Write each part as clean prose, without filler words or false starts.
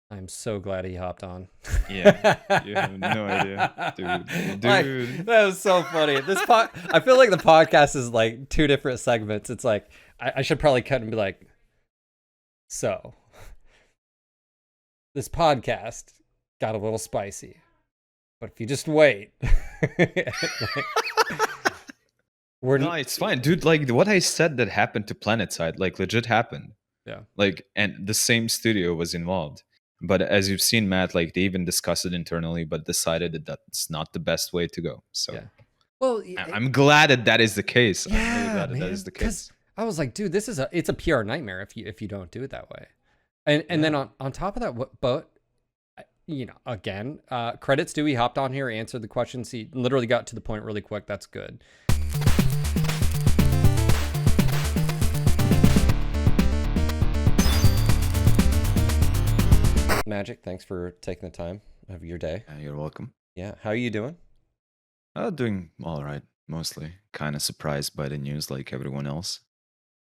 I'm so glad he hopped on. Yeah, you have no idea, dude. Like, Dude. that was so funny. I feel like the podcast is like two different segments. It's like I should probably cut and be like, so this podcast got a little spicy, but if you just wait, No, we're it's fine, dude. Like what I said that happened to Planetside, like legit happened. yeah. Like, and the same studio was involved. But as you've seen, Matt, like they even discussed it internally, but decided that that's not the best way to go. So Yeah. Well, I'm glad that that is the case. I'm really yeah, glad that that is man. the Because case. I was like, dude, it's a PR nightmare if you don't do it that way. And then Yeah. on top of that, but again, credits to he hopped on here, answered the questions. He literally got to the point really quick. That's good. Magic, thanks for taking the time of your day. You're welcome. Yeah, how are you doing? Doing all right, mostly. Kind of surprised by the news, like everyone else.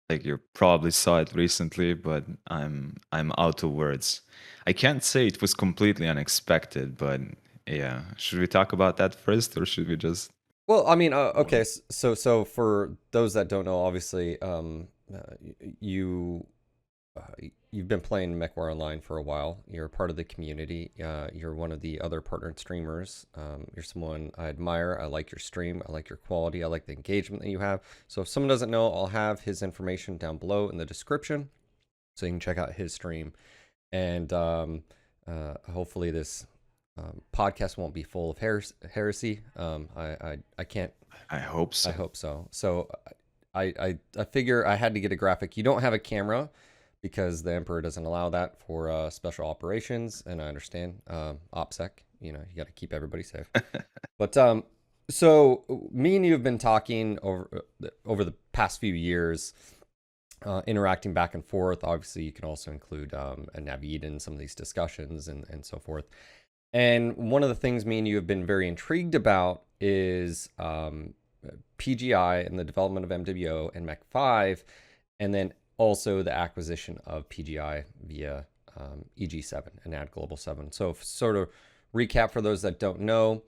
Like you probably saw it recently, but I'm out of words. I can't say it was completely unexpected, but yeah. Should we talk about that first, or should we just Well, I mean, go okay, on? so for those that don't know, obviously, you you've been playing MechWarrior Online for a while. You're a part of the community. You're one of the other partnered streamers. You're someone I admire. I like your stream. I like your quality. I like the engagement that you have. So if someone doesn't know, I'll have his information down below in the description, so you can check out his stream. And hopefully this podcast won't be full of heresy. I can't. I hope I so. hope so. So I figure I had to get a graphic. You don't have a camera because the Emperor doesn't allow that for special operations, and I understand OPSEC. You know, you got to keep everybody safe. But so me and you have been talking over the past few years, interacting back and forth. Obviously, you can also include a Navid in some of these discussions and so forth. And one of the things me and you have been very intrigued about is PGI and the development of MWO and Mech 5, and then also the acquisition of PGI via EG7 and Ad Global 7. So, sort of recap for those that don't know,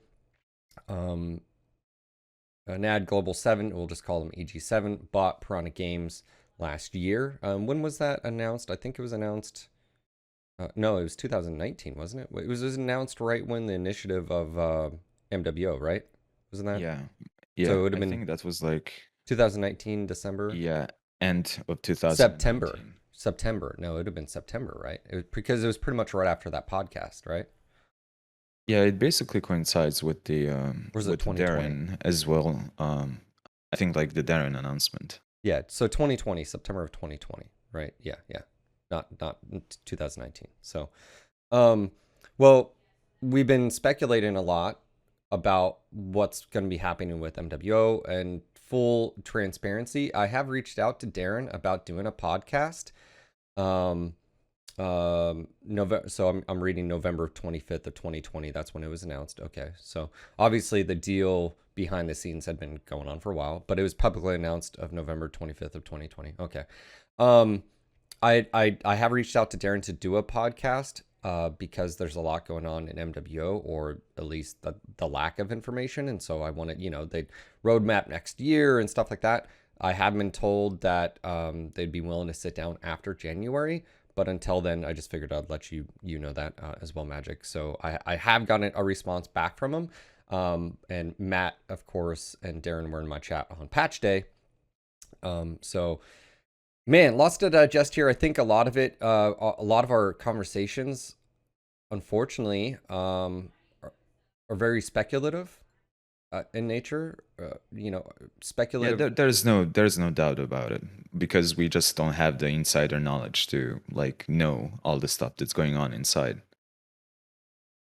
Ad Global 7, we'll just call them EG7, bought Piranha Games last year. When was that announced? I think it was announced. No, it was 2019, wasn't it? It was announced right when the initiative of MWO, right? Wasn't that? Yeah. So Yeah. it would have I been think that was like 2019, December? yeah, end of September. 2019. September. No, it would have been September, right? It was because it was pretty much right after that podcast, right? Yeah, it basically coincides Or was it with 2020? Darren as well. I think like the Darren announcement. Yeah, so 2020, September of 2020, right? Yeah, yeah. Not 2019. So, um, well, we've been speculating a lot about what's going to be happening with MWO, and full transparency, I have reached out to Darren about doing a podcast. Um, November. So I'm reading November 25th of 2020. That's when it was announced. Okay, so obviously the deal behind the scenes had been going on for a while, but it was publicly announced of November 25th of 2020. Okay, um, I have reached out to Darren to do a podcast because there's a lot going on in MWO, or at least the lack of information, and so I wanted, they roadmap next year and stuff like that. I have been told that they'd be willing to sit down after January, but until then, I just figured I'd let you know that as well, Magic. So I have gotten a response back from them, and Matt, of course, and Darren were in my chat on Patch Day. So man, lots to digest here. I think a lot of it, a lot of our conversations, unfortunately, are very speculative in nature. Yeah, Speculative. there's no doubt about it because we just don't have the insider knowledge to like know all the stuff that's going on inside.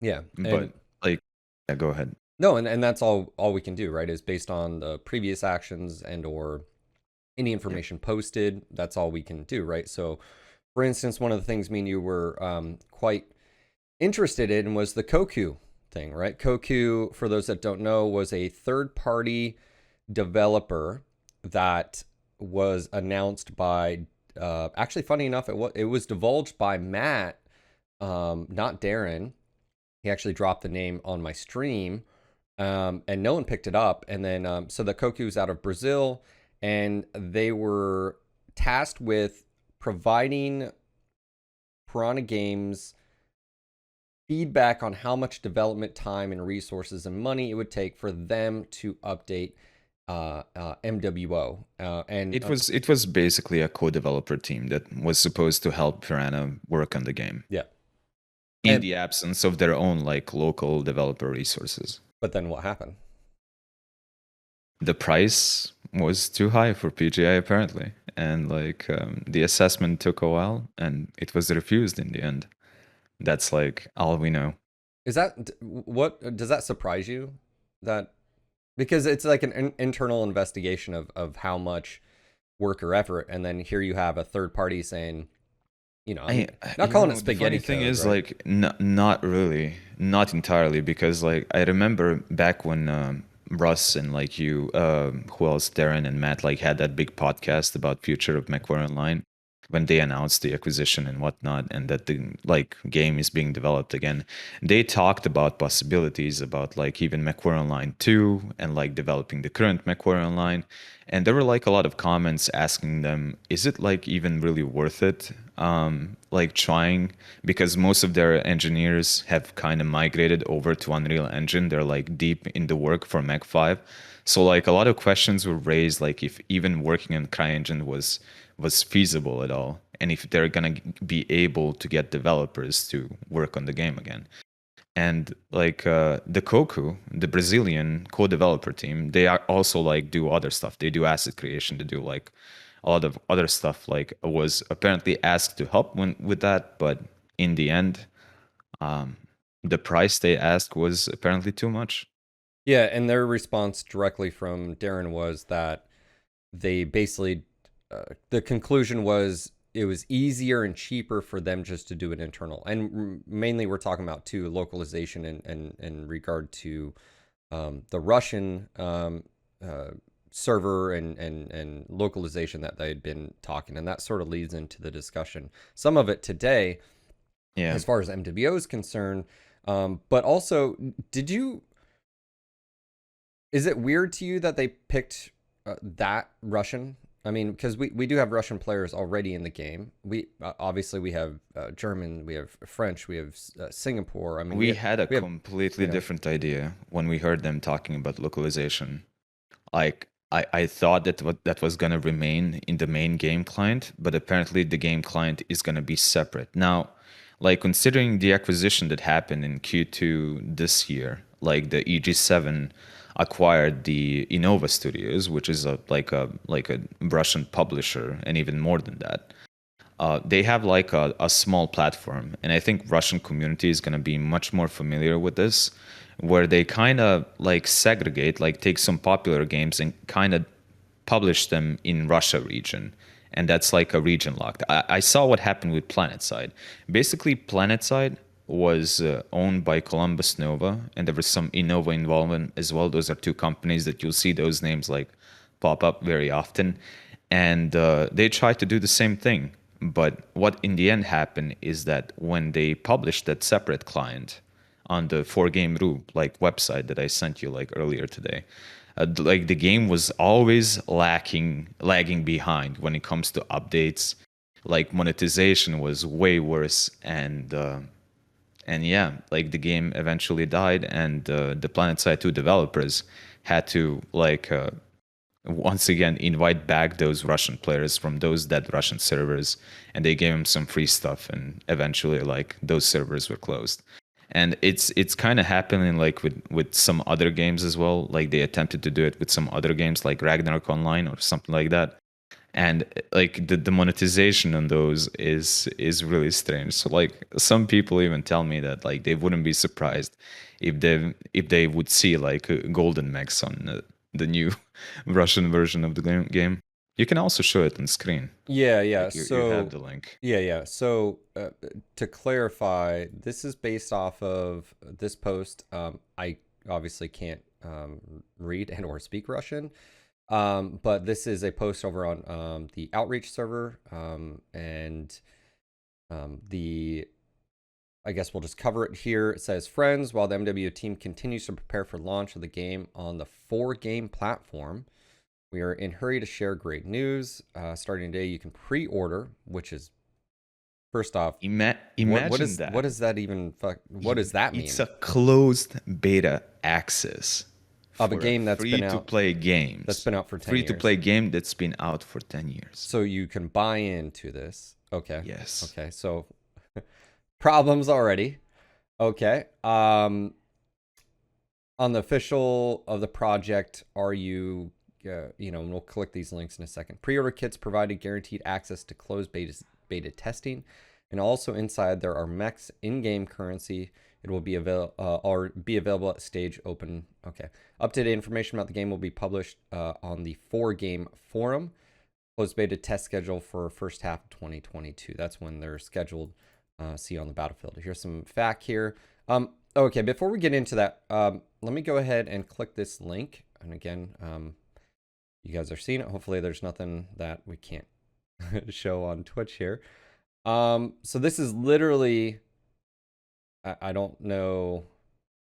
Yeah, and But like, yeah, go ahead. no, and that's all we can do, right? Is based on the previous actions and or any Yeah. information posted. That's all we can do, right? So, for instance, one of the things me and you were quite interested in was the Koku thing, right? Koku, for those that don't know, was a third-party developer that was announced by. Actually, funny enough, it was divulged by Matt not Darren. He actually dropped the name on my stream, and no one picked it up. And then so the Koku's out of Brazil, and they were tasked with providing Piranha Games feedback on how much development time and resources and money it would take for them to update MWO. And It was basically a co-developer team that was supposed to help Piranha work on the game yeah, in and the absence of their own like local developer resources. but then what happened? The price was too high for PGI apparently, and like the assessment took a while, and it was refused in the end. That's like all we know. Is that what does that surprise you? That because it's like an internal investigation of how much work or effort, and then here you have a third party saying, I'm not calling it The funny spaghetti thing code, is right? like not really, not entirely, because like I remember back when Russ and like you, who else, Darren and Matt, like had that big podcast about future of MechWarrior Online when they announced the acquisition and whatnot, and that the like game is being developed again. They talked about possibilities about like even MechWarrior Online 2 and like developing the current MechWarrior Online. And there were like a lot of comments asking them, is it like even really worth it? Like trying, because most of their engineers have kind of migrated over to Unreal Engine. They're like deep in the work for Mech 5. So like a lot of questions were raised, like if even working on CryEngine was feasible at all, and if they're gonna be able to get developers to work on the game again. And like the Koku, the Brazilian co-developer team, they are also like do other stuff. They do asset creation. They do like a lot of other stuff. Like was apparently asked to help with that, but in the end, um, the price they asked was apparently too much. Yeah, and their response directly from Darren was that they basically the conclusion was it was easier and cheaper for them just to do an internal, and mainly we're talking about too localization and in regard to the Russian server and localization that they had been talking, and that sort of leads into the discussion. Some of it today, Yeah. as far as MWO is concerned, but also, did you? Is it weird to you that they picked that Russian? I mean, because we do have Russian players already in the game. We obviously we have German, we have French, we have Singapore. I mean, We had a we have completely you know different idea when we heard them talking about localization. Like I thought that that was gonna remain in the main game client, but apparently the game client is gonna be separate. Now, like considering the acquisition that happened in Q2 this year, like the EG7 acquired the Innova Studios, which is a Russian publisher, and even more than that. They have like a small platform, and I think Russian community is going to be much more familiar with this, where they kind of like segregate, like take some popular games and kind of publish them in Russia region, and that's like a region locked. I saw what happened with PlanetSide. Basically, PlanetSide was owned by Columbus Nova, and there was some Innova involvement as well. Those are two companies that you'll see those names like pop up very often, and they tried to do the same thing. But what in the end happened is that when they published that separate client on the 4Game.ru like website that I sent you like earlier today, like the game was always lagging behind when it comes to updates. Like monetization was way worse, and yeah, like the game eventually died, and the PlanetSide 2 developers had to like once again invite back those Russian players from those dead Russian servers, and they gave them some free stuff, and eventually like those servers were closed. And it's kind of happening like with some other games as well. Like they attempted to do it with some other games like Ragnarok Online or something like that. And like the monetization on those is really strange. So like some people even tell me that like they wouldn't be surprised if they would see like golden mechs on the new Russian version of the game. You can also show it on screen. yeah, yeah. Like you have So the link. yeah, yeah. So to clarify, this is based off of this post. I obviously can't read and or speak Russian. But this is a post over on the Outreach server, and the I guess we'll just cover it here. It says, friends, while the MW team continues to prepare for launch of the game on the 4-game platform, we are in hurry to share great news. Starting today, you can pre-order, which is, first off, Imagine that. what does that even what does that mean? It's a closed beta access Of a for a game that's been out free-to-play games. That's been out for 10 Free-to-play years. game that's been out for 10 years. So you can buy into this. Okay. Yes. Okay. So problems already. Okay. On the official of the project, are you, and we'll click these links in a second. Pre-order kits provided guaranteed access to closed beta testing. And also inside there are mechs in-game currency. It will be available at stage open. Okay. Up-to-date information about the game will be published on the 4-game forum. Closed beta test schedule for first half of 2022. That's when they're scheduled. See on the battlefield. Here's some fact here. Okay, before we get into that, let me go ahead and click this link. And again, you guys are seeing it. Hopefully there's nothing that we can't show on Twitch here. So this is literally, I don't know.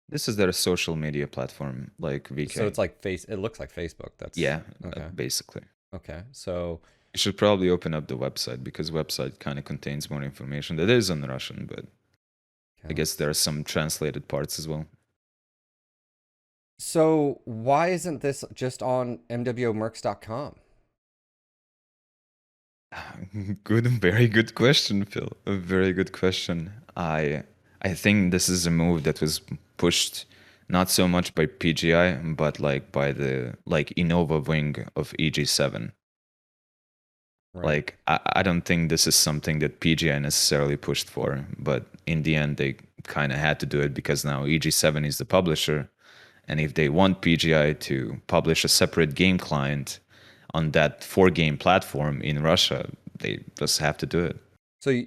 This is their social media platform, like VK. So it's like it looks like Facebook. That's yeah, okay. Basically. Okay, so you should probably open up the website because website kind of contains more information. That is in Russian, but I guess there are some translated parts as well. So why isn't this just on MWOmercs.com? Very good question, Phil. A very good question. I think this is a move that was pushed not so much by PGI, but like by the Innova wing of EG7. Right. Like I don't think this is something that PGI necessarily pushed for, but in the end they kind of had to do it because now EG7 is the publisher, and if they want PGI to publish a separate game client on that 4-game platform in Russia, they just have to do it. So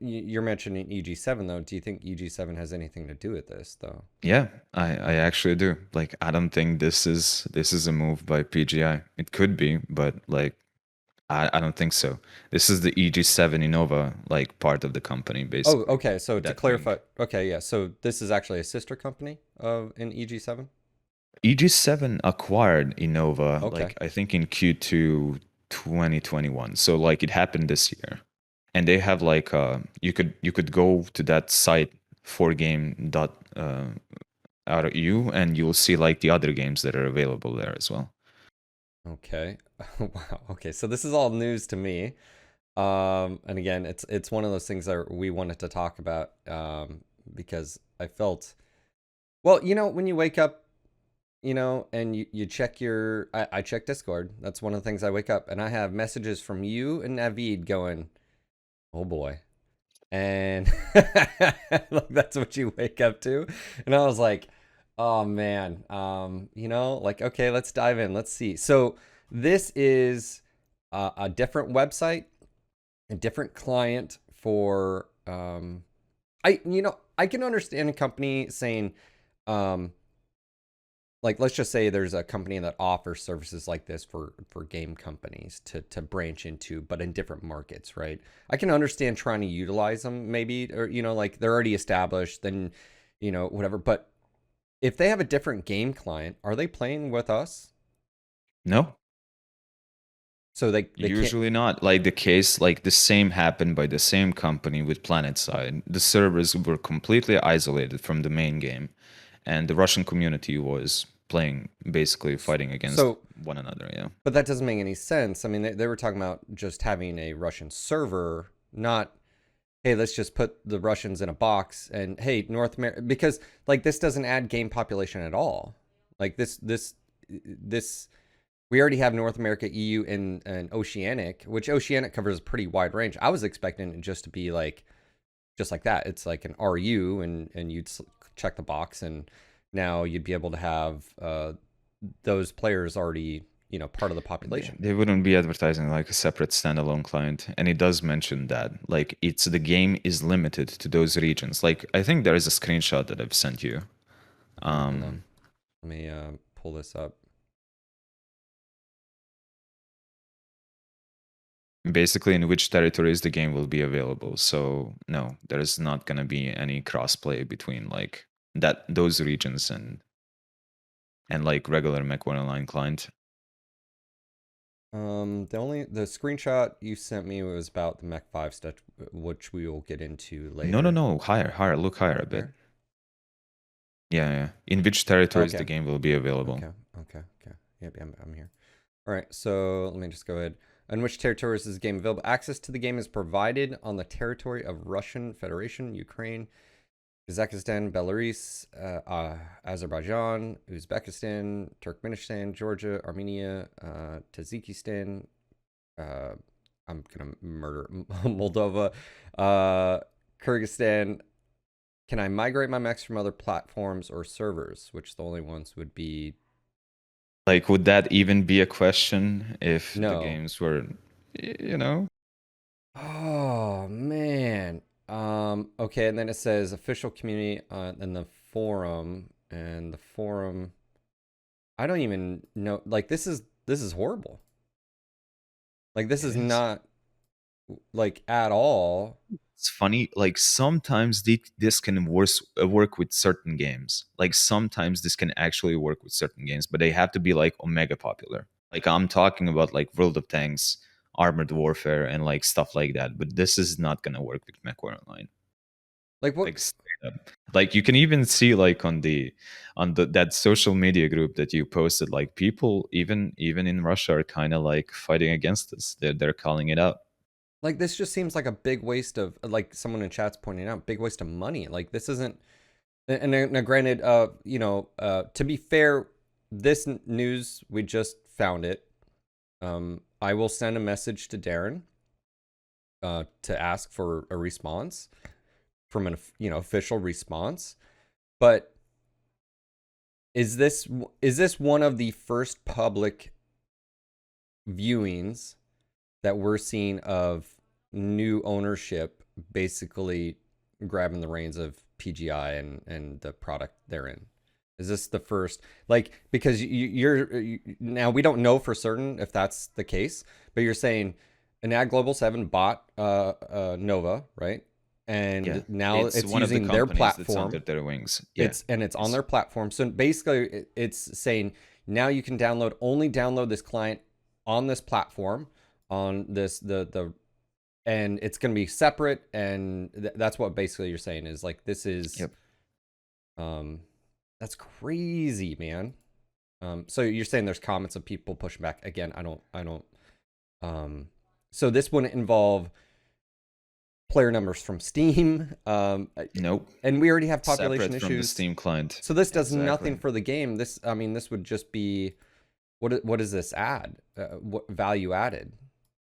you're mentioning EG7 though. Do you think EG7 has anything to do with this though? Yeah, I actually do. Like I don't think this is a move by PGI. It could be, but like I don't think so. This is the EG7 Innova part of the company basically. Oh, okay. So to clarify, okay, yeah. So this is actually a sister company of in EG7. EG7 acquired Innova I think in Q2 2021. So it happened this year. And they have you could go to that site 4game.eu and you'll see the other games that are available there as well. Okay. Wow. Okay. So this is all news to me. And again, it's one of those things that we wanted to talk about because I felt, well, when you wake up, and you check I check Discord. That's one of the things I wake up and I have messages from you and Navid going, oh boy. And that's what you wake up to. And I was like, oh man, okay, let's dive in. Let's see. So this is a different website, a different client for, I can understand a company saying, let's just say there's a company that offers services like this for game companies to branch into, but in different markets, right? I can understand trying to utilize them maybe, or, they're already established, then, whatever. But if they have a different game client, are they playing with us? No. So they usually not. The case, the same happened by the same company with PlanetSide. The servers were completely isolated from the main game. And the Russian community was playing, basically fighting against one another, yeah. But that doesn't make any sense. I mean, they were talking about just having a Russian server, not, hey, let's just put the Russians in a box and, hey, North America, because, this doesn't add game population at all. This, we already have North America, EU, and Oceanic, which Oceanic covers a pretty wide range. I was expecting it just to be just like that. It's like an RU, and you'd check the box, and now you'd be able to have those players already, part of the population. They wouldn't be advertising a separate standalone client, and it does mention that the game is limited to those regions. I think there is a screenshot that I've sent you. Let me pull this up. basically in which territories the game will be available. So no, there is not going to be any crossplay between like those regions and like regular MechWarrior Online client. The screenshot you sent me was about the Mech 5 stuff, which we will get into No, no, later. no. Higher. Look higher a bit. Here? Yeah, yeah. In which territories Okay. the game will be available? Okay. Yep, I'm here. All right, so let me just go ahead. In which territories is the game available? Access to the game is provided on the territory of Russian Federation, Ukraine, Kazakhstan, Belarus, Azerbaijan, Uzbekistan, Turkmenistan, Georgia, Armenia, Tajikistan. I'm gonna murder Moldova, Kyrgyzstan. Can I migrate my mechs from other platforms or servers? Which the only ones would be Like, would that even be a question if the no. games were, you know? Oh man. Okay, and then it says official community and the forum and the forum. I don't even know. Like this is horrible. Like this It is is. not like at all. It's funny. Like sometimes this can work with certain games. Like sometimes this can actually work with certain games, but they have to be like omega popular. Like I'm talking about like World of Tanks, Armored Warfare, and like stuff like that. But this is not gonna work with MechWarrior Online. Like what? Like straight up. Like you can even see like on the that social media group that you posted, like people even in Russia are kind of like fighting against this. They're calling it out. Like this just seems like a big waste of like someone in chat's pointing out, big waste of money. Like this isn't. And now, granted, to be fair, this news we just found it. I will send a message to Darren to ask for a response from an official response. But is this one of the first public viewings that we're seeing of new ownership basically grabbing the reins of PGI and the product they're in? Is this the first, like, because now we don't know for certain if that's the case, but you're saying Enad Global 7 bought Nova, right? Yeah, And now it's it's one of the using their companies that's under platform. their wings. Yeah, It's on it's their platform. So basically it's saying now you can only download this client on this platform, on this the and it's going to be separate, and that's what basically you're saying is like this is yep. um that's crazy, man. So you're saying there's comments of people pushing back again. I don't um so this wouldn't involve player numbers from Steam, Nope. and we already have population Separate from the issues. Steam client. So this does nothing Exactly. for the game. This would just be what does this add? What value added?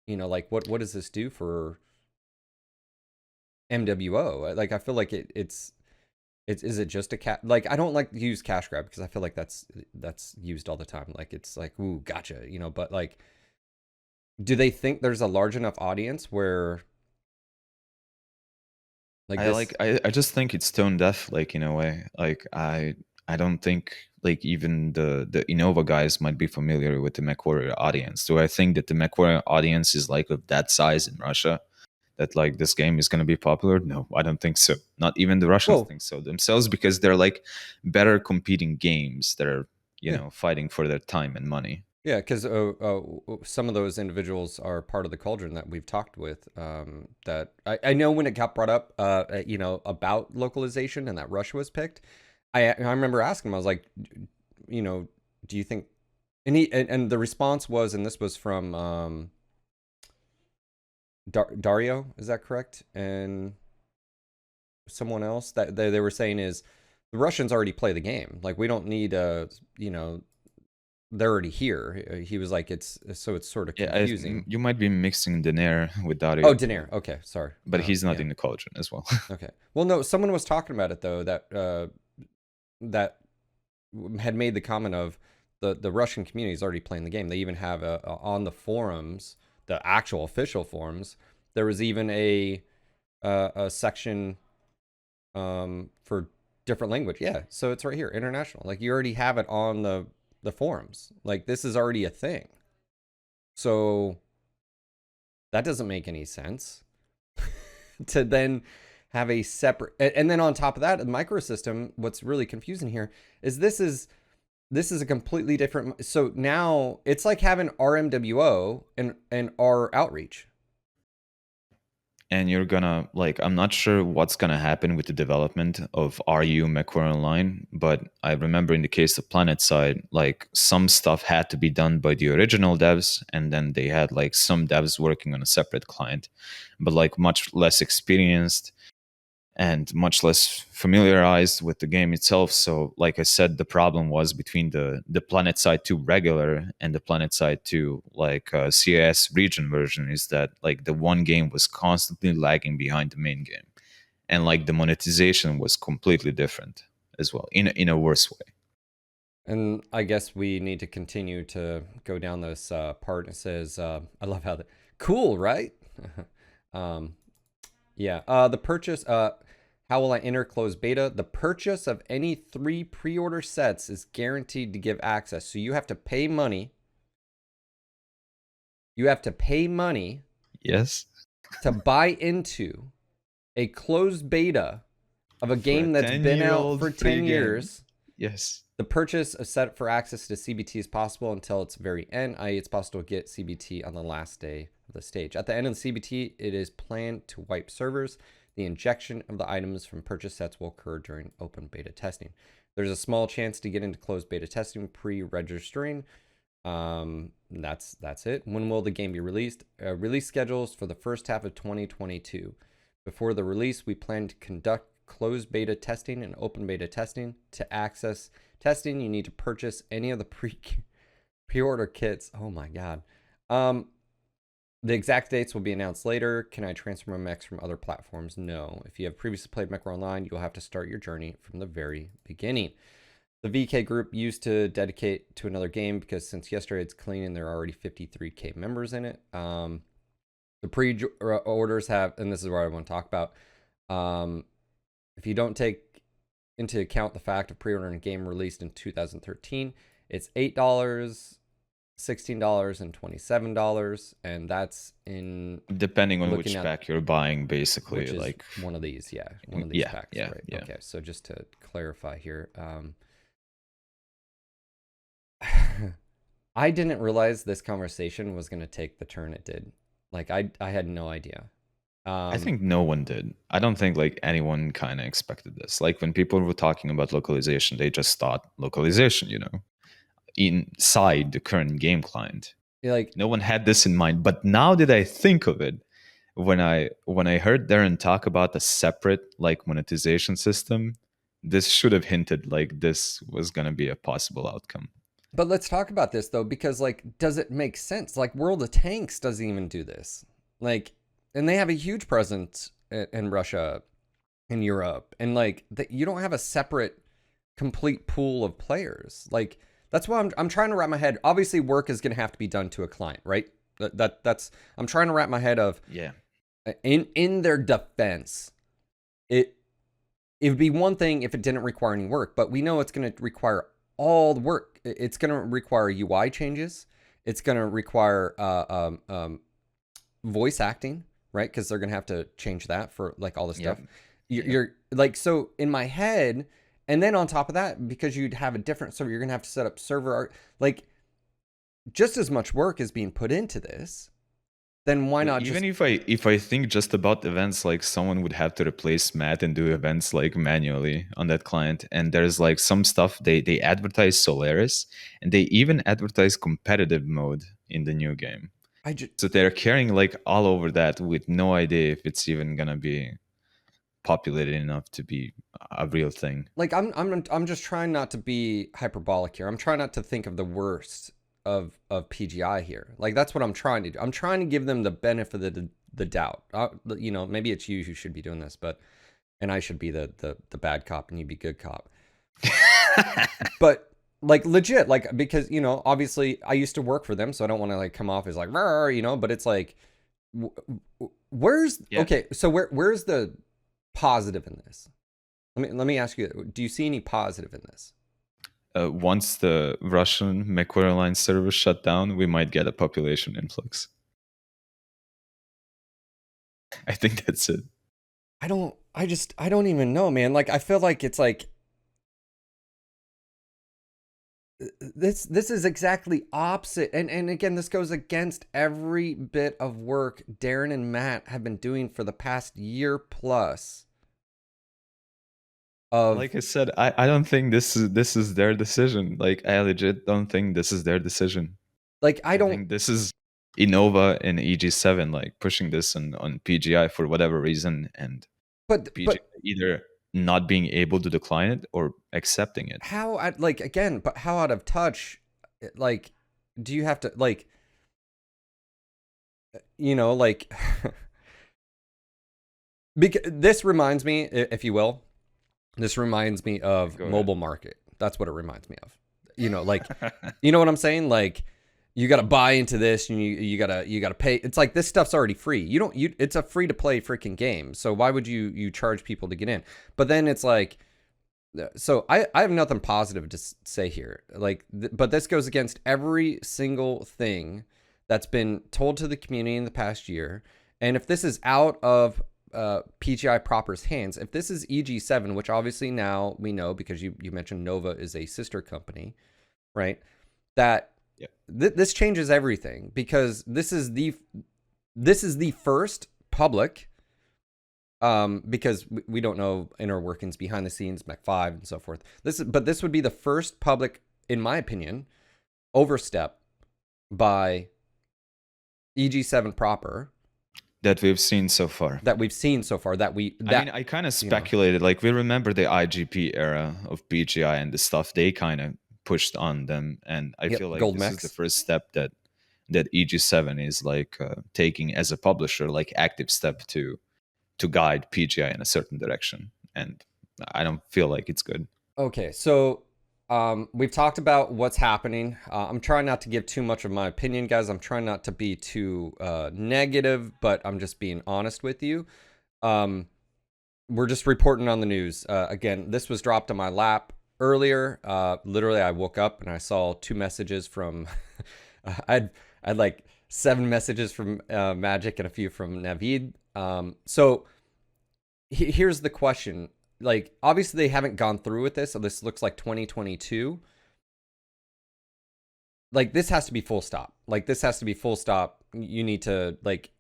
Like what does this do for MWO? Like I feel like it's is it just a cat? Like I don't like to use cash grab because I feel like that's used all the time. Like it's like ooh gotcha, But like, do they think there's a large enough audience where like this? I just think it's tone deaf, like in a way. Like I don't think like even the Innova guys might be familiar with the MechWarrior audience. Do I think that the MechWarrior audience is like of that size in Russia? That like this game is going to be popular? No, I don't think so. Not even the Russians Well, think so themselves because they're like better competing games that are yeah, fighting for their time and money. yeah, because some of those individuals are part of the Cauldron that we've talked with. That I know when it got brought up, about localization and that Russia was picked. I remember asking him. I was like, you know, do you think? And the response was, and this was from Dario. Is that correct? And someone else that they were saying is the Russians already play the game. Like we don't need they're already here. He was like it's sort of Yeah, confusing. you might be mixing Daenerys with Oh, Dario, Daenerys. Okay, sorry. but he's not Yeah. in the Cauldron as well. Okay. Well, no, someone was talking about it though that had made the comment of the Russian community is already playing the game. They even have on the forums, the actual official forums, there was even a section for different language. Yeah, so it's right here, international. Like you already have it on the forums. Like this is already a thing. So That doesn't make any sense. To then have a separate, and then on top of that, the microsystem, what's really confusing here is this is a completely different. So now it's like having RMWO and R outreach. And you're gonna like, I'm not sure what's gonna happen with the development of RU MechWarrior Online, but I remember in the case of Planet Side, like some stuff had to be done by the original devs, and then they had like some devs working on a separate client, but like much less experienced and much less familiarized with the game itself. So, like I said, the problem was between the Planet Side 2 regular and the Planet Side 2 like CIS region version is that like the one game was constantly lagging behind the main game, and like the monetization was completely different as well in a worse way. And I guess we need to continue to go down this part. It says, I love how cool, right? um, yeah. The purchase, how will I enter closed beta? The purchase of any 3 pre-order sets is guaranteed to give access. So you have to pay money. You have to pay money Yes. to buy into a closed beta of a For a game that's been out 10-year-old for free 10 game. years. Yes. The purchase of set for access to CBT is possible until its very end, i.e. it's possible to get CBT on the last day of the stage. At the end of the CBT, it is planned to wipe servers. The injection of the items from purchase sets will occur during open beta testing. There's a small chance to get into closed beta testing pre-registering. That's it. When will the game be released? Release schedules for the first half of 2022. Before the release, we plan to conduct closed beta testing and open beta testing. To access testing, you need to purchase any of the pre-order kits. Oh my god. The exact dates will be announced later. Can I transfer my mechs from other platforms? No. If you have previously played MechWarrior Online, you'll have to start your journey from the very beginning. The VK group used to dedicate to another game because since yesterday it's clean and there are already 53k members in it. The pre-orders have, and this is what I want to talk about. If you don't take into account the fact of pre-ordering a game released in 2013, it's $8, $16, and $27, and that's in Depending on which pack you're buying, basically, which is like one of these, one of these packs, yeah, right? yeah. Okay, so just to clarify here, I didn't realize this conversation was going to take the turn it did. Like I had no idea. I think no one did. I don't think like anyone kind of expected this. Like when people were talking about localization, they just thought localization, you know, inside the current game client. Like no one had this in mind. But now that I think of it, when I heard Darren talk about a separate like monetization system, this should have hinted like this was gonna be a possible outcome. But let's talk about this though, because like, does it make sense? Like World of Tanks doesn't even do this. Like, and they have a huge presence in Russia, in Europe, and like you don't have a separate, complete pool of players. Like that's why I'm trying to wrap my head. Obviously, work is going to have to be done to a client, right? That's I'm trying to wrap my head of. Yeah. In their defense, it would be one thing if it didn't require any work, but we know it's going to require all the work. It's going to require UI changes. It's going to require voice acting, right? Because they're going to have to change that for like all this stuff. You're like, so in my head, and then on top of that, because you'd have a different server, you're going to have to set up server art. Like just as much work is being put into this. Then why not even if I think just about events, like someone would have to replace Matt and do events like manually on that client. And there's like some stuff they advertise Solaris, and they even advertise competitive mode in the new game. So they're carrying like all over that with no idea if it's even gonna be populated enough to be a real thing. Like I'm just trying not to be hyperbolic here. I'm trying not to think of the worst of PGI here. Like that's what I'm trying to do. I'm trying to give them the benefit of the doubt. You know, maybe it's you who should be doing this, but and I should be the bad cop and you be good cop. But like legit, like because you know, obviously I used to work for them, so I don't want to like come off as like you know. But it's like, where's okay? So where's the positive in this? Let me ask you: do you see any positive in this? Once the Russian MechWarrior Online server shut down, we might get a population influx. I think that's it. I don't even know, man. Like, I feel like it's like this is exactly opposite. And again, this goes against every bit of work Darren and Matt have been doing for the past year plus of Like I said, I don't think this is their decision. Like I legit don't think this is their decision. like I I don't think this is Innova and EG7 like pushing this on PGI for whatever reason, and PGI but either not being able to decline it or accepting it. how like again, but how out of touch like do you have to like like because this reminds me, if you will, this reminds me of Go ahead. mobile market. That's what it reminds me of. Like, you know what I'm saying? Like, you got to buy into this, and you gotta pay. It's like this stuff's already free. It's a free to play freaking game. So why would you charge people to get in? But then it's like, so I have nothing positive to say here. Like, but this goes against every single thing that's been told to the community in the past year. And if this is out of PGI proper's hands, if this is EG7, which obviously now we know because you mentioned Nova is a sister company, right? That Yeah. this changes everything because this is the first public, because we don't know inner workings behind the scenes, Mech 5 and so forth. But this would be the first public, in my opinion, overstep by EG7 proper That we've seen so far. that we've seen so far. I mean, I kind of speculated. Like we remember the IGP era of PGI and the stuff they kind of pushed on them, and I yep, feel like gold this is the mechs. first step that EG7 is like taking as a publisher, like active step to guide PGI in a certain direction, and I don't feel like it's good. Okay, so we've talked about what's happening. I'm trying not to give too much of my opinion, guys. I'm trying not to be too negative, but I'm just being honest with you. We're just reporting on the news. Again, this was dropped on my lap earlier. Literally, I woke up and I saw 2 messages from. I'd like 7 messages from Magic and a few from Navid. So here's the question. Like, obviously they haven't gone through with this, so this looks like 2022. Like, this has to be full stop. Like, this has to be full stop. You need to like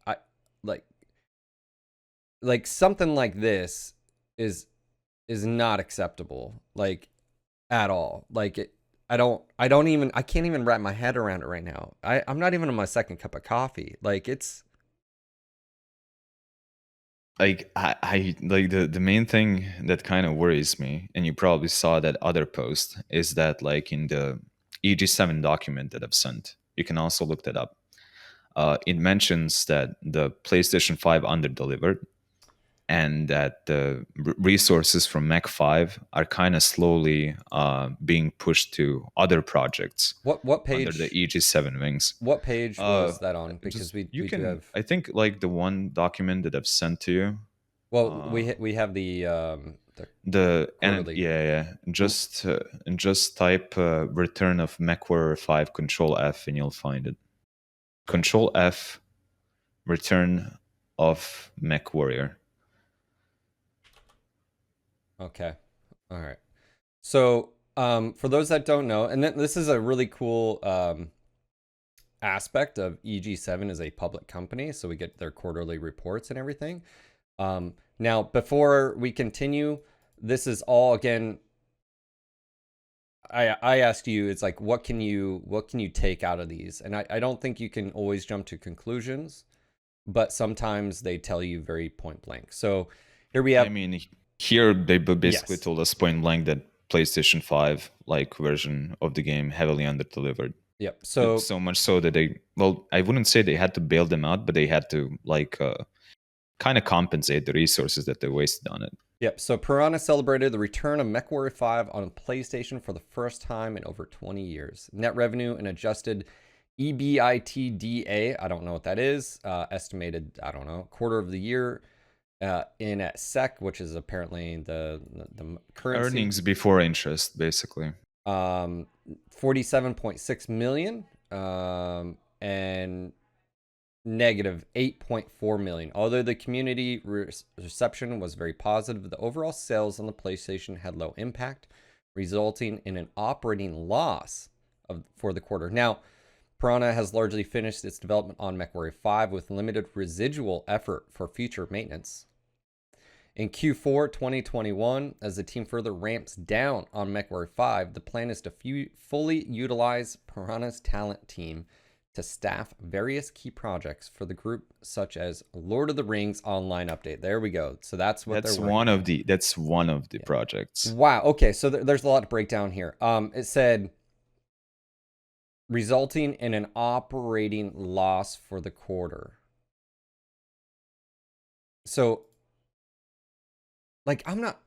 something like this is not acceptable, like, at all. Like, I can't even wrap my head around it right now. I'm not even on my second cup of coffee. Like, it's Like I like the main thing that kind of worries me, and you probably saw that other post, is that like in the EG7 document that I've sent, you can also look that up. It mentions that the PlayStation 5 underdelivered, and that the resources from Mech 5 are kind of slowly being pushed to other projects what under the page EG7 wings. what page Uh, was that on? Because just you we do can, have, I think, like the one document that I've sent to you. well, Uh, we have the the and quarterly. yeah, just type return of MechWarrior 5 Control F and you'll find it. Control F return of MechWarrior. Okay. All right. So, for those that don't know, and this is a really cool aspect of EG7 as a public company, so we get their quarterly reports and everything. Now, before we continue, this is all again. I asked you, it's like, what can you take out of these? And I don't think you can always jump to conclusions, but sometimes they tell you very point blank. So here we I have, mean, here they basically yes, told us point blank that PlayStation 5 like version of the game heavily underdelivered. yep. So So much so that they, well, I wouldn't say they had to bail them out, but they had to like kind of compensate the resources that they wasted on it. yep. So Piranha celebrated the return of MechWarrior 5 on PlayStation for the first time in over 20 years. Net revenue and adjusted EBITDA, I don't know what that is, estimated, I don't know, quarter of the year in at SEC, which is apparently the currency. Earnings before interest, basically. 47.6 million. And negative 8.4 million. Although the community reception was very positive, the overall sales on the PlayStation had low impact, resulting in an operating loss for the quarter. Now, Piranha has largely finished its development on MechWarrior 5 with limited residual effort for future maintenance. In Q4 2021, as the team further ramps down on MechWarrior 5, the plan is to fully utilize Piranha's talent team to staff various key projects for the group, such as Lord of the Rings online update. There we go. So that's what That's they're one working of the that's one of the projects. Wow. Okay. So there's a lot to break down here. It said resulting in an operating loss for the quarter. So, like, I'm not.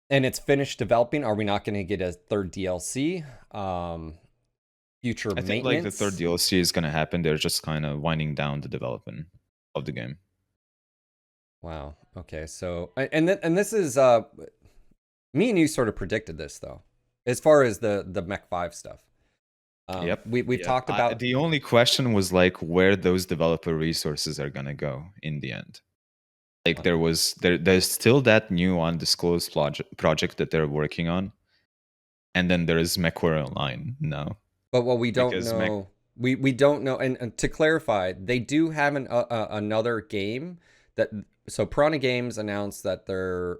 And it's finished developing. Are we not going to get a third DLC? Future I maintenance? think like the third DLC is gonna happen. They're just kind of winding down the development of the game. Wow. Okay. So, and this is me and you sort of predicted this though, as far as the Mech 5 stuff. Yep. We've talked about the only question was like where those developer resources are gonna go in the end. Like there's still that new undisclosed project that they're working on, and then there is MechWarrior Online now. But what we don't Because know, we don't know. And to clarify, they do have another game that. So Piranha Games announced that they're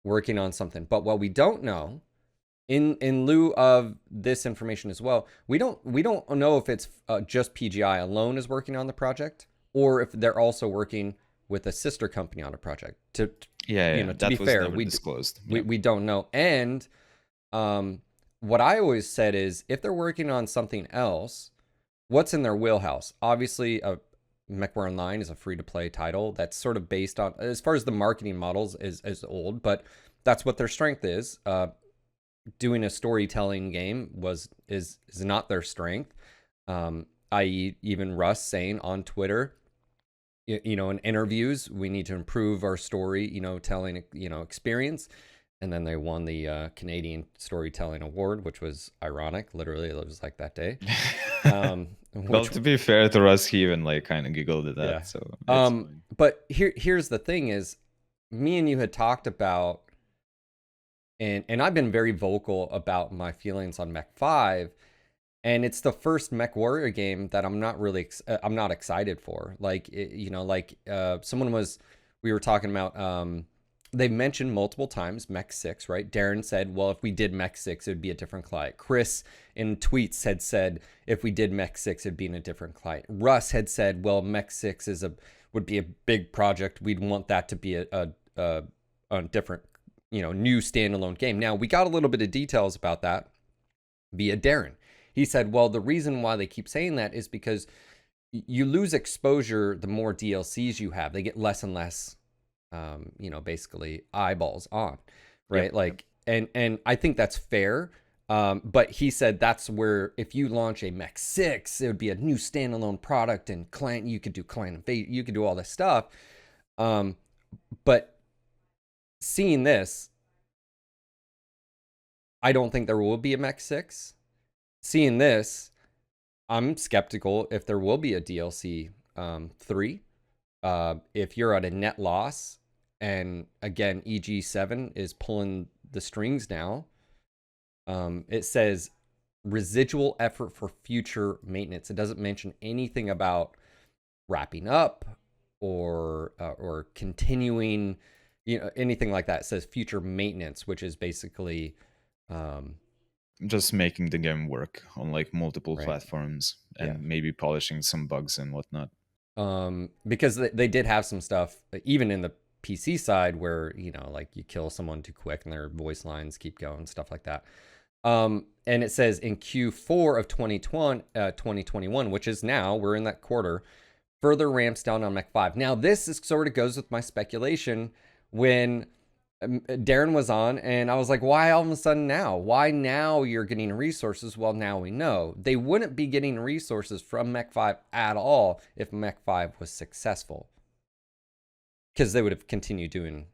working on something. But what we don't know, in lieu of this information as well, we don't know if it's just PGI alone is working on the project, or if they're also working with a sister company on a project. To be fair, we disclosed. We don't know. And what I always said is, if they're working on something else, what's in their wheelhouse? Obviously, MechWarrior Online is a free-to-play title that's sort of based on, as far as the marketing models is old, but that's what their strength is. Doing a storytelling game is not their strength. I.e., even Russ saying on Twitter, in interviews, we need to improve our story, telling, experience. And then they won the Canadian Storytelling Award, which was ironic. Literally, it was like that day. Well, to be fair to Russ, he even like kind of giggled at that. Yeah. So, but here's the thing: is me and you had talked about, and I've been very vocal about my feelings on Mech 5, and it's the first MechWarrior game that I'm not really I'm not excited for. Like we were talking about. They mentioned multiple times Mech 6, right? Darren said, well, if we did Mech 6, it would be a different client. Chris in tweets had said, if we did Mech 6, it'd be in a different client. Russ had said, well, Mech 6 would be a big project. We'd want that to be a different, new standalone game. Now, we got a little bit of details about that via Darren. He said, well, the reason why they keep saying that is because you lose exposure the more DLCs you have. They get less and less basically eyeballs on, right? Yep. And I think that's fair. But he said that's where if you launch a Mech 6, it would be a new standalone product and client, you could do client, you could do all this stuff. But seeing this, I don't think there will be a Mech 6. Seeing this, I'm skeptical if there will be a DLC 3. If you're at a net loss, and again, EG7 is pulling the strings now. It says residual effort for future maintenance. It doesn't mention anything about wrapping up or continuing, anything like that. It says future maintenance, which is basically just making the game work on like multiple platforms and maybe polishing some bugs and whatnot. Because they did have some stuff, even in the PC side, where like you kill someone too quick and their voice lines keep going, stuff like that. And it says in Q4 of 2021, which is now, we're in that quarter, further ramps down on Mech 5. Now this sort of goes with my speculation when Darren was on, and I was like, why all of a sudden now? Why now you're getting resources? Well, now we know. They wouldn't be getting resources from Mech 5 at all if Mech 5 was successful, because they would have continued doing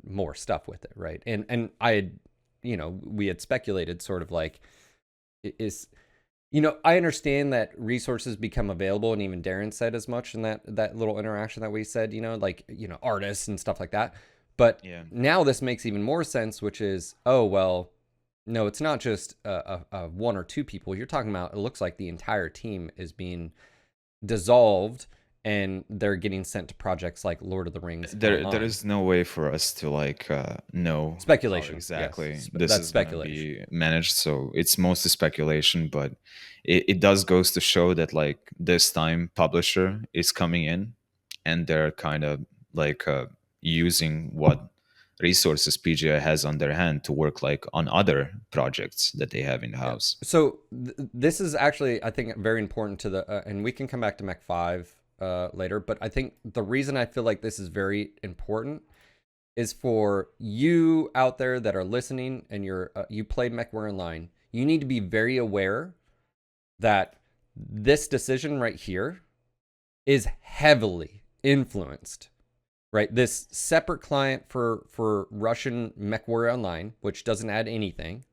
more stuff with it, right? And I had, we had speculated sort of like, You know, I understand that resources become available, and even Darren said as much in that little interaction that we said, you know, like, you know, artists and stuff like that. But Yeah. now this makes even more sense, which is, oh, well, no, it's not just one or two people. You're talking about, it looks like the entire team is being dissolved and they're getting sent to projects like Lord of the Rings There Online. is no way for us to like know how Speculation, yes. exactly this That's is gonna speculation. be managed. So it's mostly speculation, but it does goes to show that like this time publisher is coming in and they're kind of like using what resources PGI has on their hand to work like on other projects that they have in the Yeah. house. So this is actually, I think, very important to the, and we can come back to Mech 5 later, but I think the reason I feel like this is very important is for you out there that are listening and you played MechWarrior Online. You need to be very aware that this decision right here is heavily influenced, right? This separate client for Russian MechWarrior Online, which doesn't add anything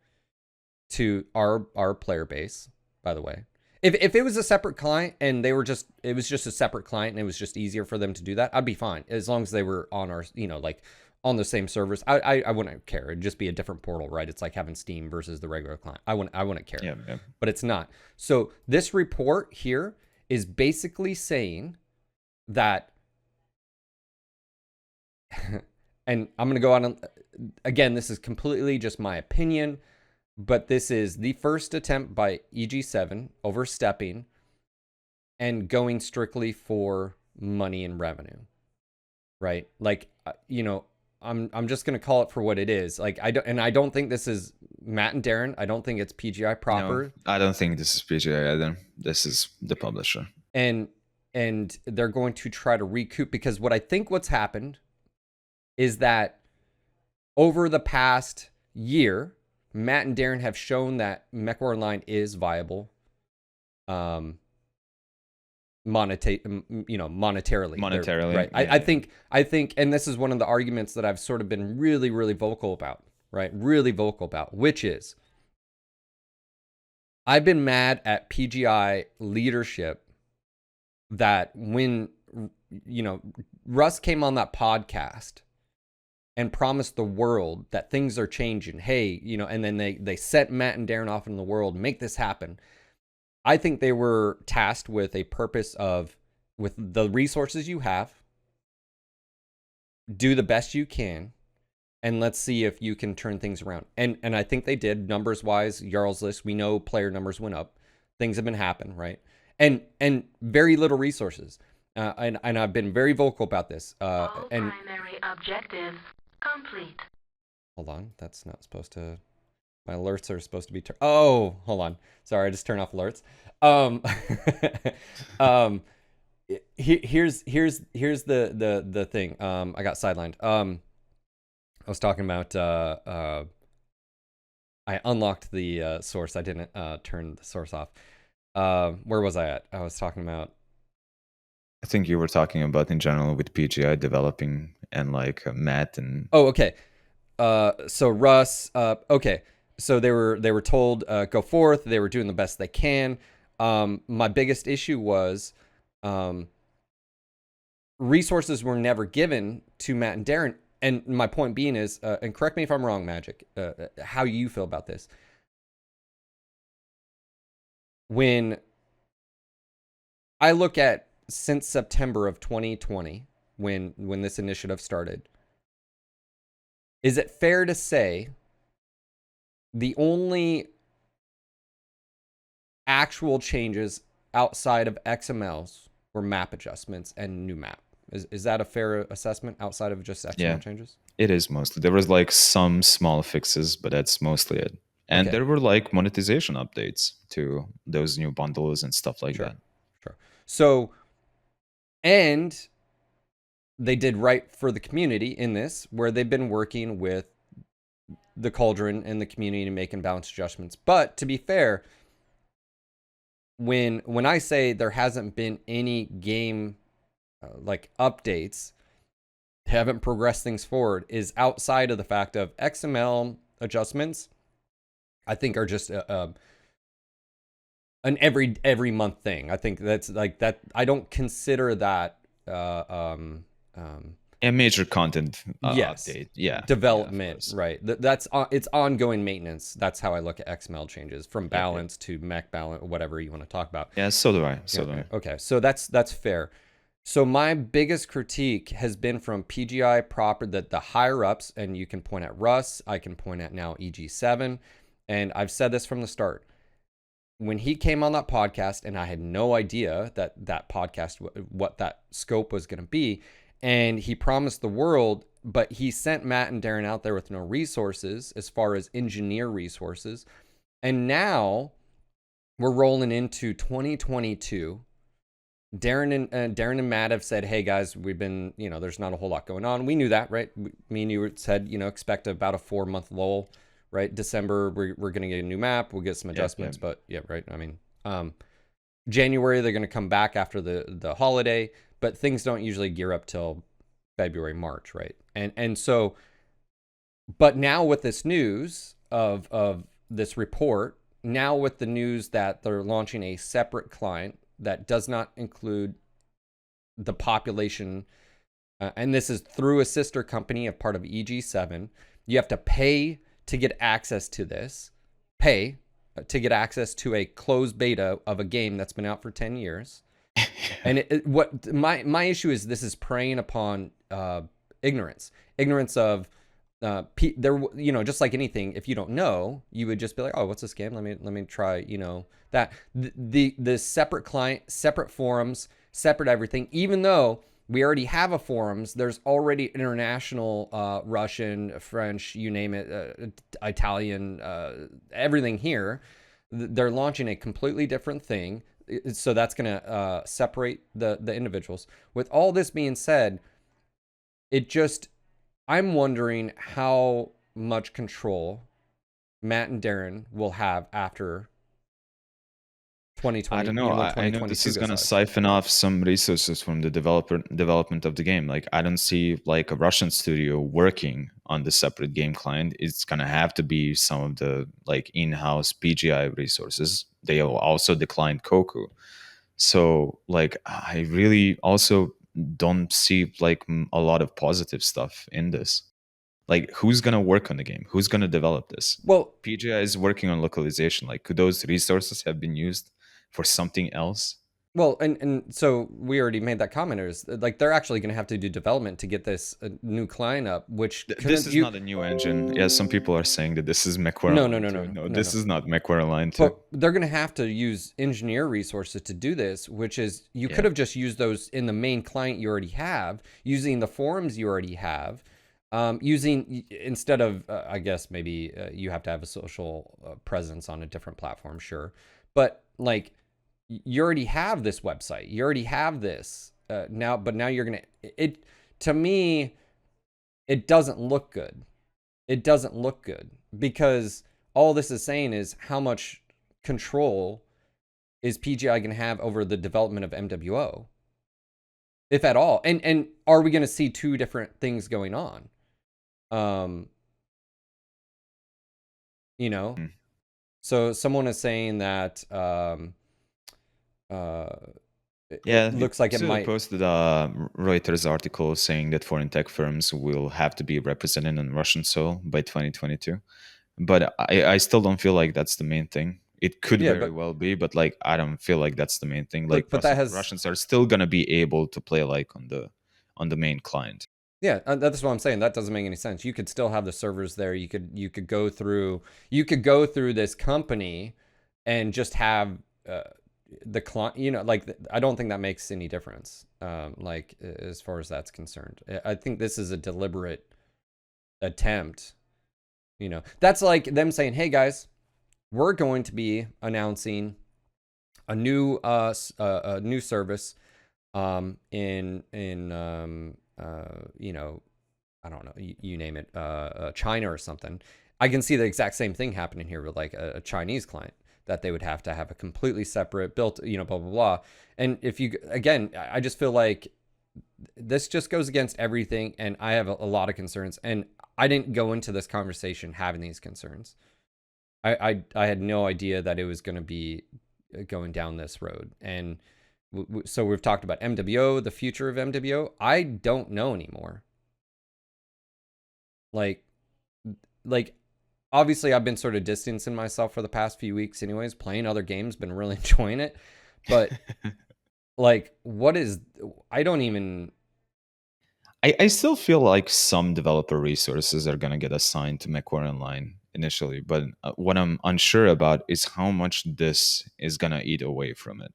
to our player base, by the way. If it was a separate client and it was just a separate client and it was just easier for them to do that, I'd be fine as long as they were on our, you know, like on the same servers. I wouldn't care. It'd just be a different portal, right? It's like having Steam versus the regular client. I wouldn't care. Yeah, yeah. But it's not. So this report here is basically saying that, and I'm going to go on again, this is completely just my opinion, but this is the first attempt by EG7 overstepping and going strictly for money and revenue, right? Like, you know, I'm just gonna call it for what it is. Like, I don't think this is Matt and Darren. I don't think it's PGI proper. No, I don't think this is PGI either. This is the publisher. And they're going to try to recoup, because what I think what's happened is that over the past year, Matt and Darren have shown that MechWarrior Online is viable, monetarily. Monetarily, right? yeah. I think, and this is one of the arguments that I've sort of been really, really vocal about, right? Really vocal about, which is I've been mad at PGI leadership that when, you know, Russ came on that podcast and promised the world that things are changing. Hey, you know, and then they sent Matt and Darren off in the world, make this happen. I think they were tasked with a purpose of, with the resources you have, do the best you can, and let's see if you can turn things around. And I think they did, numbers wise. Jarl's list, we know player numbers went up. Things have been happening, right? And very little resources. And I've been very vocal about this. All And primary objectives complete. hold on, that's not supposed to. My alerts are supposed to be. Oh, hold on. Sorry, I just turned off alerts. Here's the thing. I got sidelined. I was talking about. I unlocked the source. I didn't turn the source off. Where was I at? I was talking about. I think you were talking about in general with PGI developing and like Matt and. Oh, okay. So Russ. Okay. So they were told go forth. They were doing the best they can. My biggest issue was resources were never given to Matt and Darren. And my point being is, and correct me if I'm wrong, Magic, how you feel about this. When I look at since September of 2020, when this initiative started, is it fair to say the only actual changes outside of XMLs were map adjustments and new map? Is that a fair assessment outside of just XML changes? It is mostly. There was like some small fixes, but that's mostly it. And Okay. there were like monetization updates to those new bundles and stuff like that. Sure. So, and they did right for the community in this, where they've been working with the Cauldron and the community and making balance adjustments. But to be fair, when I say there hasn't been any game like updates, haven't progressed things forward, is outside of the fact of XML adjustments, I think are just an every month thing. I think that's like that. I don't consider that A major content yes, update. Yeah, of development, course. right? That's it's ongoing maintenance. That's how I look at XML changes, from Yep, yep. balance to mech balance, whatever you want to talk about. Yeah, so do I. Yeah, So do I. okay, so that's fair. So my biggest critique has been from PGI proper, that the higher ups, and you can point at Russ, I can point at now EG7, and I've said this from the start. When he came on that podcast, and I had no idea that that podcast, what that scope was going to be, and he promised the world, but he sent Matt and Darren out there with no resources as far as engineer resources. And now we're rolling into 2022. Darren and Matt have said, "Hey guys, we've been, there's not a whole lot going on." We knew that, right? Me and you said, expect about a 4-month lull, right? December, we're gonna get a new map. We'll get some adjustments, but yeah, right. I mean, January they're gonna come back after the holiday, but things don't usually gear up till February, March, right? And so, but now with this news of this report, now with the news that they're launching a separate client that does not include the population, and this is through a sister company of part of EG7. You have to pay to get access to this, pay to get access to a closed beta of a game that's been out for 10 years. And what my issue is, this is preying upon ignorance of there, just like anything, if you don't know, you would just be like, oh, what's this game? Let me try, that the separate client, separate forums, separate everything. Even though we already have a forums, there's already international, Russian, French, you name it, Italian, everything here. They're launching a completely different thing, so that's gonna separate the individuals. With all this being said, I'm wondering how much control Matt and Darren will have after 2020. I don't know. I know this is gonna siphon off some resources from the development of the game. Like, I don't see like a Russian studio working on the separate game client. It's gonna have to be some of the like in-house PGI resources. They will also declined Koku. So like, I really also don't see like a lot of positive stuff in this. Like, who's gonna work on the game? Who's gonna develop this? Well, PGI is working on localization. Like, could those resources have been used for something else? Well, and so we already made that comment. Is like they're actually going to have to do development to get this new client up, which this is not a new engine. Yeah, some people are saying that this is MechWarrior. No, this is not MechWarrior Line 2. But they're going to have to use engineer resources to do this, which is you could have just used those in the main client you already have, using the forums you already have, using instead of I guess maybe you have to have a social presence on a different platform, sure, but like, you already have this website. You already have this now, but now you're going to, to me, it doesn't look good. It doesn't look good, because all this is saying is how much control is PGI going to have over the development of MWO, if at all? And are we going to see two different things going on? So someone is saying that, it looks like it might posted a Reuters article saying that foreign tech firms will have to be represented in Russian soil by 2022, but I still don't feel like that's the main thing. It could very well be, but like, I don't feel like that's the main thing. Like, but Russians are still gonna be able to play like on the main client. Yeah, that's what I'm saying. That doesn't make any sense. You could still have the servers there. You could go through this company and just have the client, like, I don't think that makes any difference, like, as far as that's concerned. I think this is a deliberate attempt. That's like them saying, hey guys, we're going to be announcing a new service in I don't know, you name it, China or something. I can see the exact same thing happening here with like a Chinese client, that they would have to have a completely separate built, blah, blah, blah. And if you, again, I just feel like this just goes against everything. And I have a lot of concerns, and I didn't go into this conversation having these concerns. I had no idea that it was going to be going down this road. And so we've talked about MWO, the future of MWO. I don't know anymore. Like obviously I've been sort of distancing myself for the past few weeks anyways, playing other games, been really enjoying it. But like, I don't even... I still feel like some developer resources are going to get assigned to MechWarrior Online initially, but what I'm unsure about is how much this is going to eat away from it.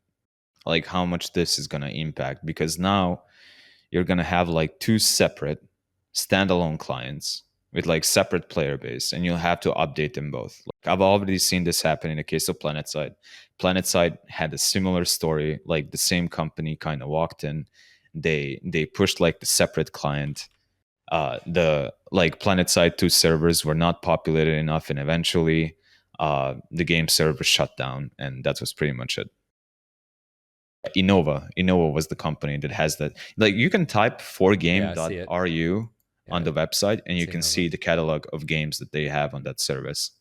Like how much this is going to impact, because now you're going to have like two separate standalone clients with like separate player base, and you'll have to update them both. Like I've already seen this happen in the case of PlanetSide. PlanetSide had a similar story, like the same company kind of walked in, they pushed like the separate client. The like PlanetSide 2 servers were not populated enough, and eventually the game server shut down, and that was pretty much it. Innova was the company that has that. Like you can type forgame.ru on the website, and you can see the catalog of games that they have on that service.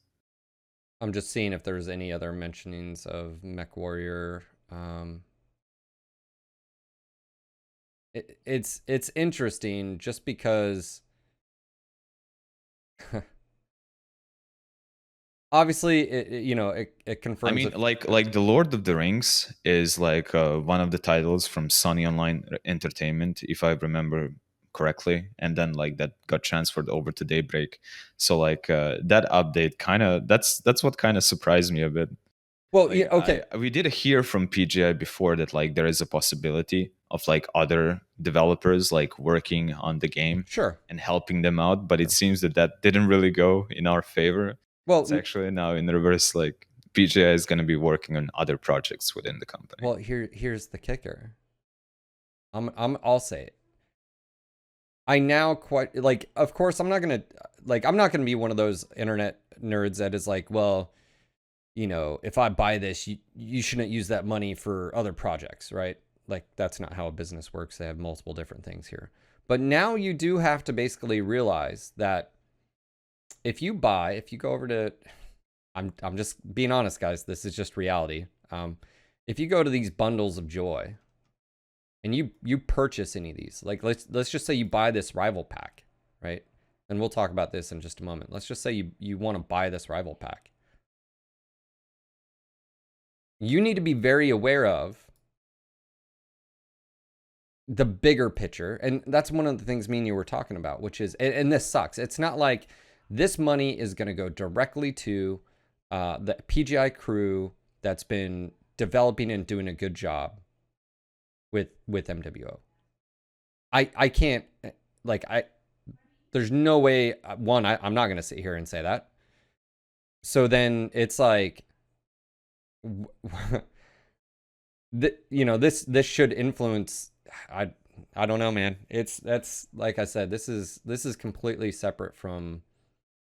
I'm just seeing if there's any other mentionings of MechWarrior. It's interesting just because obviously it confirms. I mean, like the Lord of the Rings is like one of the titles from Sony Online Entertainment, if I remember correctly, and then like that got transferred over to Daybreak. So like that update that's what kind of surprised me a bit. Well, like, yeah, okay. We did hear from PGI before that like there is a possibility of like other developers like working on the game, sure, and helping them out, but it seems that didn't really go in our favor. Well, it's actually now in reverse. Like PGI is going to be working on other projects within the company. Well, here's the kicker. I'll say it. I now quite like. Of course, I'm not gonna be one of those internet nerds that is like, well, if I buy this, you shouldn't use that money for other projects, right? Like that's not how a business works. They have multiple different things here. But now you do have to basically realize that if you go over to, I'm just being honest, guys. This is just reality. If you go to these bundles of joy, and you purchase any of these, like let's just say you buy this rival pack, right? And we'll talk about this in just a moment. Let's just say you want to buy this rival pack. You need to be very aware of the bigger picture. And that's one of the things me and you were talking about, which is, and this sucks. It's not like this money is going to go directly to the PGI crew that's been developing and doing a good job with MWO. I can't, there's no way, I'm not going to sit here and say that. So then it's like, this should influence. I don't know, man. That's like I said, this is completely separate from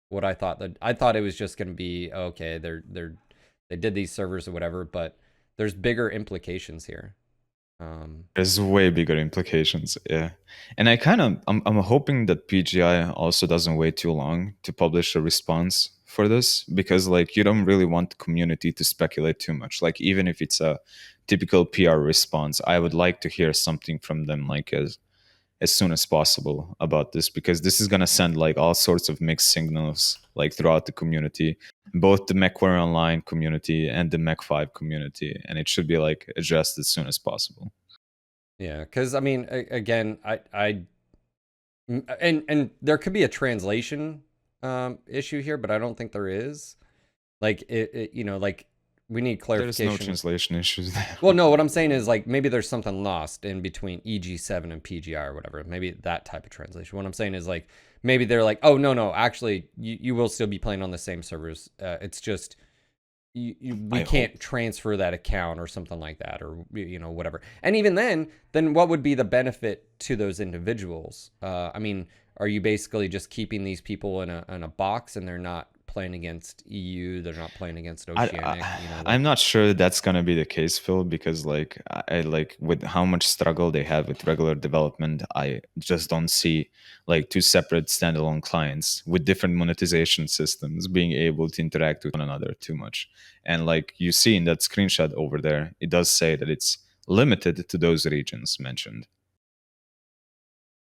what I thought. That I thought it was just going to be okay. They did these servers or whatever, but there's bigger implications here. There's way bigger implications, yeah. And I'm hoping that PGI also doesn't wait too long to publish a response for this, because like you don't really want the community to speculate too much. Like even if it's a typical PR response, I would like to hear something from them like as soon as possible about this, because this is gonna send like all sorts of mixed signals like throughout the community, both the MechWarrior Online community and the Mech5 community, and it should be like addressed as soon as possible. Yeah, because I mean, again, and there could be a translation issue here, but I don't think there is. Like like we need clarification. There's no translation issues there. Well, no, what I'm saying is like maybe there's something lost in between EG7 and PGI or whatever. Maybe that type of translation. What I'm saying is like maybe they're like, oh no, actually you will still be playing on the same servers. It's just we can't transfer that account or something like that, or whatever. And even then what would be the benefit to those individuals? I mean, are you basically just keeping these people in a box and they're not playing against EU. They're not playing against Oceanic. I'm not sure that's gonna be the case, Phil, because like I like with how much struggle they have with regular development, I just don't see like two separate standalone clients with different monetization systems being able to interact with one another too much. And like you see in that screenshot over there, it does say that it's limited to those regions mentioned.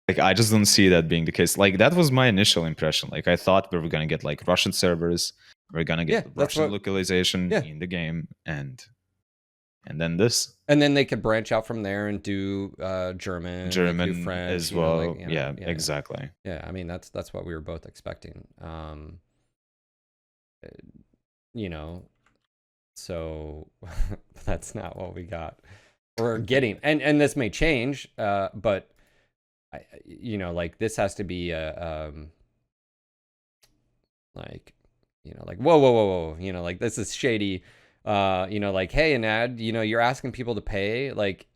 Like I just don't see that being the case. Like that was my initial impression. Like I thought we were gonna get like Russian servers, we're gonna get Russian localization in the game, and then this. And then they could branch out from there and do German, do French as well. Exactly. Yeah, I mean that's what we were both expecting. So that's not what we got. We're getting, and this may change, but like this has to be like whoa, like this is shady. Like, hey, Anad, you're asking people to pay, like,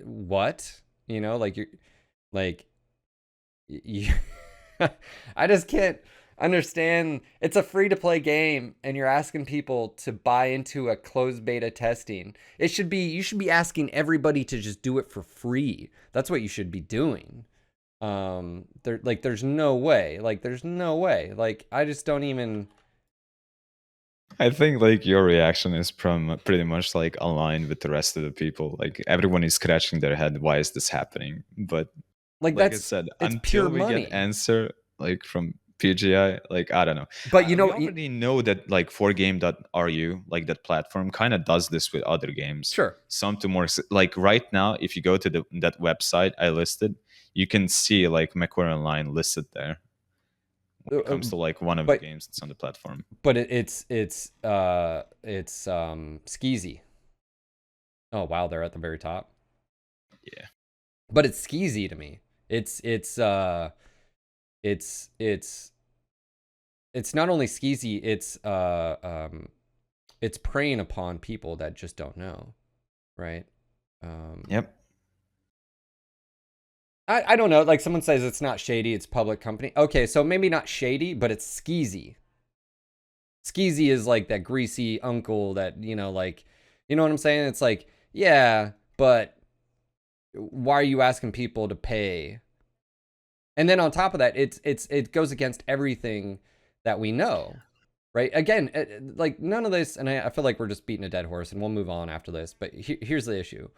what? Like you're like, I just can't understand. It's a free-to-play game, and you're asking people to buy into a closed beta testing. You should be asking everybody to just do it for free. That's what you should be doing. There's no way. Like, I just don't even. I think like your reaction is pretty much like aligned with the rest of the people. Like everyone is scratching their head, why is this happening? But like I said, until we get answer like from PGI, like I don't know. But we already know that like 4game.ru, like that platform, kind of does this with other games. Sure. Some to more like right now, if you go to that website I listed, you can see like MechWarrior Online listed there. When it comes to like one of the games that's on the platform. But it's skeezy. Oh wow, they're at the very top. Yeah. But it's skeezy to me. It's not only skeezy, it's preying upon people that just don't know, right? Yep. I don't know. Like someone says it's not shady, it's public company. Okay, so maybe not shady, but it's skeezy. Skeezy is like that greasy uncle that, like, you know what I'm saying? It's like, yeah, but why are you asking people to pay? And then on top of that, it goes against everything that we know, right? Again, like none of this, and I feel like we're just beating a dead horse, and we'll move on after this. But here's the issue: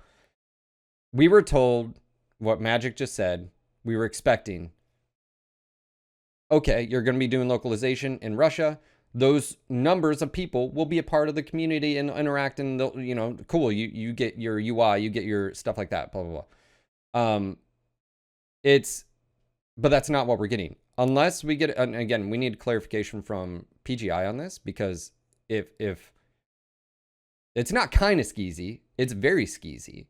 we were told what Magic just said. We were expecting, okay, you're going to be doing localization in Russia. Those numbers of people will be a part of the community and interact, and cool. You get your UI, you get your stuff like that. Blah blah blah. But that's not what we're getting. Unless we get, and again, we need clarification from PGI on this, because if it's not kind of skeezy, it's very skeezy.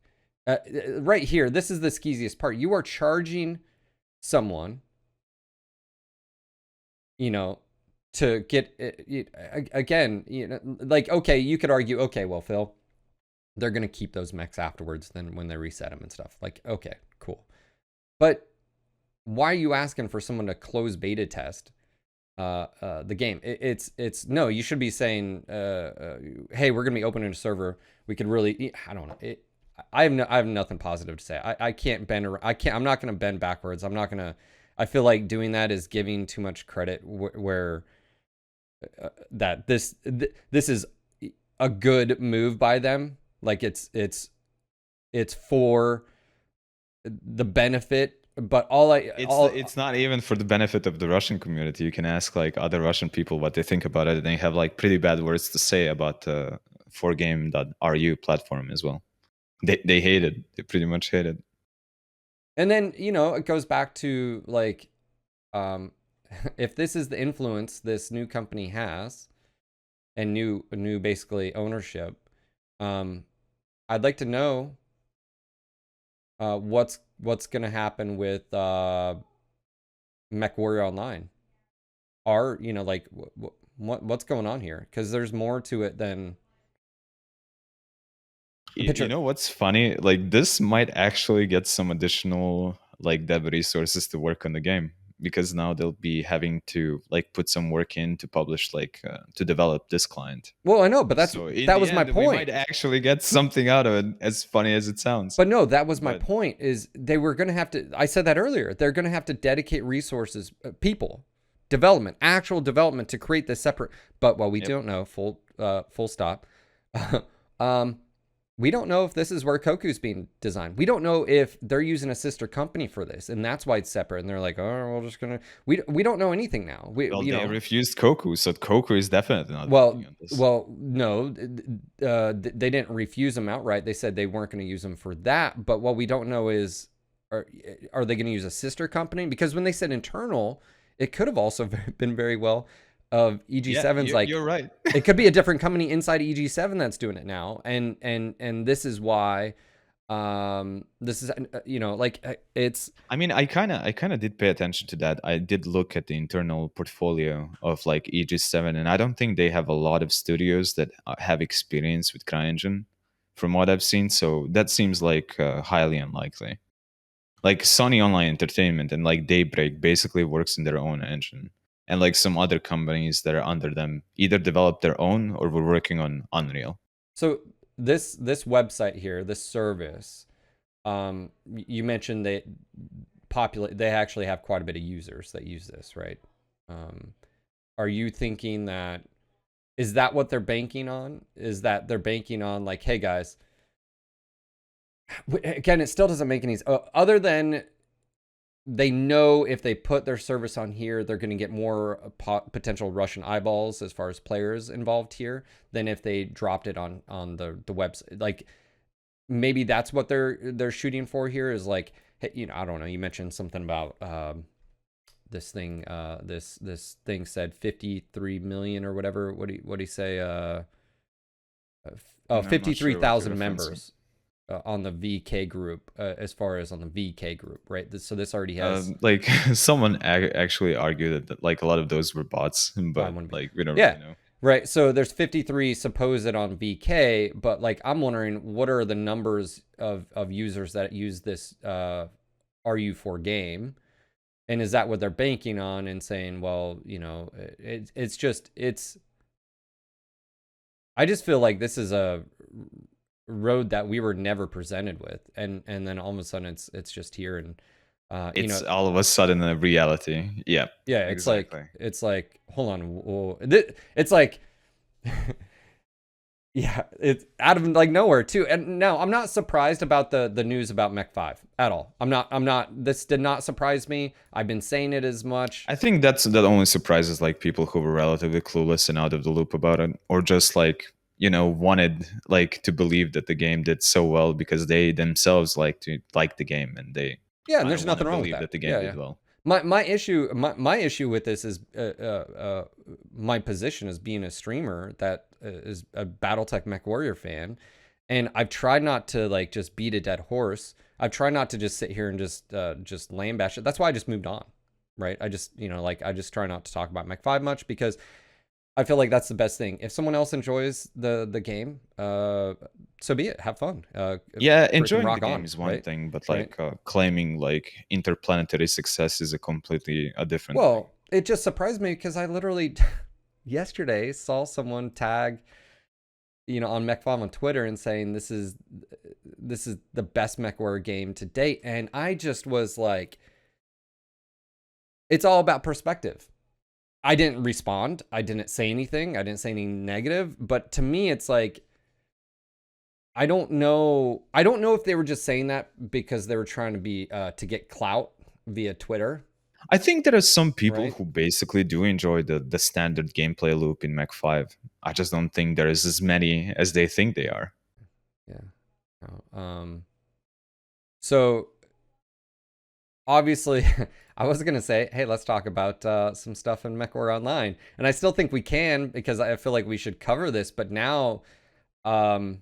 Right here, this is the skeeziest part. You are charging someone, to get again, like, okay, you could argue, okay, well, Phil, they're going to keep those mechs afterwards then when they reset them and stuff. Like, okay, cool. But why are you asking for someone to close beta test the game? It's no, you should be saying, hey, we're going to be opening a server. We could really, I don't know. I have nothing positive to say. I can't bend, I'm not going to bend backwards. I feel like doing that is giving too much credit where that this is a good move by them. Like it's for the benefit, but it's not even for the benefit of the Russian community. You can ask like other Russian people what they think about it, and they have like pretty bad words to say about 4game.ru platform as well. They hate it. They pretty much hate it. And then, it goes back to like, if this is the influence this new company has and new basically ownership, I'd like to know what's going to happen with MechWarrior Online. Like what's going on here? Because there's more to it than. You know what's funny? Like this might actually get some additional like dev resources to work on the game. because now they'll be having to like put some work in to publish to develop this client. Well, I know, but So in that the was my end, we point. might actually get something out of it, as funny as it sounds. But no, that was my But- point, is they were going to have to, I said that earlier, they're going to have to dedicate resources, people, development, actual development to create this separate, but what we don't know, full stop, we don't know if this is where Koku's being designed. We don't know if they're using a sister company for this, and that's why it's separate. And they're like, oh, we're just gonna. We don't know anything now. They refused Koku, so Koku is definitely not. On this. Well, no, they didn't refuse them outright. They said they weren't going to use them for that. But what we don't know is, are they going to use a sister company? Because when they said internal, it could have also been very well of EG7's like, you're right. it could be a different company inside EG7 that's doing it now, and this is why, this is it's. I mean, I kind of did pay attention to that. I did look at the internal portfolio of like EG7, and I don't think they have a lot of studios that have experience with CryEngine, from what I've seen. So that seems like highly unlikely. Like Sony Online Entertainment and like Daybreak basically works in their own engine. And like some other companies that are under them either develop their own or were working on Unreal. So this website here, this service, you mentioned they actually have quite a bit of users that use this, right? Are you thinking that, is that what they're banking on? Is that they're banking on like, hey guys, again, it still doesn't make any other than they know if they put their service on here, they're going to get more potential Russian eyeballs as far as players involved here than if they dropped it on the website. Like maybe that's what they're shooting for here, is like, hey, I don't know. You mentioned something about this thing. This thing said 53 million or whatever. What do you say? 53,000 members. On the VK group, as far as on the VK group, right? So this already has like someone actually argued that like a lot of those were bots, but like we don't really know. Right. So there's 53 supposed on VK, but like I'm wondering what are the numbers of users that use this RU4 game, and is that what they're banking on and saying, well, it's. I just feel like this is a road that we were never presented with, and then all of a sudden it's just here, and it's all of a sudden a reality. Yeah exactly. It's like hold on, it's like yeah, it's out of like nowhere too. And no, I'm not surprised about the news about Mech 5 at all. I'm not, this did not surprise me. I've been saying it as much. I think that only surprises like people who were relatively clueless and out of the loop about it, or just like wanted like to believe that the game did so well because they themselves like the game, and they and there's nothing wrong with that the game did well. My issue with this is my position as being a streamer that is a Battletech MechWarrior fan, and I've tried not to like just beat a dead horse. I've tried not to just sit here and just lambash it. That's why I just moved on, right? I just I just try not to talk about Mech 5 much, because I feel like that's the best thing. If someone else enjoys the game, so be it. Have fun. Enjoying the game is one thing, but like claiming like interplanetary success is a completely different thing. It just surprised me because I literally yesterday saw someone tag, on Mech 5 on Twitter and saying this is the best MechWarrior game to date, and I just was like, it's all about perspective. I didn't respond. I didn't say anything. I didn't say anything negative. But to me, it's like, I don't know if they were just saying that because they were trying to be to get clout via Twitter. I think there are some people who basically do enjoy the standard gameplay loop in Mech 5. I just don't think there is as many as they think they are. Yeah. So obviously, I was going to say, hey, let's talk about some stuff in MechWarrior Online. And I still think we can, because I feel like we should cover this. But now, I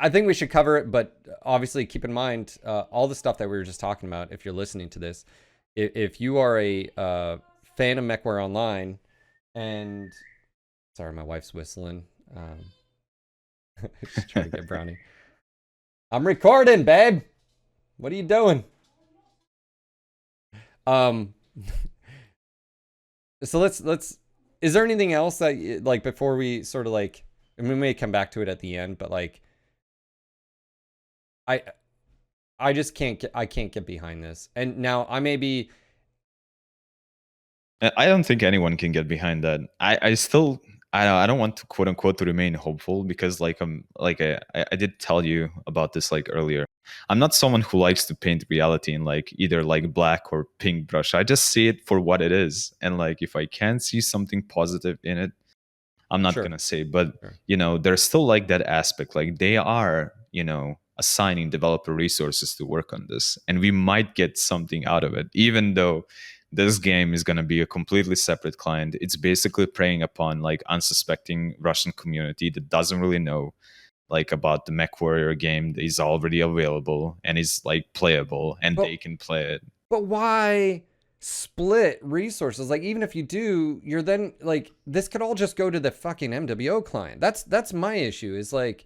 think we should cover it. But obviously, keep in mind all the stuff that we were just talking about. If you're listening to this, if you are a fan of MechWarrior Online, and sorry, my wife's whistling. Just trying to get brownie. I'm recording, babe. What are you doing? So let's. Is there anything else that like before we sort of like? And we may come back to it at the end, but like, I just can't get behind this. And now I may be. I don't think anyone can get behind that. I still I don't want to quote unquote to remain hopeful because I did tell you about this like earlier. I'm not someone who likes to paint reality in like either like black or pink brush. I just see it for what it is, and like if I can see something positive in it, I'm not Sure. gonna say. But Sure. there's still like that aspect. Like they are assigning developer resources to work on this, and we might get something out of it, even though this game is going to be a completely separate client. It's basically preying upon like unsuspecting Russian community that doesn't really know like about the MechWarrior game that is already available and is like playable and they can play it. But why split resources? Like even if you do, you're then like this could all just go to the fucking MWO client. That's my issue. Is like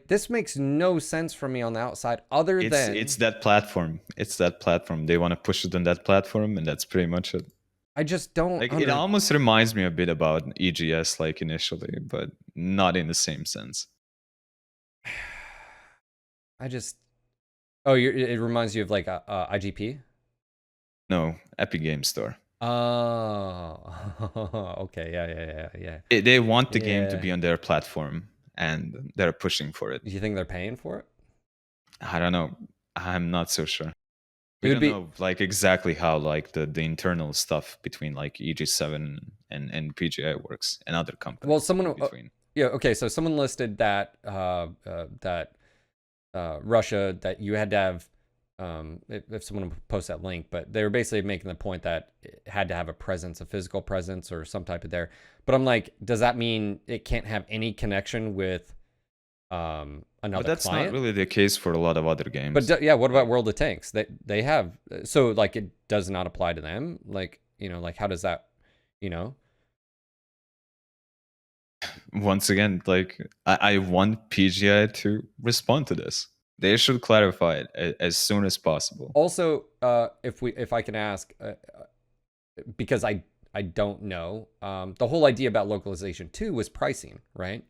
this makes no sense for me on the outside other than it's that platform. It's that platform. They want to push it on that platform, and that's pretty much it. I just don't like it almost reminds me a bit about EGS like initially, but not in the same sense. it reminds you of like IGP? No, Epic Game Store. Oh, okay. Yeah. They want the game to be on their platform, and they're pushing for it. Do you think they're paying for it? I don't know. I'm not so sure. We don't know like exactly how like the internal stuff between like EG7 and PGI works and other companies. Well, someone so someone listed that Russia that you had to have if someone posts that link, but they were basically making the point that it had to have a physical presence or some type of there. But I'm like, does that mean it can't have any connection with another but that's client? not really the case for a lot of other games. But what about World of Tanks? They have, so like it does not apply to them. Like like how does that, Once again, like I want PGI to respond to this. They should clarify it as soon as possible. Also, if I can ask, because I don't know, the whole idea about localization too was pricing, right?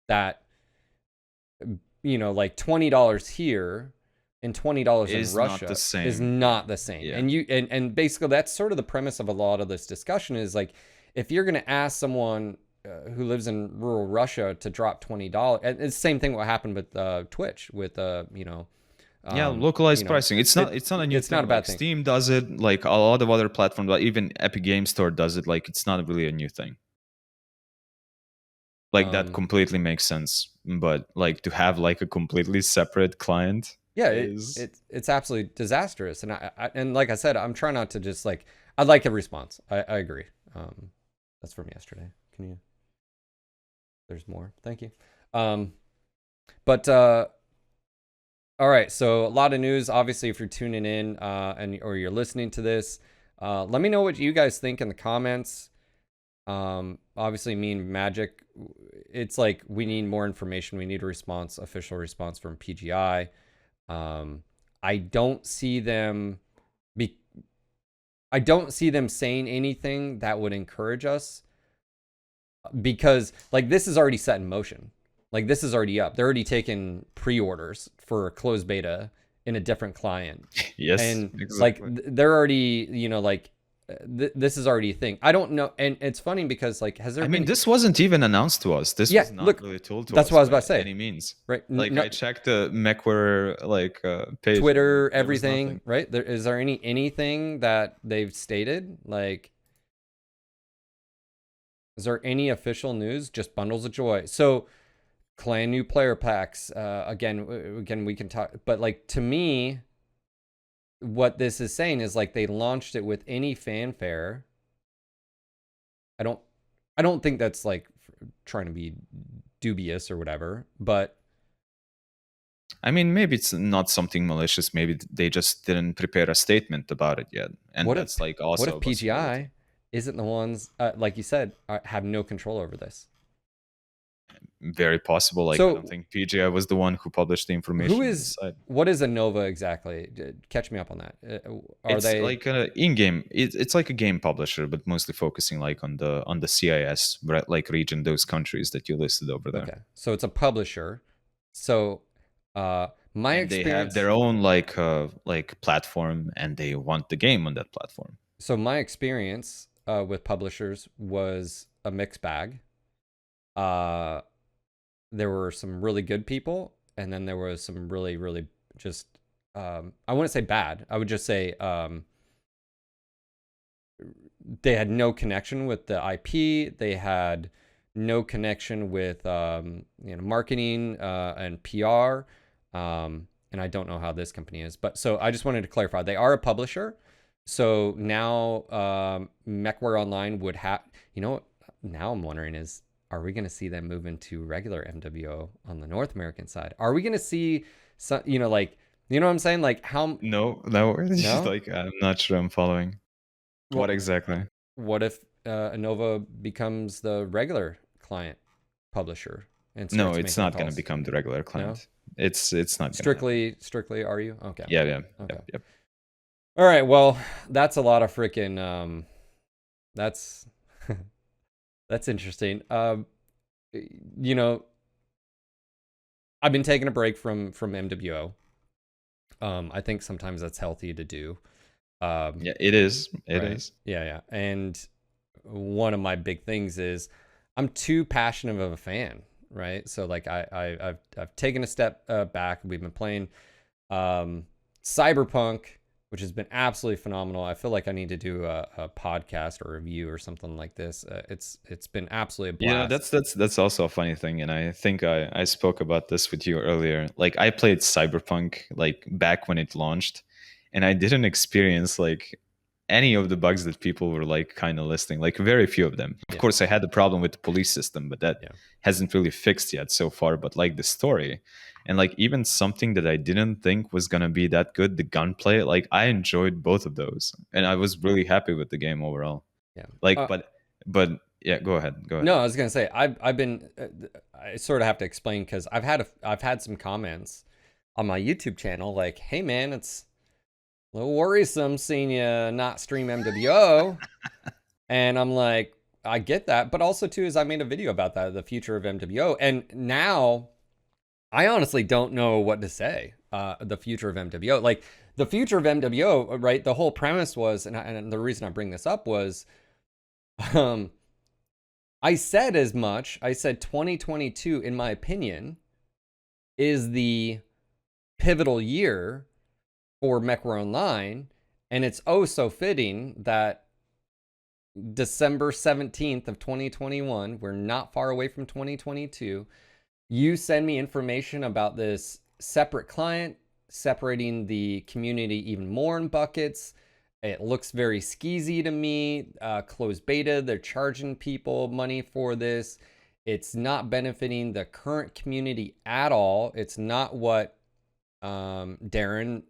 That like $20 here and $20 in Russia is not the same. Yeah. And basically that's sort of the premise of a lot of this discussion is like, if you're going to ask someone who lives in rural Russia to drop $20, and it's the same thing what happened with Twitch with localized pricing. It's not a new thing. Not a bad like thing. Steam does it, like a lot of other platforms, but even Epic Game Store does it. Like it's not really a new thing. Like that completely makes sense, but like to have like a completely separate client, it's absolutely disastrous. And and like I said, I'm trying not to just like, I'd like a response. I agree. That's from yesterday. Can you? There's more. Thank you. But all right. So a lot of news. Obviously, if you're tuning in or you're listening to this, let me know what you guys think in the comments. Obviously, me and Magic, it's like we need more information. We need a response, official response from PGI. I don't see them saying anything that would encourage us, because like this is already set in motion. Like this is already up. They're already taking pre-orders for a closed beta in a different client. Yes, and exactly. Like they're already, like this is already a thing. I don't know, and it's funny because like has there? I mean, this wasn't even announced to us. This was not really told to us. That's what I was about to say. Any means, right? Like I checked the MechWarrior like page, Twitter, everything, right? Is there anything that they've stated? Like, is there any official news? Just bundles of joy. So, clan new player packs. Again, we can talk, but like to me, what this is saying is like they launched it with any fanfare. I don't think that's like trying to be dubious or whatever, but I mean, maybe it's not something malicious. Maybe they just didn't prepare a statement about it yet, and that's like also. What if PGI isn't the ones, like you said, have no control over this? very possible. Like, I So don't think PGI was the one who published the information on the site. what is Innova exactly? Catch me up on that. Are It's they like a in-game. It's like a game publisher, but mostly focusing like on the CIS, right, like region, those countries that you listed over there. okay? So it's a publisher. So my And they have experience. their own like platform, and they want the game on that platform. So my experience with publishers was a mixed bag. There were some really good people, and then there was some really, really just I wouldn't say bad. I would just say they had no connection with the IP. They had no connection with marketing and PR. And I don't know how this company is, but so I just wanted to clarify. They are a publisher. So now MechWarrior Online would have, what now I'm wondering is, are we going to see them move into regular MWO on the North American side? Are we going to see some, like, you know what I'm saying? Like how? No, No? like I'm not sure I'm following. Well, What exactly? What if Innova becomes the regular client publisher and No, starts it's making not going to calls? become the regular client. It's not gonna happen. Strictly, are you? Okay. Yeah, Okay. yep. All right. Well, that's a lot of freaking. That's that's interesting. I've been taking a break from MWO. I think sometimes that's healthy to do. Yeah, it is. It right? is. Yeah. And one of my big things is I'm too passionate of a fan, right? So like I've taken a step back. We've been playing Cyberpunk, which has been absolutely phenomenal. I feel like I need to do a podcast or review or something like this. It's been absolutely a blast. That's also a funny thing, and I think I spoke about this with you earlier. Like, I played Cyberpunk like back when it launched, and I didn't experience like any of the bugs that people were like kind of listing, like very few of them. Of course, I had the problem with the police system, but that hasn't really fixed yet so far. But like the story, and like even something that I didn't think was gonna be that good, the gunplay, like I enjoyed both of those, and I was really happy with the game overall. Yeah. Like, but yeah, go ahead. No, I was gonna say I've been I sort of have to explain because I've had some comments on my YouTube channel like, hey man, it's a little worrisome seeing you not stream MWO. And I'm like, I get that. But also, too, is I made a video about that, the future of MWO. And now I honestly don't know what to say. The future of MWO. Like, the future of MWO, right? The whole premise was, and the reason I bring this up was, I said as much. I said 2022, in my opinion, is the pivotal year for MechWarrior Online, and it's oh so fitting that December 17th of 2021, we're not far away from 2022, you send me information about this separate client, separating the community even more in buckets. It looks very skeezy to me, closed beta, they're charging people money for this. It's not benefiting the current community at all. It's not what Darren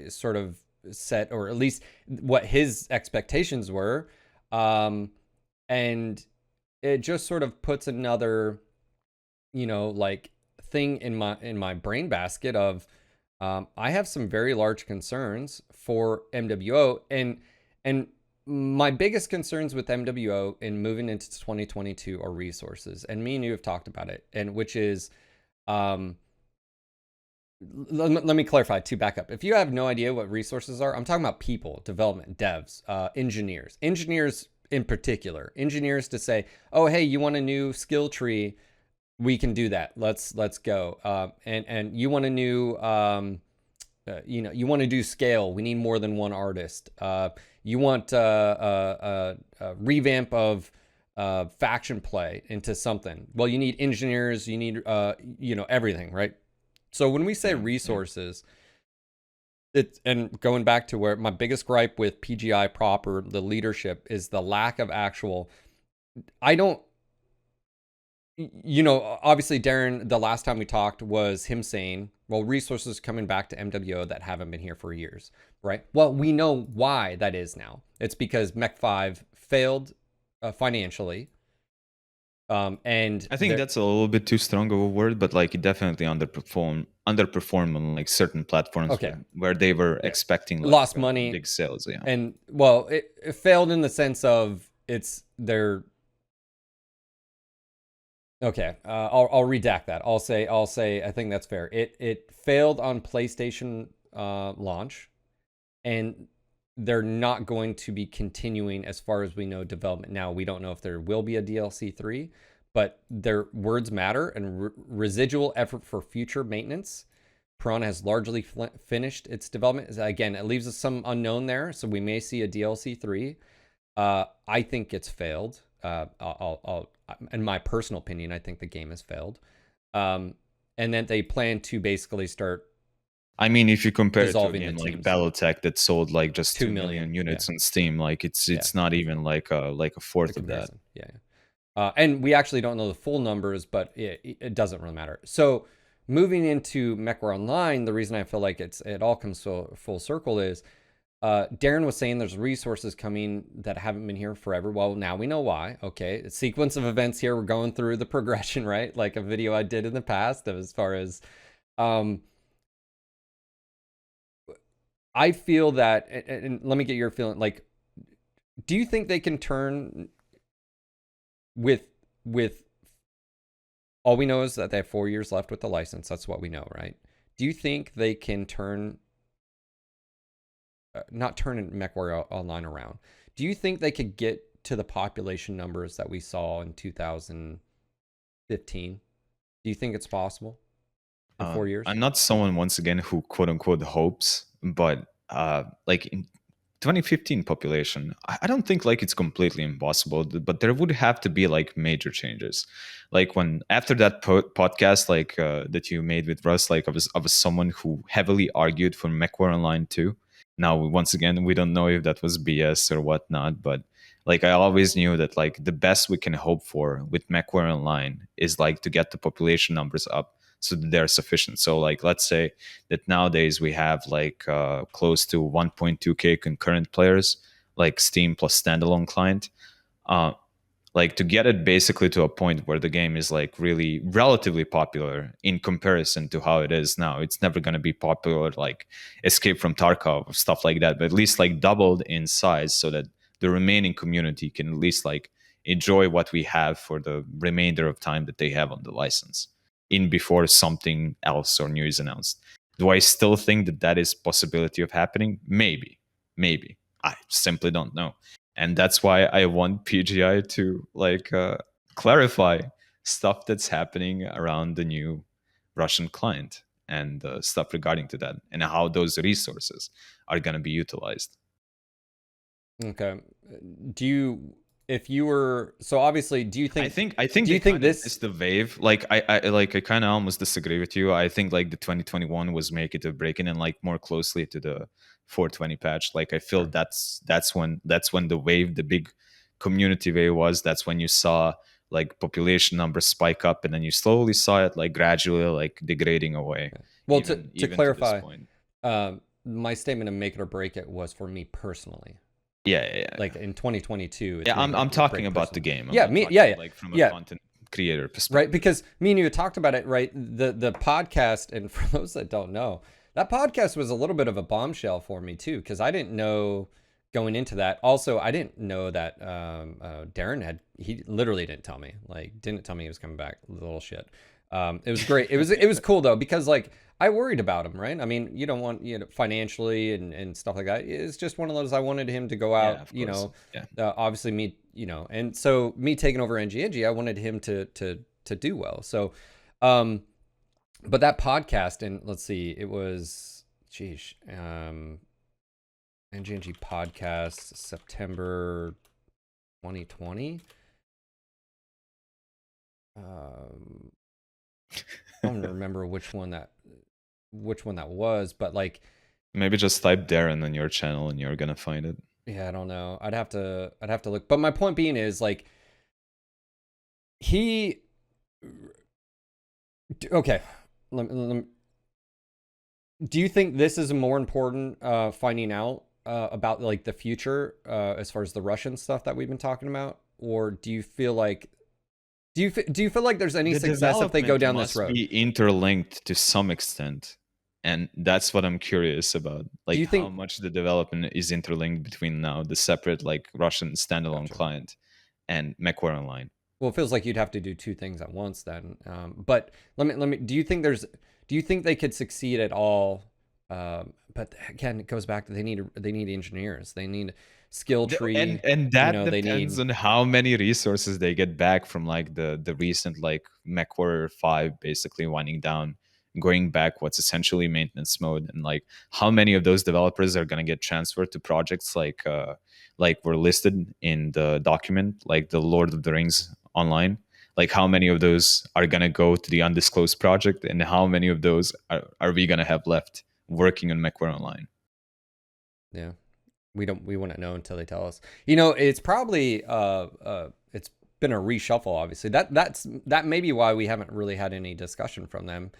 sort of set, or at least what his expectations were, and it just sort of puts another like thing in my brain basket of I have some very large concerns for MWO, and my biggest concerns with MWO in moving into 2022 are resources, and me and you have talked about it, and which is let me clarify to back up. If you have no idea what resources are, I'm talking about people, development, devs, engineers in particular, engineers to say, oh, hey, you want a new skill tree? We can do that. Let's go. And you want a new, you want to do scale. We need more than one artist. You want a revamp of faction play into something. Well, you need engineers. You need, everything, right? So when we say resources, and going back to where my biggest gripe with PGI proper, the leadership, is the lack of actual, obviously Darren, the last time we talked was him saying, well, resources coming back to MWO that haven't been here for years, right? Well, we know why that is now. It's because Mech 5 failed financially. And I think that's a little bit too strong of a word, but like it definitely underperformed on like certain platforms okay, where they were yeah. expecting like Lost money, big sales. Yeah. and well, it failed in the sense of it's their. Okay, I'll redact that. I'll say I think that's fair. It failed on PlayStation launch, and they're not going to be continuing, as far as we know, development. Now we don't know if there will be a DLC 3, but their words matter, and residual effort for future maintenance. Piranha has largely finished its development. Again, it leaves us some unknown there, so we may see a DLC 3. I think it's failed. I'll in my personal opinion, I think the game has failed. And then they plan to basically start. I mean, if you compare it to a dissolving the game like teams. Battletech that sold like just 2 2 million units yeah. on Steam, like it's not even like a fourth of that. Yeah. And we actually don't know the full numbers, but it doesn't really matter. So moving into MechWarrior Online, the reason I feel like it all comes to full circle is Darren was saying there's resources coming that haven't been here forever. Well, now we know why. Okay, a sequence of events here. We're going through the progression, right? Like a video I did in the past, as far as I feel that, and let me get your feeling. Like, do you think they can turn with all we know is that they have 4 years left with the license? That's what we know, right? Do you think they can turn not turn MechWarrior Online around? Do you think they could get to the population numbers that we saw in 2015? Do you think it's possible in 4 years? I'm not someone, once again, who quote unquote hopes, but like in 2015 population, I don't think like it's completely impossible, but there would have to be like major changes. Like when after that podcast like that you made with Russ, like I was someone who heavily argued for MechWarrior Online 2. Now once again, we don't know if that was BS or whatnot, but like I always knew that like the best we can hope for with MechWarrior Online is like to get the population numbers up so that they're sufficient. So like let's say that nowadays we have like close to 1.2k concurrent players, like Steam plus standalone client. Uh, like to get it basically to a point where the game is like really relatively popular in comparison to how it is now. It's never going to be popular like Escape from Tarkov or stuff like that, but at least like doubled in size so that the remaining community can at least like enjoy what we have for the remainder of time that they have on the license in before something else or new is announced. Do I still think that that is possibility of happening? Maybe. I simply don't know, and that's why I want PGI to like clarify stuff that's happening around the new Russian client and stuff regarding to that and how those resources are going to be utilized. Okay. Do you, if you were, so obviously, do you think? I think do you think this is the wave? Like I kind of almost disagree with you. I think like the 2021 was make it a break in and like more closely to the 420 patch. Like I feel that's when the wave, the big community wave was. That's when you saw like population numbers spike up, and then you slowly saw it like gradually like degrading away. Well, even to this clarify, point. my statement of make it or break it was for me personally. Yeah. Like in 2022. Yeah, I'm talking about the game. Like from a content creator perspective. Right, because me and you had talked about it, right? The podcast, and for those that don't know, that podcast was a little bit of a bombshell for me too, because I didn't know going into that. Also, I didn't know that Darren he literally didn't tell me. Like, didn't tell me he was coming back. Little shit. It was great. It was cool though, because like I worried about him, right? I mean, you don't want, financially and stuff like that. It's just one of those, I wanted him to go out, obviously me, and so me taking over NG, I wanted him to do well. So, but that podcast, and let's see, it was, NG podcast, September 2020. I don't remember which one that was, but like maybe just type Darren on your channel and you're gonna find it. Yeah, I don't know. I'd have to look. But my point being is like okay. Do you think this is more important finding out about like the future as far as the Russian stuff that we've been talking about, or do you feel like Do you feel like there's any The success if they go development down this must road? be interlinked to some extent, and that's what I'm curious about. Do Like you how think? much the development is interlinked between now the separate like Russian standalone Gotcha. client and MechWarrior Online. Well, it feels like you'd have to do two things at once then. But let me. Do you think there's? Do you think they could succeed at all? But again, it goes back to they need engineers. They need skill tree. And You that know, they depends need. on how many resources they get back from like the recent like MechWarrior 5 basically winding down, going back what's essentially maintenance mode, and like how many of those developers are going to get transferred to projects like were listed in the document, like the Lord of the Rings online. Like how many of those are going to go to the undisclosed project, and how many of those are we going to have left working on MechWarrior Online? Yeah, we wouldn't know until they tell us. You know, it's probably it's been a reshuffle. Obviously, that may be why we haven't really had any discussion from them.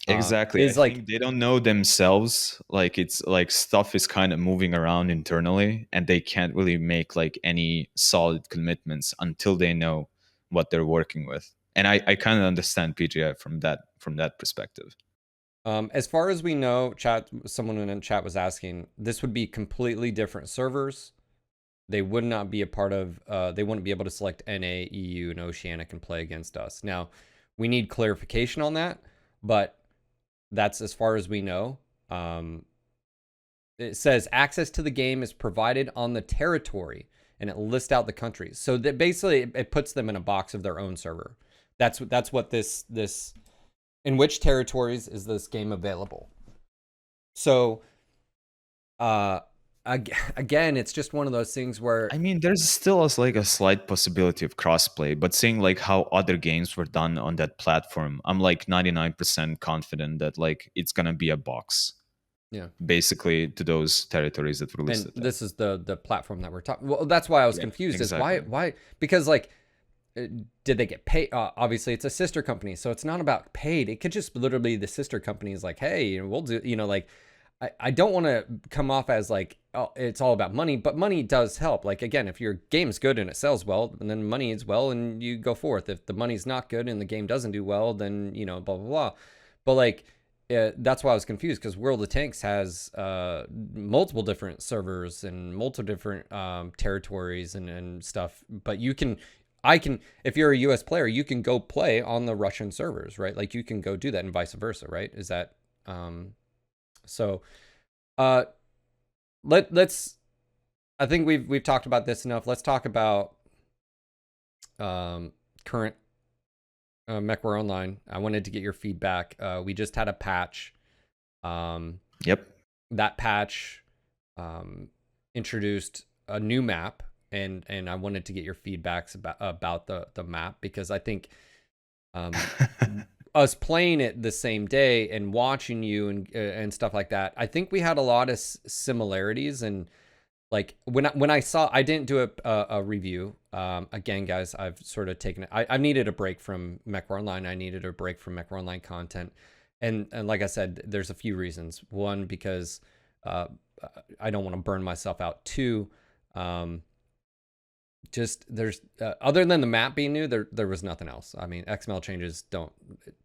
Exactly. I Is like think they don't know themselves. Like it's like stuff is kind of moving around internally, and they can't really make like any solid commitments until they know what they're working with. And I kind of understand PGI from that perspective. As far as we know, someone in the chat was asking, this would be completely different servers. They would not be a part of, they wouldn't be able to select NA, EU, and Oceanic and play against us. Now, we need clarification on that, but that's as far as we know. It says access to the game is provided on the territory, and it lists out the countries. So that basically it puts them in a box of their own server. That's what this in which territories is this game available. So again, it's just one of those things where I mean, there's still like a slight possibility of crossplay, but seeing like how other games were done on that platform, I'm like 99% confident that like it's gonna be a box. Yeah. Basically to those territories that were And listed there. this is the platform that we're talking. Well, that's why I was Yeah, confused. exactly. Is why because like did they get paid? Obviously, it's a sister company, so it's not about paid. It could just literally the sister company is like, hey, we'll do. You know, like I don't want to come off as like, oh, it's all about money, but money does help. Like again, if your game's good and it sells well, and then money is well, and you go forth. If the money's not good and the game doesn't do well, then you know, blah blah blah. But like. That's why I was confused because World of Tanks has multiple different servers and multiple different territories and stuff. But if you're a US player, you can go play on the Russian servers, right? Like you can go do that and vice versa, right? Is that so? Let's. I think we've talked about this enough. Let's talk about current MechWarrior Online. I wanted to get your feedback. We just had a patch. Yep. That patch introduced a new map, and I wanted to get your feedbacks about the map because I think us playing it the same day and watching you and stuff like that, I think we had a lot of similarities. And like when I saw, I didn't do a review. Again, guys, I've sort of taken it. I needed a break from MechWarrior Online. I needed a break from MechWarrior Online content, and like I said, there's a few reasons. One, because I don't want to burn myself out. Two, just there's other than the map being new, there was nothing else. I mean,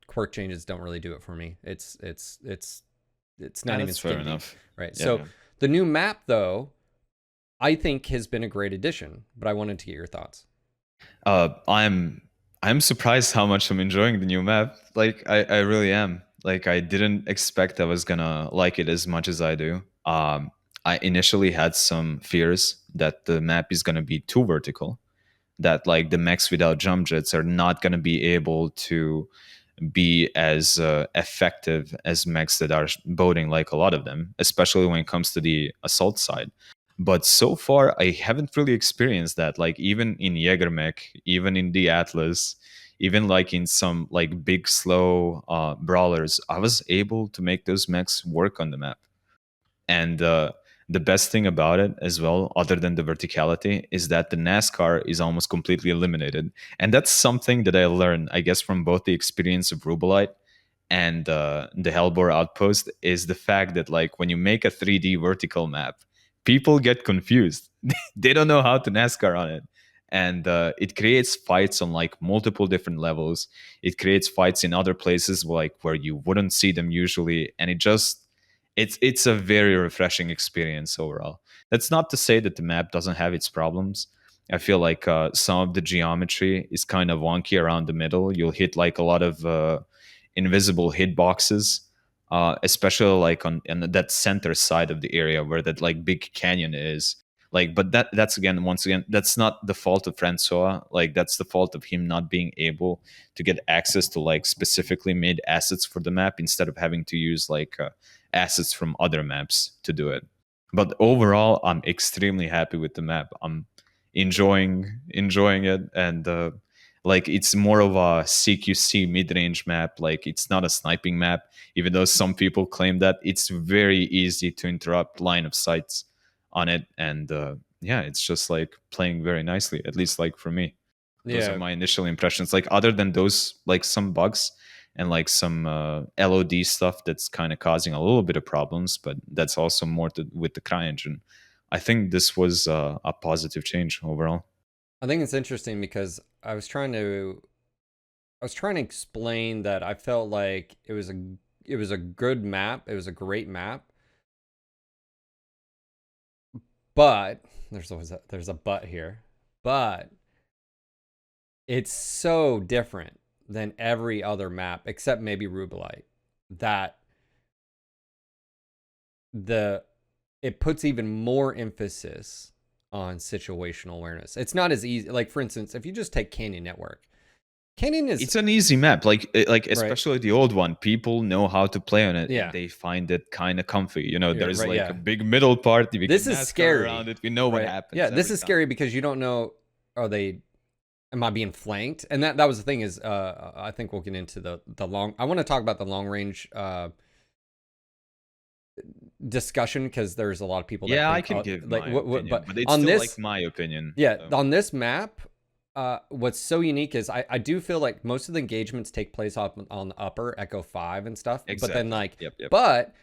quirk changes don't really do it for me. It's not even fair skin deep, enough. right? Yeah. So the new map though, I think has been a great addition, but I wanted to get your thoughts. I'm surprised how much I'm enjoying the new map. Like I really am. Like I didn't expect I was gonna like it as much as I do. I initially had some fears that the map is gonna be too vertical, that like the mechs without jump jets are not gonna be able to be as effective as mechs that are boating like a lot of them, especially when it comes to the assault side. But so far, I haven't really experienced that. Like even in Jägermech, even in the Atlas, even like in some like big slow brawlers, I was able to make those mechs work on the map. And the best thing about it as well, other than the verticality, is that the NASCAR is almost completely eliminated. And that's something that I learned, I guess, from both the experience of Rubelite and the Hellbore Outpost, is the fact that like when you make a 3D vertical map, people get confused. They don't know how to NASCAR on it. and it creates fights on like multiple different levels. It creates fights in other places like where you wouldn't see them usually, and it's a very refreshing experience overall. That's not to say that the map doesn't have its problems. I feel like some of the geometry is kind of wonky around the middle. You'll hit like a lot of invisible hitboxes, especially like on that center side of the area where that like big canyon is. Like, but that's again, once again, that's not the fault of Francois. Like, that's the fault of him not being able to get access to like specifically made assets for the map instead of having to use like assets from other maps to do it. But overall, I'm extremely happy with the map. I'm enjoying it, and like it's more of a CQC mid-range map. Like it's not a sniping map, even though some people claim that. It's very easy to interrupt line of sights on it, and yeah, it's just like playing very nicely, at least like for me. Those are Yeah. my initial impressions. Like other than those, like some bugs and like some LOD stuff that's kind of causing a little bit of problems, but that's also more with the CryEngine. I think this was a positive change overall. I think it's interesting because I was trying to explain that I felt like it was a good map. It was a great map. But there's a but here. But it's so different than every other map except maybe Rubelite that it puts even more emphasis on situational awareness. It's not as easy. Like for instance, if you just take Canyon Network, Canyon is It's an easy map, like right. especially the old one. People know how to play on it, Yeah. and they find it kind of comfy. You know, Yeah, there's right, like yeah. a big middle part. We This can is NASCAR scary, around it. We know what right? happens. Yeah, this every is time. scary because you don't know, am I being flanked? And that was the thing is I think we'll get into I want to talk about the long range discussion because there's a lot of people that Yeah, I think can give like my opinion, but it's on still this like my opinion. yeah, So. on this map, what's so unique is I do feel like most of the engagements take place on the upper Echo 5 and stuff. Exactly. But then like Yep. but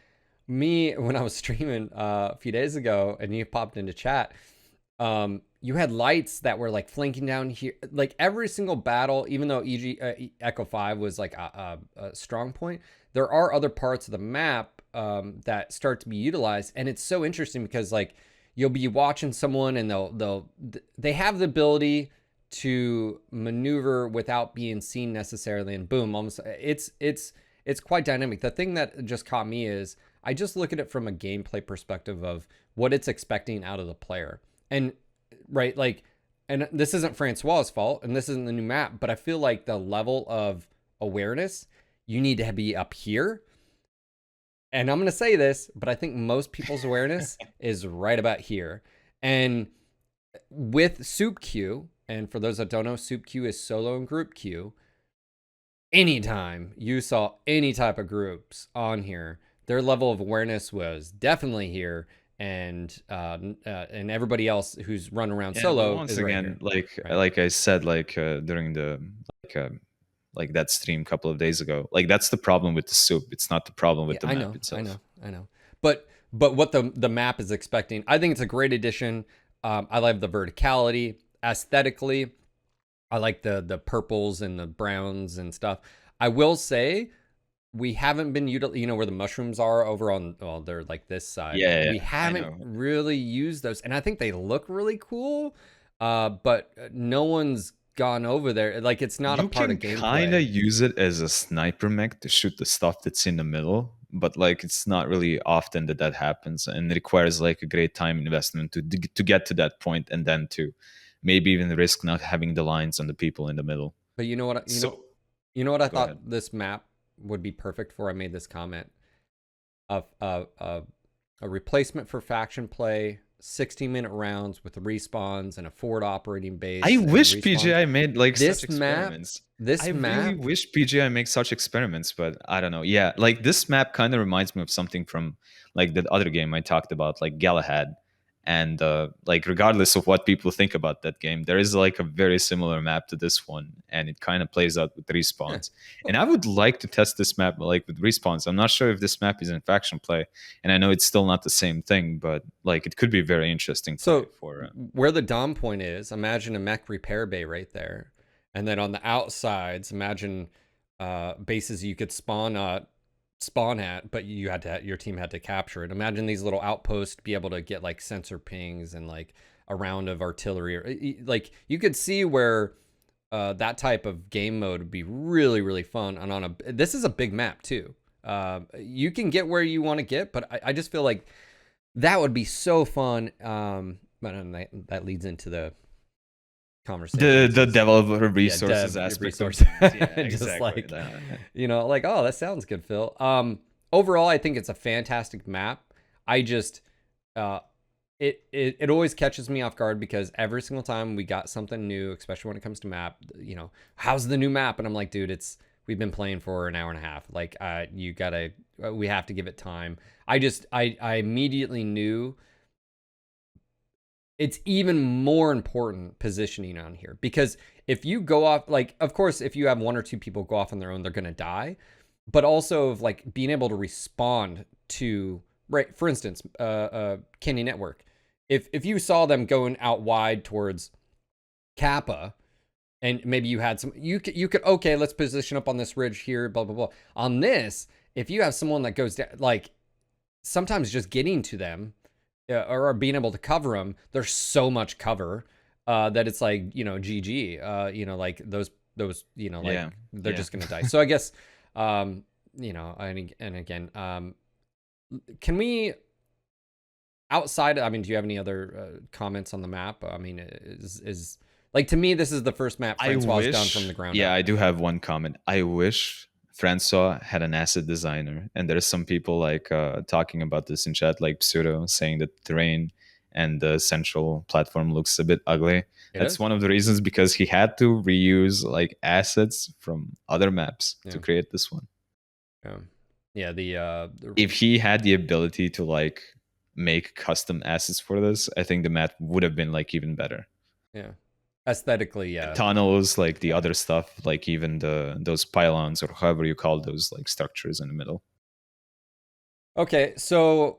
me when I was streaming a few days ago and you popped into chat, you had lights that were like flanking down here. Like every single battle, even though Echo 5 was like a strong point, there are other parts of the map that start to be utilized, and it's so interesting because like you'll be watching someone and they have the ability to maneuver without being seen necessarily, and boom, almost it's quite dynamic. The thing that just caught me is I just look at it from a gameplay perspective of what it's expecting out of the player. And right, like, and this isn't Francois's fault and this isn't the new map, but I feel like the level of awareness you need to be up here. And I'm going to say this, but I think most people's awareness is right about here. And with Soup Queue, and for those that don't know, Soup Queue is solo and group queue. Anytime you saw any type of groups on here, their level of awareness was definitely here, and everybody else who's run around solo once is again, right here. like I said, during the like that stream a couple of days ago, like that's the problem with the soup. It's not the problem with the map itself. I know. But what the map is expecting, I think it's a great addition. I love the verticality, aesthetically. I like the purples and the browns and stuff. I will say we haven't been where the mushrooms are over on, well, they're like this side. Yeah, we haven't really used those, and I think they look really cool. But no one's gone over there. Like it's not a part of gameplay. You can kind of use it as a sniper mech to shoot the stuff that's in the middle, but like it's not really often that happens, and it requires like a great time investment to get to that point, and then to maybe even risk not having the lines on the people in the middle. But you know what? You know what I thought ahead. This map would be perfect for? I made this comment of a replacement for faction play, 60-minute rounds with respawns and a forward operating base. I wish PGI made like this such map. experiments. I really wish PGI makes such experiments, but I don't know. Yeah, like this map kind of reminds me of something from like that other game I talked about, like Galahad. And like regardless of what people think about that game, there is like a very similar map to this one, and it kind of plays out with respawns. And I would like to test this map like with respawns. I'm not sure if this map is in faction play, and I know it's still not the same thing, but like it could be very interesting play So for where the dom point is, imagine a mech repair bay right there, and then on the outsides, imagine bases you could spawn at, but you had to, your team had to capture it. Imagine these little outposts be able to get like sensor pings and like a round of artillery, or like you could see where that type of game mode would be really, really fun. And on this is a big map too. You can get where you want to get, but I just feel like that would be so fun. But that leads into the conversation. the developer resources dev aspect resources. of things. Yeah, Just exactly. like, like, oh, that sounds good, Phil. Overall, I think it's a fantastic map. I just it always catches me off guard because every single time we got something new, especially when it comes to map, how's the new map? And I'm like, dude, we've been playing for an hour and a half. Like, we have to give it time. I immediately knew it's even more important positioning on here, because if you go off, like, of course, if you have one or two people go off on their own, they're going to die, but also of like being able to respond to, right. For instance, Canyon Network, if you saw them going out wide towards Kappa, and maybe you had you could, okay, let's position up on this ridge here, blah, blah, blah. On this, if you have someone that goes down, like sometimes just getting to them, or being able to cover them, there's so much cover that it's like, GG, like those, like they're just going to die. So I guess, and again, can we, outside, I mean, do you have any other comments on the map? I mean, is like, to me, this is the first map Francois has done from the ground up. I do have one comment. I wish Francois had an asset designer, and there's some people like talking about this in chat, like Pseudo, saying that terrain and the central platform looks a bit ugly. That's one of the reasons, because he had to reuse like assets from other maps to create this one. If he had the ability to like make custom assets for this, I think the map would have been like even better. Yeah. Aesthetically, the tunnels, like the other stuff, like even those pylons, or however you call those, like structures in the middle. Okay, so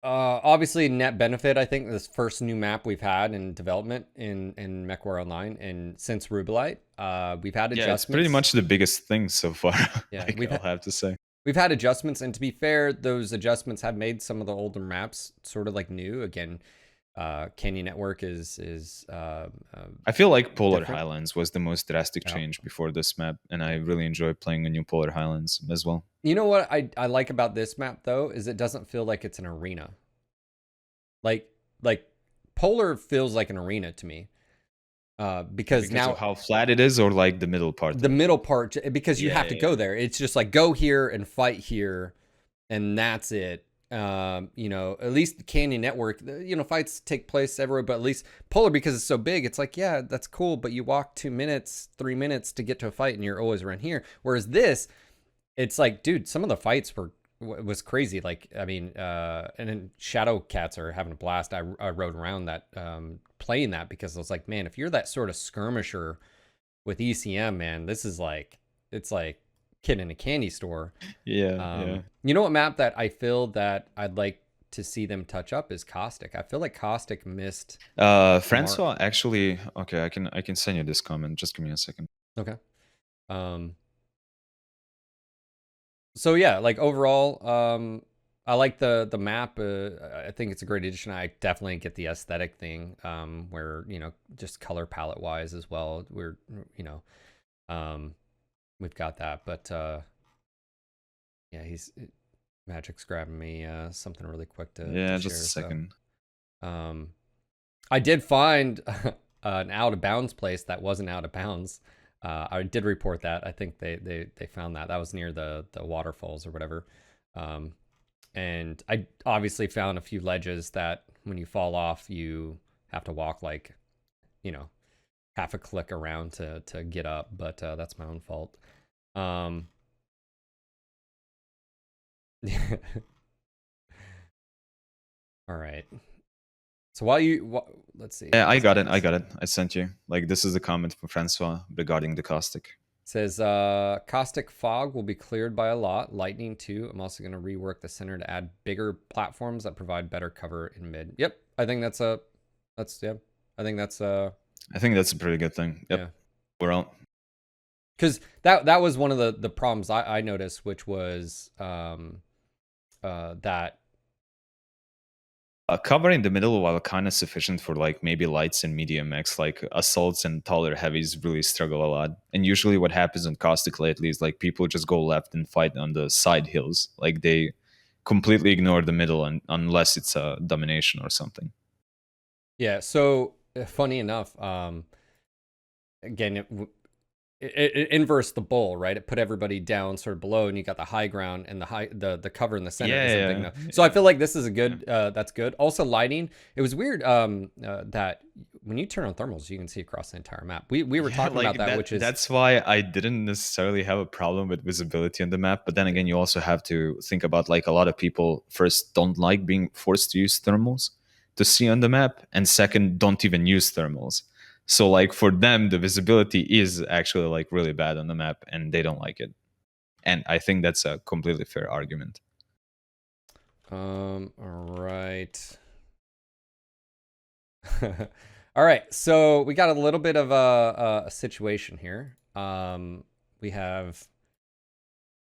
obviously net benefit, I think this first new map we've had in development in MechWarrior Online, and since Rubelite, we've had adjustments. Yeah, it's pretty much the biggest thing so far. Yeah, I'll have to say. We've had adjustments, and to be fair, those adjustments have made some of the older maps sort of like new again. Canyon Network is I feel like Polar Highlands was the most drastic change before this map, and I really enjoy playing a new Polar Highlands as well. You know what I like about this map though is it doesn't feel like it's an arena. Like Polar feels like an arena to me. Because now of how flat it is, or like the middle part. The middle part, because you have to go there. It's just like go here and fight here, and that's it. At least Canyon Network, fights take place everywhere, but at least Polar, because it's so big, it's like, yeah, that's cool, but you walk 2 minutes, 3 minutes to get to a fight, and you're always around here. Whereas this, it's like, dude, some of the fights was crazy. Like, I mean, and then Shadow Cats are having a blast. I rode around that, playing that, because I was like, man, if you're that sort of skirmisher with ECM, man, this is like, it's like kid in a candy store. Yeah. You know what map that I feel that I'd like to see them touch up is Caustic. I feel like Caustic missed. Francois actually. Okay, I can send you this comment. Just give me a second. Okay. So yeah, like overall, I like the map. I think it's a great addition. I definitely get the aesthetic thing, where just color palette wise as well. We're we've got that, but yeah, Magic's grabbing me something really quick to just share, a second. So. I did find an out of bounds place that wasn't out of bounds. I did report that. I think they found that was near the waterfalls or whatever. And I obviously found a few ledges that when you fall off, you have to walk like, half a click around to get up, but that's my own fault. All right. So while you, let's see. Yeah, what I this got guy it. I has. got it. I sent you. Like, this is a comment from Francois regarding the caustic. Says caustic fog will be cleared by a lot. Lightning too. I'm also going to rework the center to add bigger platforms that provide better cover in mid. Yep, I think that's a. That's yeah. I think that's I think that's a pretty good thing. Yep. Yeah. We're out. Because that was one of the problems I noticed, which was that Cover in the middle, while kind of sufficient for like maybe lights and medium mechs, like assaults and taller heavies really struggle a lot. And usually what happens in caustic lately is like people just go left and fight on the side hills. Like they completely ignore the middle unless it's a domination or something. yeah. So funny enough, again, it inversed the bowl, right? It put everybody down sort of below, and you got the high ground, and the cover in the center isn't big enough. So I feel like this is a good. That's good. Also, lighting. It was weird that when you turn on thermals, you can see across the entire map. We were talking like about that, which is that's why I didn't necessarily have a problem with visibility on the map. But then again, you also have to think about like a lot of people first don't like being forced to use thermals to see on the map, and second don't even use thermals. So like for them, the visibility is actually like really bad on the map, and they don't like it. And I think that's a completely fair argument. All right. All right, so we got a little bit of a situation here. We have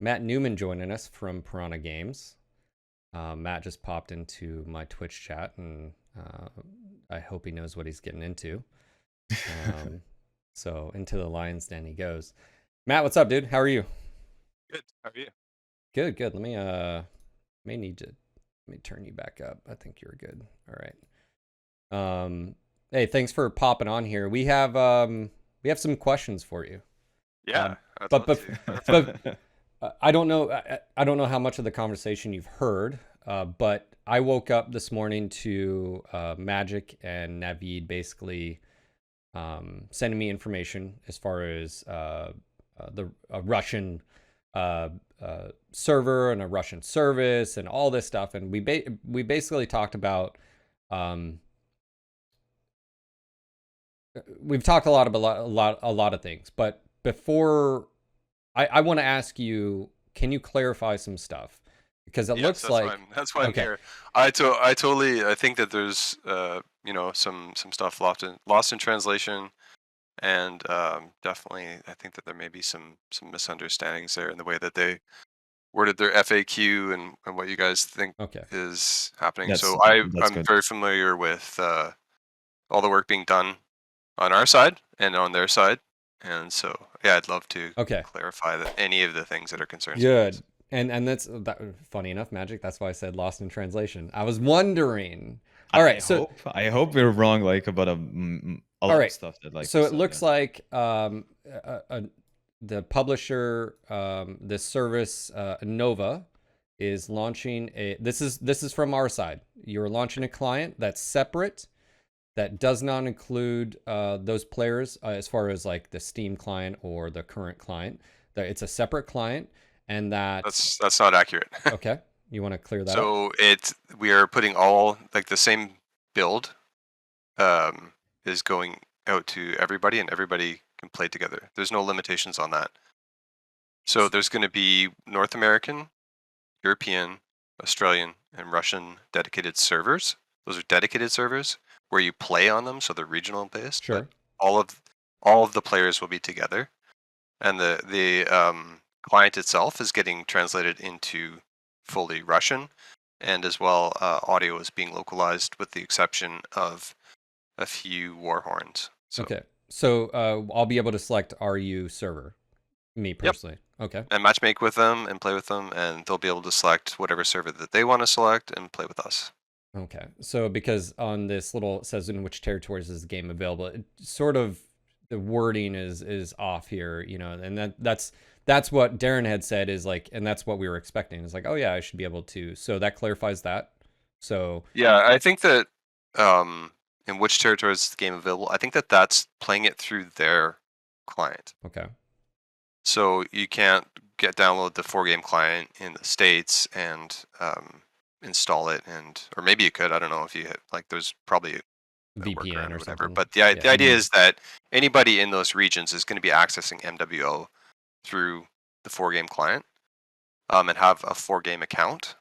Matt Newman joining us from Piranha Games. Matt just popped into my Twitch chat, and I hope he knows what he's getting into. So into the lion's den he goes. Matt, what's up, dude? How are you? Good. How are you? Good, good. Let me let me turn you back up. I think you're good. All right. Hey, thanks for popping on here. We have some questions for you. Yeah. But I don't know. I don't know how much of the conversation you've heard. But I woke up this morning to Magic and Naveed basically sending me information as far as the Russian server and a Russian service and all this stuff, and we basically talked about we've talked a lot of things, but before I want to ask you, can you clarify some stuff? Because it looks like that's why I'm here. I totally think that there's some stuff lost in translation, and definitely I think that there may be some misunderstandings there in the way that they worded their FAQ and what you guys think is happening. So I'm very familiar with all the work being done on our side and on their side, and so yeah, I'd love to clarify any of the things that are concerns. Good. And that's funny enough, Magic. That's why I said lost in translation. I was wondering. All right, I hope we're wrong, like about a lot of stuff that like. So it looks like the publisher, this service, Nova, is launching a. This is from our side. You're launching a client that's separate, that does not include those players as far as like the Steam client or the current client. That it's a separate client. And that's not accurate. Okay, you want to clear that up? So we are putting all like the same build is going out to everybody, and everybody can play together. There's no limitations on that. So there's going to be North American, European, Australian, and Russian dedicated servers. Those are dedicated servers where you play on them, so they're regional based. Sure. But all of the players will be together, and the client itself is getting translated into fully Russian, and as well audio is being localized with the exception of a few war horns. Okay, so I'll be able to select RU server, me personally. Yep. Okay. And matchmake with them and play with them, and they'll be able to select whatever server that they want to select and play with us. Okay, so because on this little, it says in which territories is the game available, it sort of the wording is off here, and that's what Darren had said is like, and that's what we were expecting. It's like, oh yeah, I should be able to. So that clarifies that. So yeah, I think that in which territories is the game available, I think that that's playing it through their client. Okay. So you can't download the 4-game client in the States and install it, or maybe you could. I don't know if you like. There's probably a VPN workaround or or whatever. something. But the Yeah. idea is that anybody in those regions is going to be accessing MWO through the 4-game client, and have a 4-game account,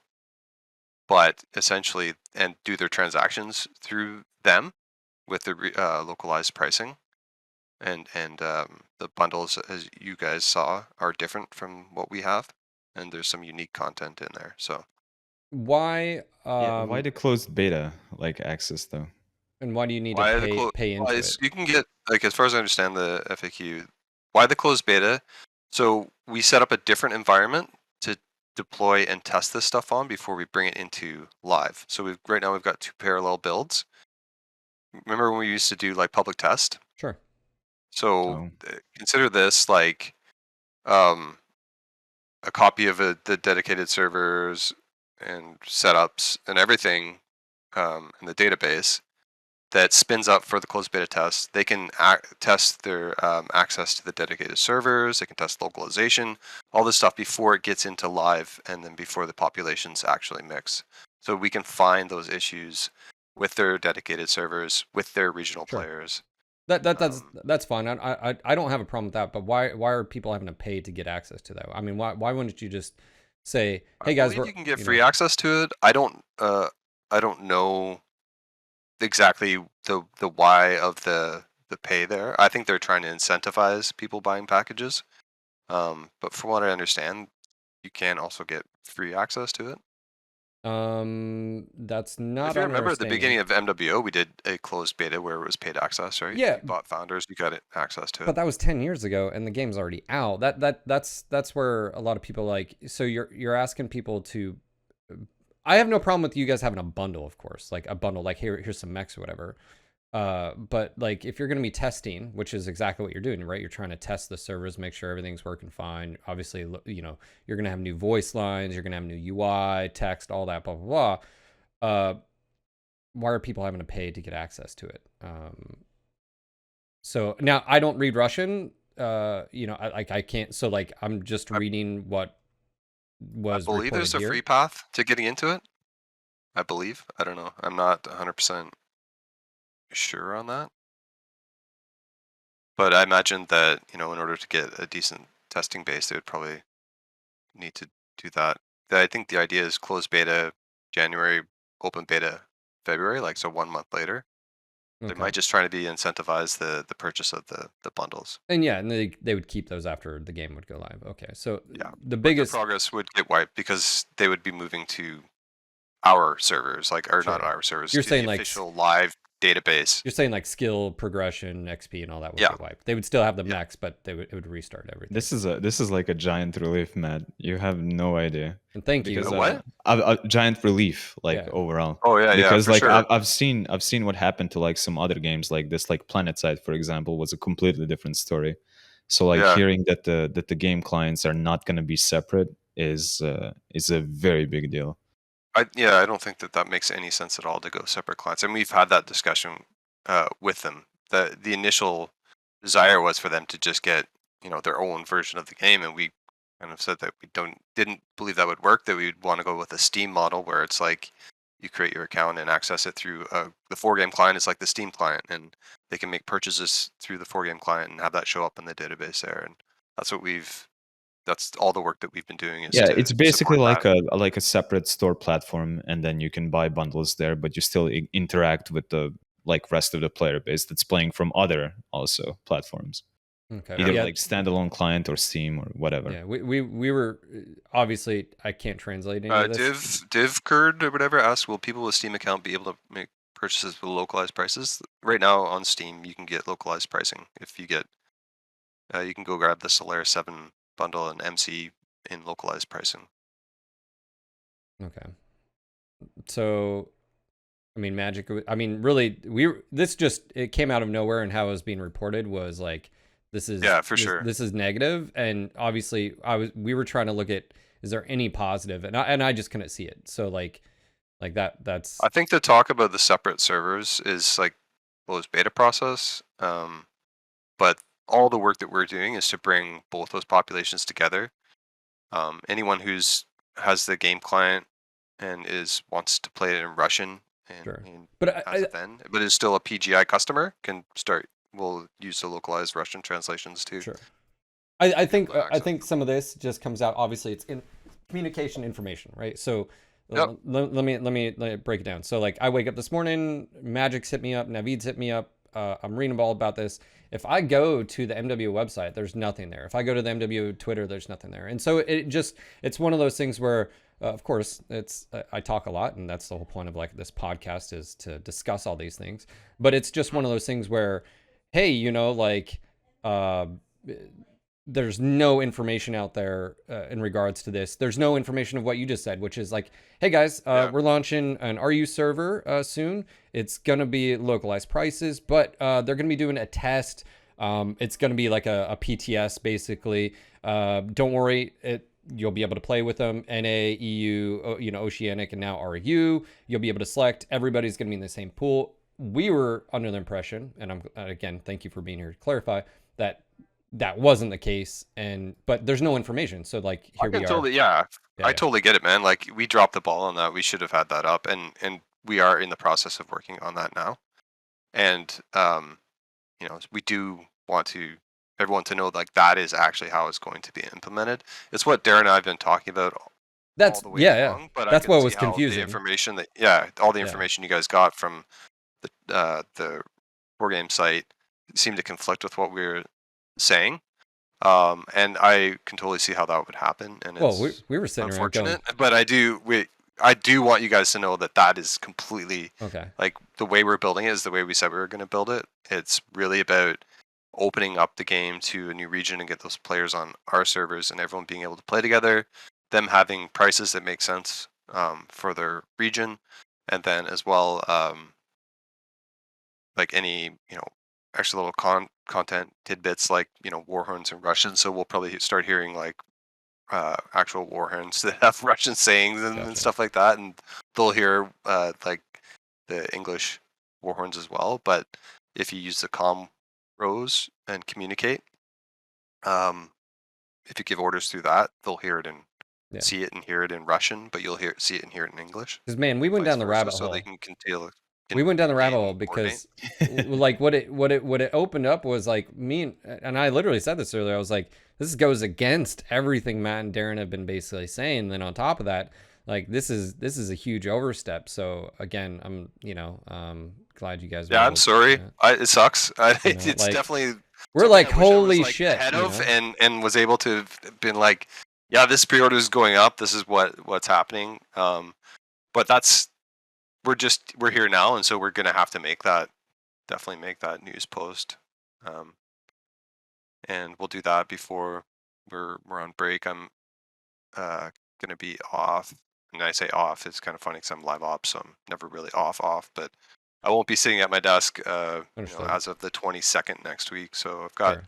but essentially and do their transactions through them with the localized pricing. And the bundles, as you guys saw, are different from what we have, and there's some unique content in there. So Why Yeah, why the closed beta like access though? and why do you need to why the pay into it? you can get, like, as far as I understand the FAQ, why the closed beta? So we set up a different environment to deploy and test this stuff on before we bring it into live. So right now we've got 2 parallel builds. Remember when we used to do like public test? Sure. So consider this like a copy of the dedicated servers and setups and everything in the database that spins up for the closed beta test. They can test their access to the dedicated servers. They can test localization, all this stuff before it gets into live, and then before the populations actually mix. So we can find those issues with their dedicated servers, with their regional players. That's fine. I don't have a problem with that. But why are people having to pay to get access to that? I mean, why wouldn't you just say, hey guys, you can get free access to it. I don't know exactly the why of the pay there. I think they're trying to incentivize people buying packages. But from what I understand, you can also get free access to it. That's not. If you remember at the beginning of MWO, we did a closed beta where it was paid access, right? Yeah. You bought founders, you got access to it. But that was 10 years ago, and the game's already out. That's where a lot of people like. So you're asking people to. I have no problem with you guys having a bundle, of course, like a bundle, like here's some mechs or whatever. But like if you're going to be testing, which is exactly what you're doing, right? You're trying to test the servers, make sure everything's working fine. Obviously, you're going to have new voice lines, you're going to have new UI, text, all that, blah blah blah. Why are people having to pay to get access to it? So now I don't read Russian. I can't. So like I'm just reading what was. I believe there's a free path to getting into it. I believe. I don't know. I'm not 100% sure on that. But I imagine that, in order to get a decent testing base, they would probably need to do that. I think the idea is closed beta January, open beta February, like so 1 month later. Okay. They might just try to be incentivize the purchase of the bundles. And yeah, and they would keep those after the game would go live. Okay, so yeah, the biggest progress would get wiped because they would be moving to our servers, not our servers. You're saying the official live database. You're saying like skill progression, XP, and all that would get wiped. They would still have the mechs, but it would restart everything. This is like a giant relief, Matt. You have no idea. And thank you. What? A giant relief, overall. Oh yeah, because for sure. I've seen what happened to like some other games like this, like PlanetSide, for example, was a completely different story. So hearing that the game clients are not going to be separate is a very big deal. I don't think that makes any sense at all to go separate clients. And we've had that discussion with them. The initial desire was for them to just get their own version of the game, and we kind of said that we didn't believe that would work. That we'd want to go with a Steam model where it's like you create your account and access it through the 4-game client. It's like the Steam client, and they can make purchases through the 4-game client and have that show up in the database there. And that's all the work that we've been doing. It's basically like a separate store platform, and then you can buy bundles there, but you still interact with the rest of the player base that's playing from other also platforms. Okay. Either like standalone client or Steam or whatever. Yeah, we were obviously I can't translate any of this. Divkerd or whatever asked, will people with Steam account be able to make purchases with localized prices? Right now on Steam, you can get localized pricing. If you get, you can go grab the Solaris 7 bundle and MC in localized pricing. Okay. So, I mean, really, it came out of nowhere, and how it was being reported was like, this is sure. This is negative, and obviously, we were trying to look at, is there any positive, and I just couldn't see it. So like that's. I think the talk about the separate servers is like closed beta process, but all the work that we're doing is to bring both those populations together. Anyone has the game client and wants to play it in Russian and, Sure. and But as a then, but is still a PGI customer, will use the localized Russian translations too. sure. I think access. some of this just comes out. Obviously, it's in communication information, right? So Yep. let me break it down. So like, I wake up this morning, Magic's hit me up, Navid's hit me up. I'm reading all about this. If I go to the MW website, there's nothing there. If I go to the MW Twitter, there's nothing there. And so it's one of those things where, of course, I talk a lot, and that's the whole point of like this podcast, is to discuss all these things. But it's just one of those things where, hey, you know, like, there's no information out there in regards to this. There's no information of what you just said, which is like, hey guys, we're launching an RU server soon. It's going to be localized prices, but they're going to be doing a test. It's going to be like a PTS basically. Don't worry, you'll be able to play with them. NA, EU, you know, Oceanic, and now RU. You'll be able to select. Everybody's going to be in the same pool. We were under the impression, and again, thank you for being here to clarify, that wasn't the case, but there's no information. So like, here we are. Totally, I totally get it, man. Like, we dropped the ball on that. We should have had that up, and we are in the process of working on that now. And you know, we do want everyone to know, like, that is actually how it's going to be implemented. It's what Darren and I have been talking about That's all the way along, but that's I can what see was how confusing. the information all the information you guys got from the board game site seemed to conflict with what we were saying. And I can totally see how that would happen. And it's we were sitting unfortunate, around going, but I do want you guys to know that is completely okay. Like, the way we're building it is the way we said we were going to build it. It's really about opening up the game to a new region and get those players on our servers and everyone being able to play together, them having prices that make sense for their region, and then as well, like, any, you know, extra little content tidbits, like, you know, warhorns in Russian. So we'll probably start hearing like actual warhorns that have Russian sayings and stuff like that, and they'll hear like the English warhorns as well. But if you use the comm rows and communicate, if you give orders through that, they'll hear it see it and hear it in Russian, but you'll see it and hear it in English. Because, man, we went down the rabbit hole. So they can continue. We went down the rabbit hole because like what it opened up was like, me and I literally said this earlier. I was like, this goes against everything Matt and Darren have been basically saying. And then on top of that, like, this is a huge overstep. So again, I'm glad you guys. Yeah, I'm sorry. It sucks. It's like, definitely. We're like, holy shit. Ahead of and was able to have been like, yeah, this pre-order is going up. This is what's happening. But we're here now, and so we're gonna have to definitely make that news post, and we'll do that before we're on break. I'm gonna be off, and I say off. It's kind of funny because I'm live ops, so I'm never really off. But I won't be sitting at my desk, as of the 22nd next week. So I've got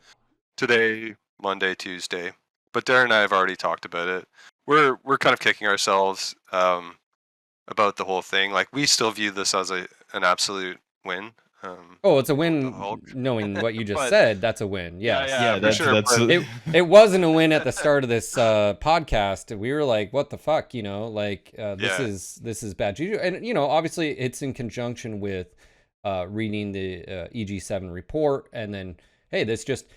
today, Monday, Tuesday. But Darren and I have already talked about it. We're kind of kicking ourselves about the whole thing. Like, we still view this as an absolute win. It's a win. Knowing what you just said, that's a win. Yes. Yeah, for sure. It wasn't a win at the start of this podcast. We were like, what the fuck, this is bad juju. And obviously it's in conjunction with reading the EG7 report, and then it's just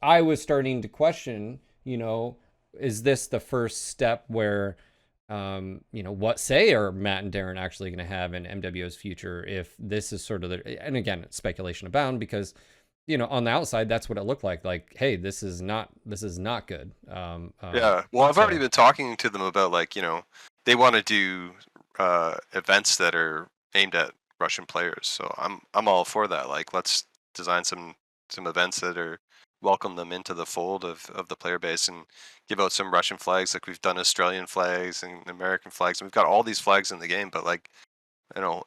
I was starting to question, is this the first step where what say are Matt and Darren actually going to have in MWO's future, if this is sort of and again, it's speculation abound, because on the outside that's what it looked like. Like, hey, this is not good. Well, I've already been talking to them about, like, they want to do events that are aimed at Russian players, so I'm all for that. Like, let's design some events that welcome them into the fold of the player base, and give out some Russian flags. Like, we've done Australian flags and American flags, and we've got all these flags in the game. But, like,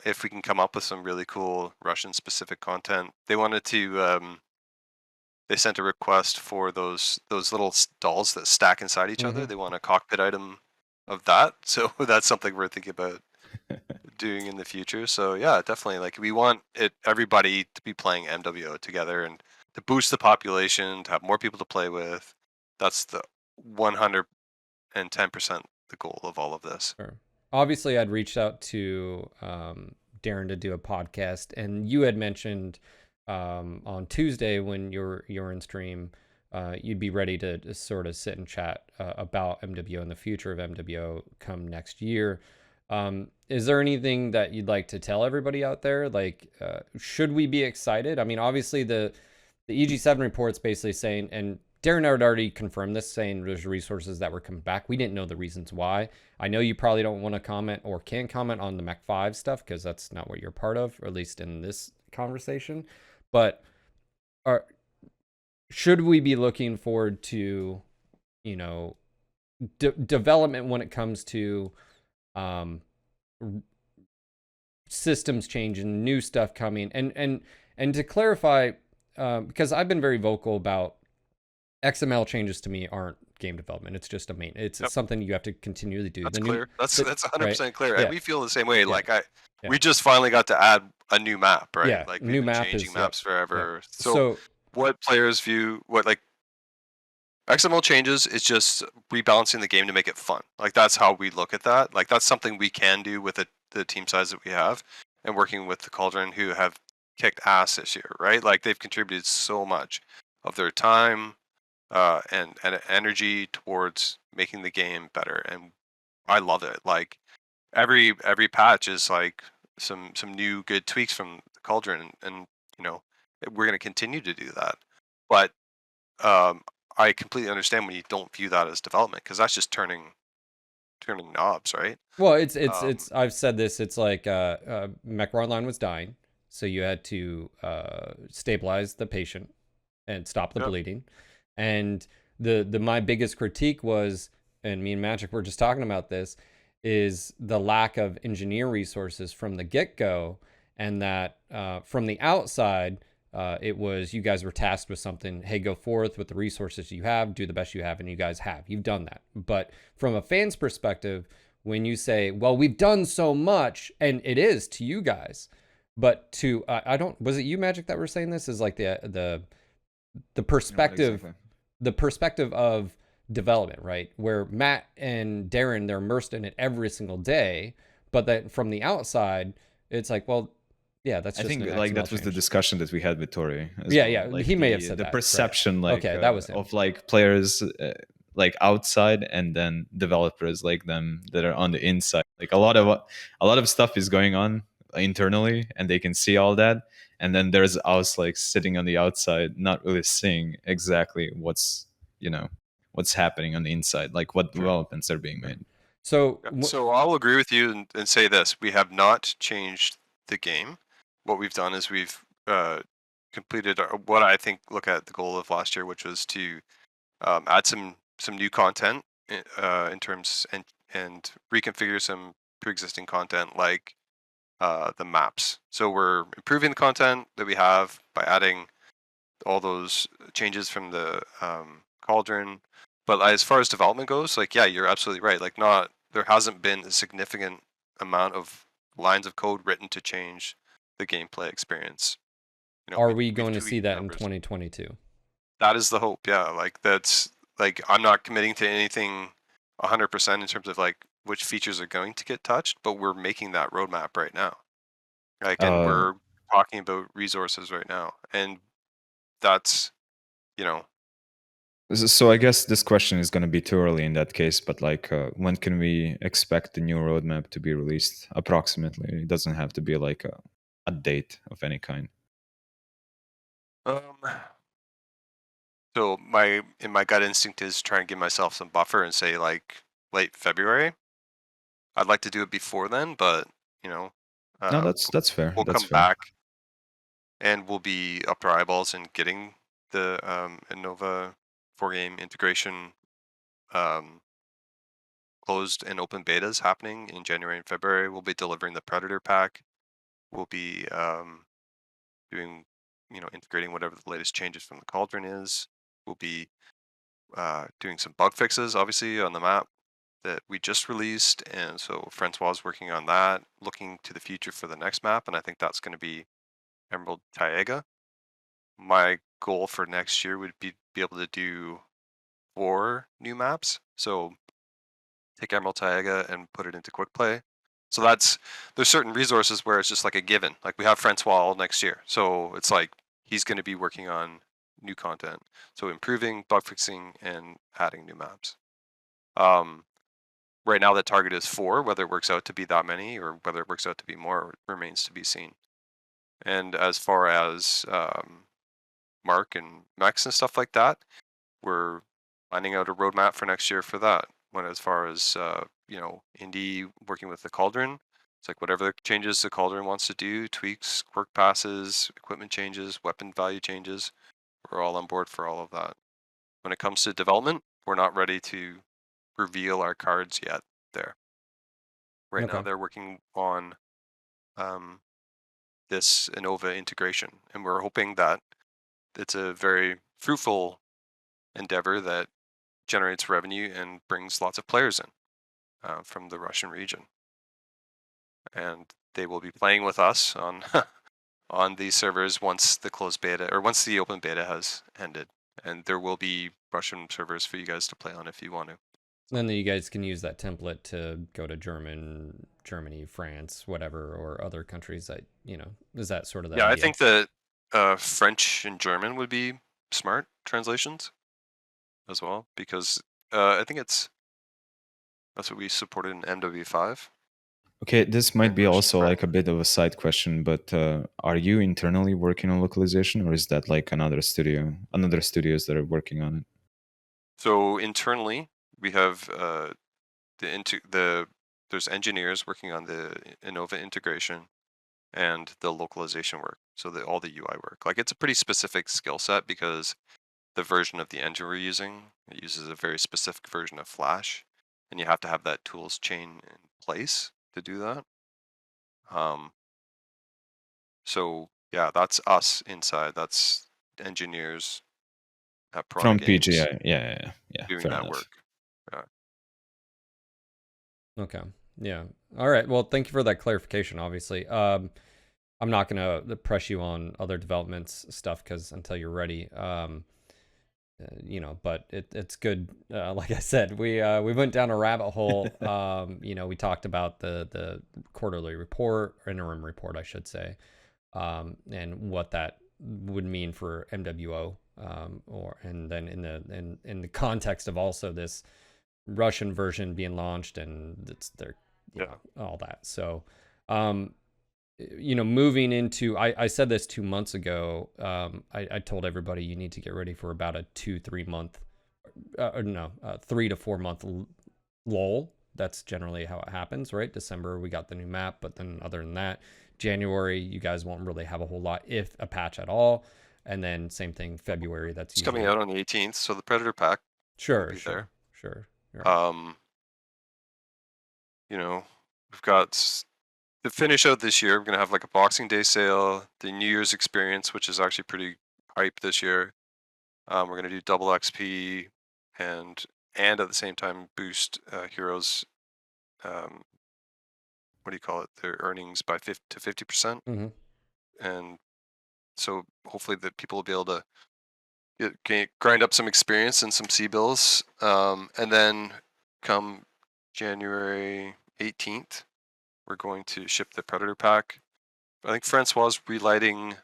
if we can come up with some really cool Russian specific content. They wanted to they sent a request for those little dolls that stack inside each other. They want a cockpit item of that, so that's something we're thinking about doing in the future. So yeah, definitely, like, we want everybody to be playing MWO together, and to boost the population, to have more people to play with. That's the 110% the goal of all of this. Sure. obviously I'd reached out to Darren to do a podcast, and you had mentioned on Tuesday when you're in stream, you'd be ready to sort of sit and chat about MWO and the future of MWO come next year. Is there anything that you'd like to tell everybody out there? Like, should we be excited? I mean, obviously the EG7 report's basically saying, and Darren had already confirmed this, saying there's resources that were coming back. We didn't know the reasons why. I know you probably don't want to comment or can comment on the Mech 5 stuff because that's not what you're part of, or at least in this conversation. But should we be looking forward to, you know, development when it comes to systems changing, new stuff coming, and to clarify, because I've been very vocal about XML changes to me aren't game development. It's just it's something you have to continually do. That's clear. That's 100% right? clear. Yeah. And we feel the same way. Yeah. Like Yeah. we just finally got to add a new map, right? Yeah, Like new we've been map changing is maps forever. yeah. So what players view like XML changes is just rebalancing the game to make it fun. Like that's how we look at that. Like that's something we can do with the team size that we have, and working with the Cauldron, who have kicked ass this year, right? Like they've contributed so much of their time and energy towards making the game better, and I love it. Like every patch is like some new good tweaks from the Cauldron, and you know we're going to continue to do that. But I completely understand when you don't view that as development, because that's just turning knobs, right? Well, it's I've said this. It's like MechWarrior line was dying, so you had to stabilize the patient and stop the bleeding. And the my biggest critique was, and me and Magic were just talking about this, is the lack of engineer resources from the get-go, and that from the outside, it was you guys were tasked with something. Hey, go forth with the resources you have, do the best you have, and you guys have. You've done that. But from a fan's perspective, when you say, well, we've done so much, and it is to you guys, but to I don't, was it you, Magic, that were saying this? Is like the perspective, exactly. the perspective of development, right? Where Matt and Darren, they're immersed in it every single day, but that from the outside, it's like, well, yeah, that's just I think an like XML that was the change. discussion that we had with Tori. Yeah, Like he may have said the that, perception, right. like Okay, that was him. of like players like outside, and then developers like them that are on the inside. Like a lot of stuff is going on internally, and they can see all that. And then there's us like sitting on the outside, not really seeing exactly what's happening on the inside, like what developments are being made. So so I'll agree with you and say this: we have not changed the game. What we've done is we've completed what I think look at the goal of last year, which was to add some new content in terms and reconfigure some pre-existing content like the maps. So we're improving the content that we have by adding all those changes from the Cauldron. But as far as development goes, like yeah, you're absolutely right. Like there hasn't been a significant amount of lines of code written to change the gameplay experience. Are we going to see that numbers. in 2022? That is the hope. Yeah, like that's like I'm not committing to anything 100% in terms of like which features are going to get touched, but we're making that roadmap right now. Like, and we're talking about resources right now, and that's So I guess this question is going to be too early in that case, but like when can we expect the new roadmap to be released approximately? It doesn't have to be like a date of any kind. So my gut instinct is try and give myself some buffer and say like late February. I'd like to do it before then, but no, that's fair. We'll that's come fair. back, and we'll be up to our eyeballs in getting the Innova 4-game integration closed and open betas happening in January and February. We'll be delivering the Predator pack. We'll be doing, integrating whatever the latest changes from the Cauldron is. We'll be doing some bug fixes, obviously, on the map that we just released. And so Francois is working on that, looking to the future for the next map. And I think that's going to be Emerald Taiga. My goal for next year would be able to do 4 new maps. So take Emerald Taiga and put it into quick play. So there's certain resources where it's just like a given. Like we have Francois all next year, so it's like he's going to be working on new content, so improving, bug fixing, and adding new maps. Right now the target is 4. Whether it works out to be that many or whether it works out to be more remains to be seen. And as far as Mark and mechs and stuff like that, we're finding out a roadmap for next year for that. When as far as Indy working with the Cauldron, it's like whatever the changes the Cauldron wants to do, tweaks, quirk passes, equipment changes, weapon value changes, we're all on board for all of that. When it comes to development, we're not ready to reveal our cards yet there. Right now Okay. they're working on this Innova integration, and we're hoping that it's a very fruitful endeavor that generates revenue and brings lots of players in from the Russian region. And they will be playing with us on on these servers once the closed beta or once the open beta has ended. And there will be Russian servers for you guys to play on if you want to. Then you guys can use that template to go to Germany, France, whatever, or other countries that, is that sort of the Yeah, I idea? think that French and German would be smart translations as well, because I think that's what we supported in MW5. Okay, this might be Russian also French. like a bit of a side question, but are you internally working on localization, or is that like another studios that are working on it? So internally, we have there's engineers working on the Innova integration and the localization work. So all the UI work. Like it's a pretty specific skill set because the version of the engine we're using, it uses a very specific version of Flash, and you have to have that tools chain in place to do that. So yeah, that's us inside. That's engineers at Piranha From Games PGI, yeah, doing fair that enough. work. Okay. Yeah. All right. Well, thank you for that clarification, obviously. I'm not going to press you on other developments stuff because until you're ready, but it's good. Like I said, we went down a rabbit hole. We talked about the quarterly report, or interim report, I should say, and what that would mean for MWO, and then in the context of also this Russian version being launched, and it's all that. So, moving into, I said this 2 months ago. I told everybody you need to get ready for about a 2-3 month, 3 to 4 month lull. That's generally how it happens, right? December we got the new map, but then other than that, January you guys won't really have a whole lot, if a patch at all. And then same thing February. That's It's usually coming out on the 18th, so the Predator pack will be there. Sure. Right. We've got to finish out this year. We're gonna have like a Boxing Day sale, the New Year's experience, which is actually pretty hype this year. We're gonna do double XP and at the same time boost heroes. What do you call it? Their earnings by 50%. Mm-hmm. And so hopefully that people will be able to grind up some experience and some C bills. And then come January 18th, we're going to ship the Predator pack. I think Francois is relighting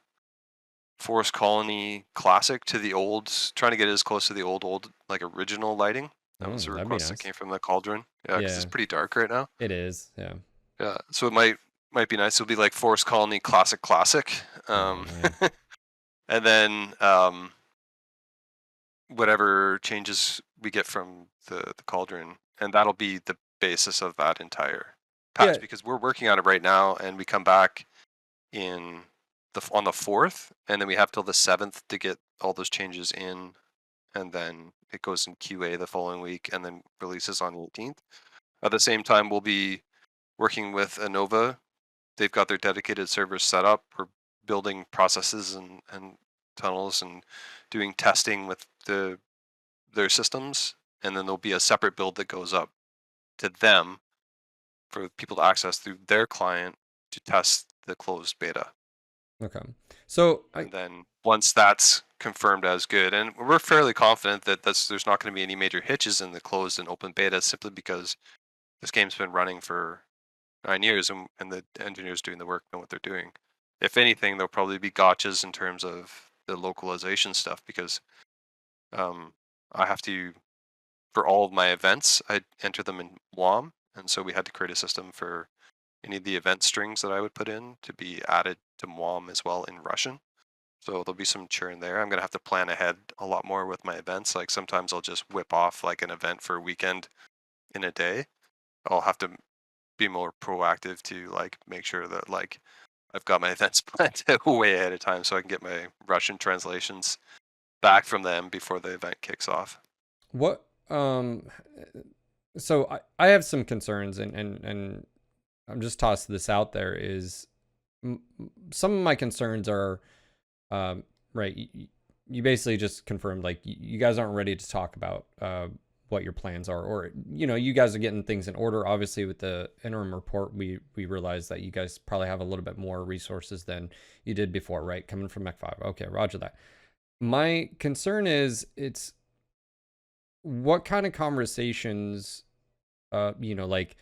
Forest Colony Classic to the old, trying to get it as close to the old like original lighting. That was a That'd be request that nice. came from the Cauldron. Yeah, because it's Yeah. pretty dark right now. It is. Yeah. Yeah, so it might be nice. It'll be like Forest Colony Classic. Oh, man. And then whatever changes we get from the Cauldron, and that'll be the basis of that entire patch, because we're working on it right now, and we come back on the 4th, and then we have till the 7th to get all those changes in, and then it goes in QA the following week, and then releases on the 18th. At the same time, we'll be working with Innova. They've got their dedicated servers set up. We're building processes and tunnels and doing testing with their systems, and then there'll be a separate build that goes up to them for people to access through their client to test the closed beta. Okay. So and then once that's confirmed as good, and we're fairly confident that there's not going to be any major hitches in the closed and open beta, simply because this game's been running for 9 years, and the engineers doing the work know what they're doing. If anything, there'll probably be gotchas in terms of the localization stuff, because I have to, for all of my events, I enter them in WOM, and so we had to create a system for any of the event strings that I would put in to be added to WOM as well in Russian. So there'll be some churn there. I'm gonna have to plan ahead a lot more with my events. Like sometimes I'll just whip off like an event for a weekend in a day. I'll have to be more proactive to like make sure that like I've got my events planned way ahead of time so I can get my Russian translations back from them before the event kicks off. What so I have some concerns, and I'm just tossed this out there, is some of my concerns are right, you basically just confirmed like you guys aren't ready to talk about what your plans are, or you guys are getting things in order. Obviously with the interim report, we realized that you guys probably have a little bit more resources than you did before, right? Coming from Mech 5. Okay, roger that. My concern is it's what kind of conversations, like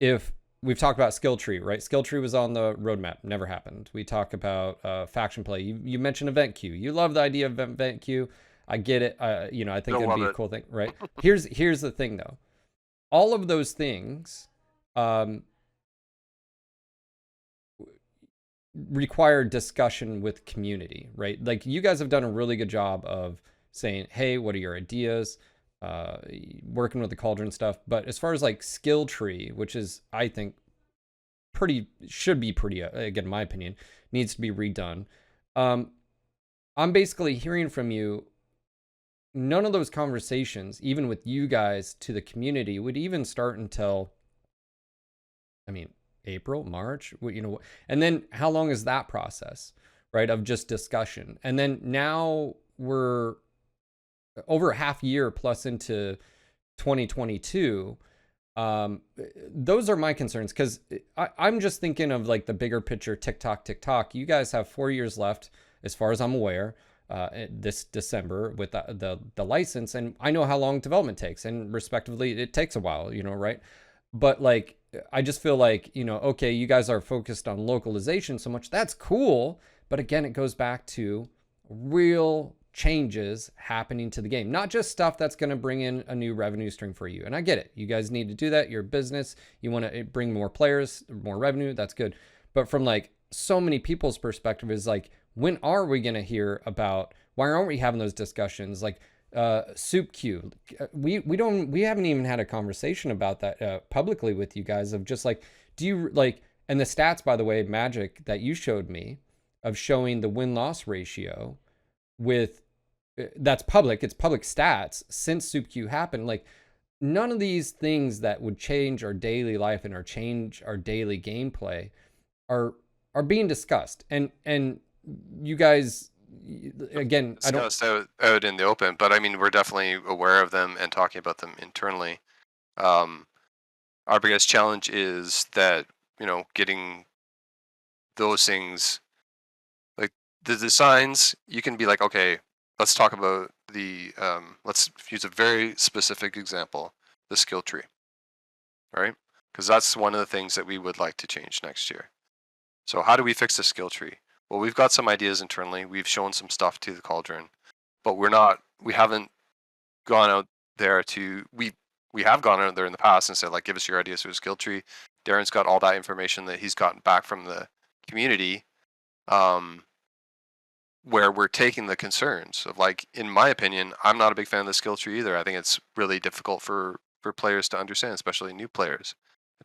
if we've talked about skill tree, right? Skill tree was on the roadmap, never happened. We talk about faction play. You mentioned event queue. You love the idea of event queue. I get it. I think it'd be a cool thing, right? Here's the thing though. All of those things require discussion with community, right? Like you guys have done a really good job of saying, hey, what are your ideas? Working with the Cauldron stuff. But as far as like skill tree, which is, I think, should be pretty, again, in my opinion, needs to be redone. I'm basically hearing from you, none of those conversations, even with you guys to the community, would even start until, April, March, and then how long is that process, right? Of just discussion. And then now we're over a half year plus into 2022. Those are my concerns, because I'm just thinking of like the bigger picture, tick-tock. You guys have 4 years left, as far as I'm aware, this December with the license, and I know how long development takes, and respectively, it takes a while, right? But like, I just feel like, okay, you guys are focused on localization so much. That's cool. But again, it goes back to real changes happening to the game, not just stuff that's going to bring in a new revenue stream for you. And I get it. You guys need to do that. You're a business. You want to bring more players, more revenue. That's good. But from like so many people's perspective is like, when are we going to hear about, why aren't we having those discussions? Like, soup queue, we haven't even had a conversation about that publicly with you guys, of just like, do you like, and the stats, by the way, Magic, that you showed me of showing the win-loss ratio with that's public, it's public stats since soup queue happened. Like, none of these things that would change our daily life and change our daily gameplay are being discussed, and you guys, again, discussed out in the open, but we're definitely aware of them and talking about them internally. Our biggest challenge is that getting those things, like the designs, you can be like, okay, let's talk about the let's use a very specific example, the skill tree, right? Because that's one of the things that we would like to change next year. So how do we fix the skill tree? Well, we've got some ideas internally. We've shown some stuff to the Cauldron, but we haven't gone out there to, we have gone out there in the past and said, like, give us your ideas for a skill tree. Darren's got all that information that he's gotten back from the community, where we're taking the concerns of, like, in my opinion, I'm not a big fan of the skill tree either. I think it's really difficult for players to understand, especially new players,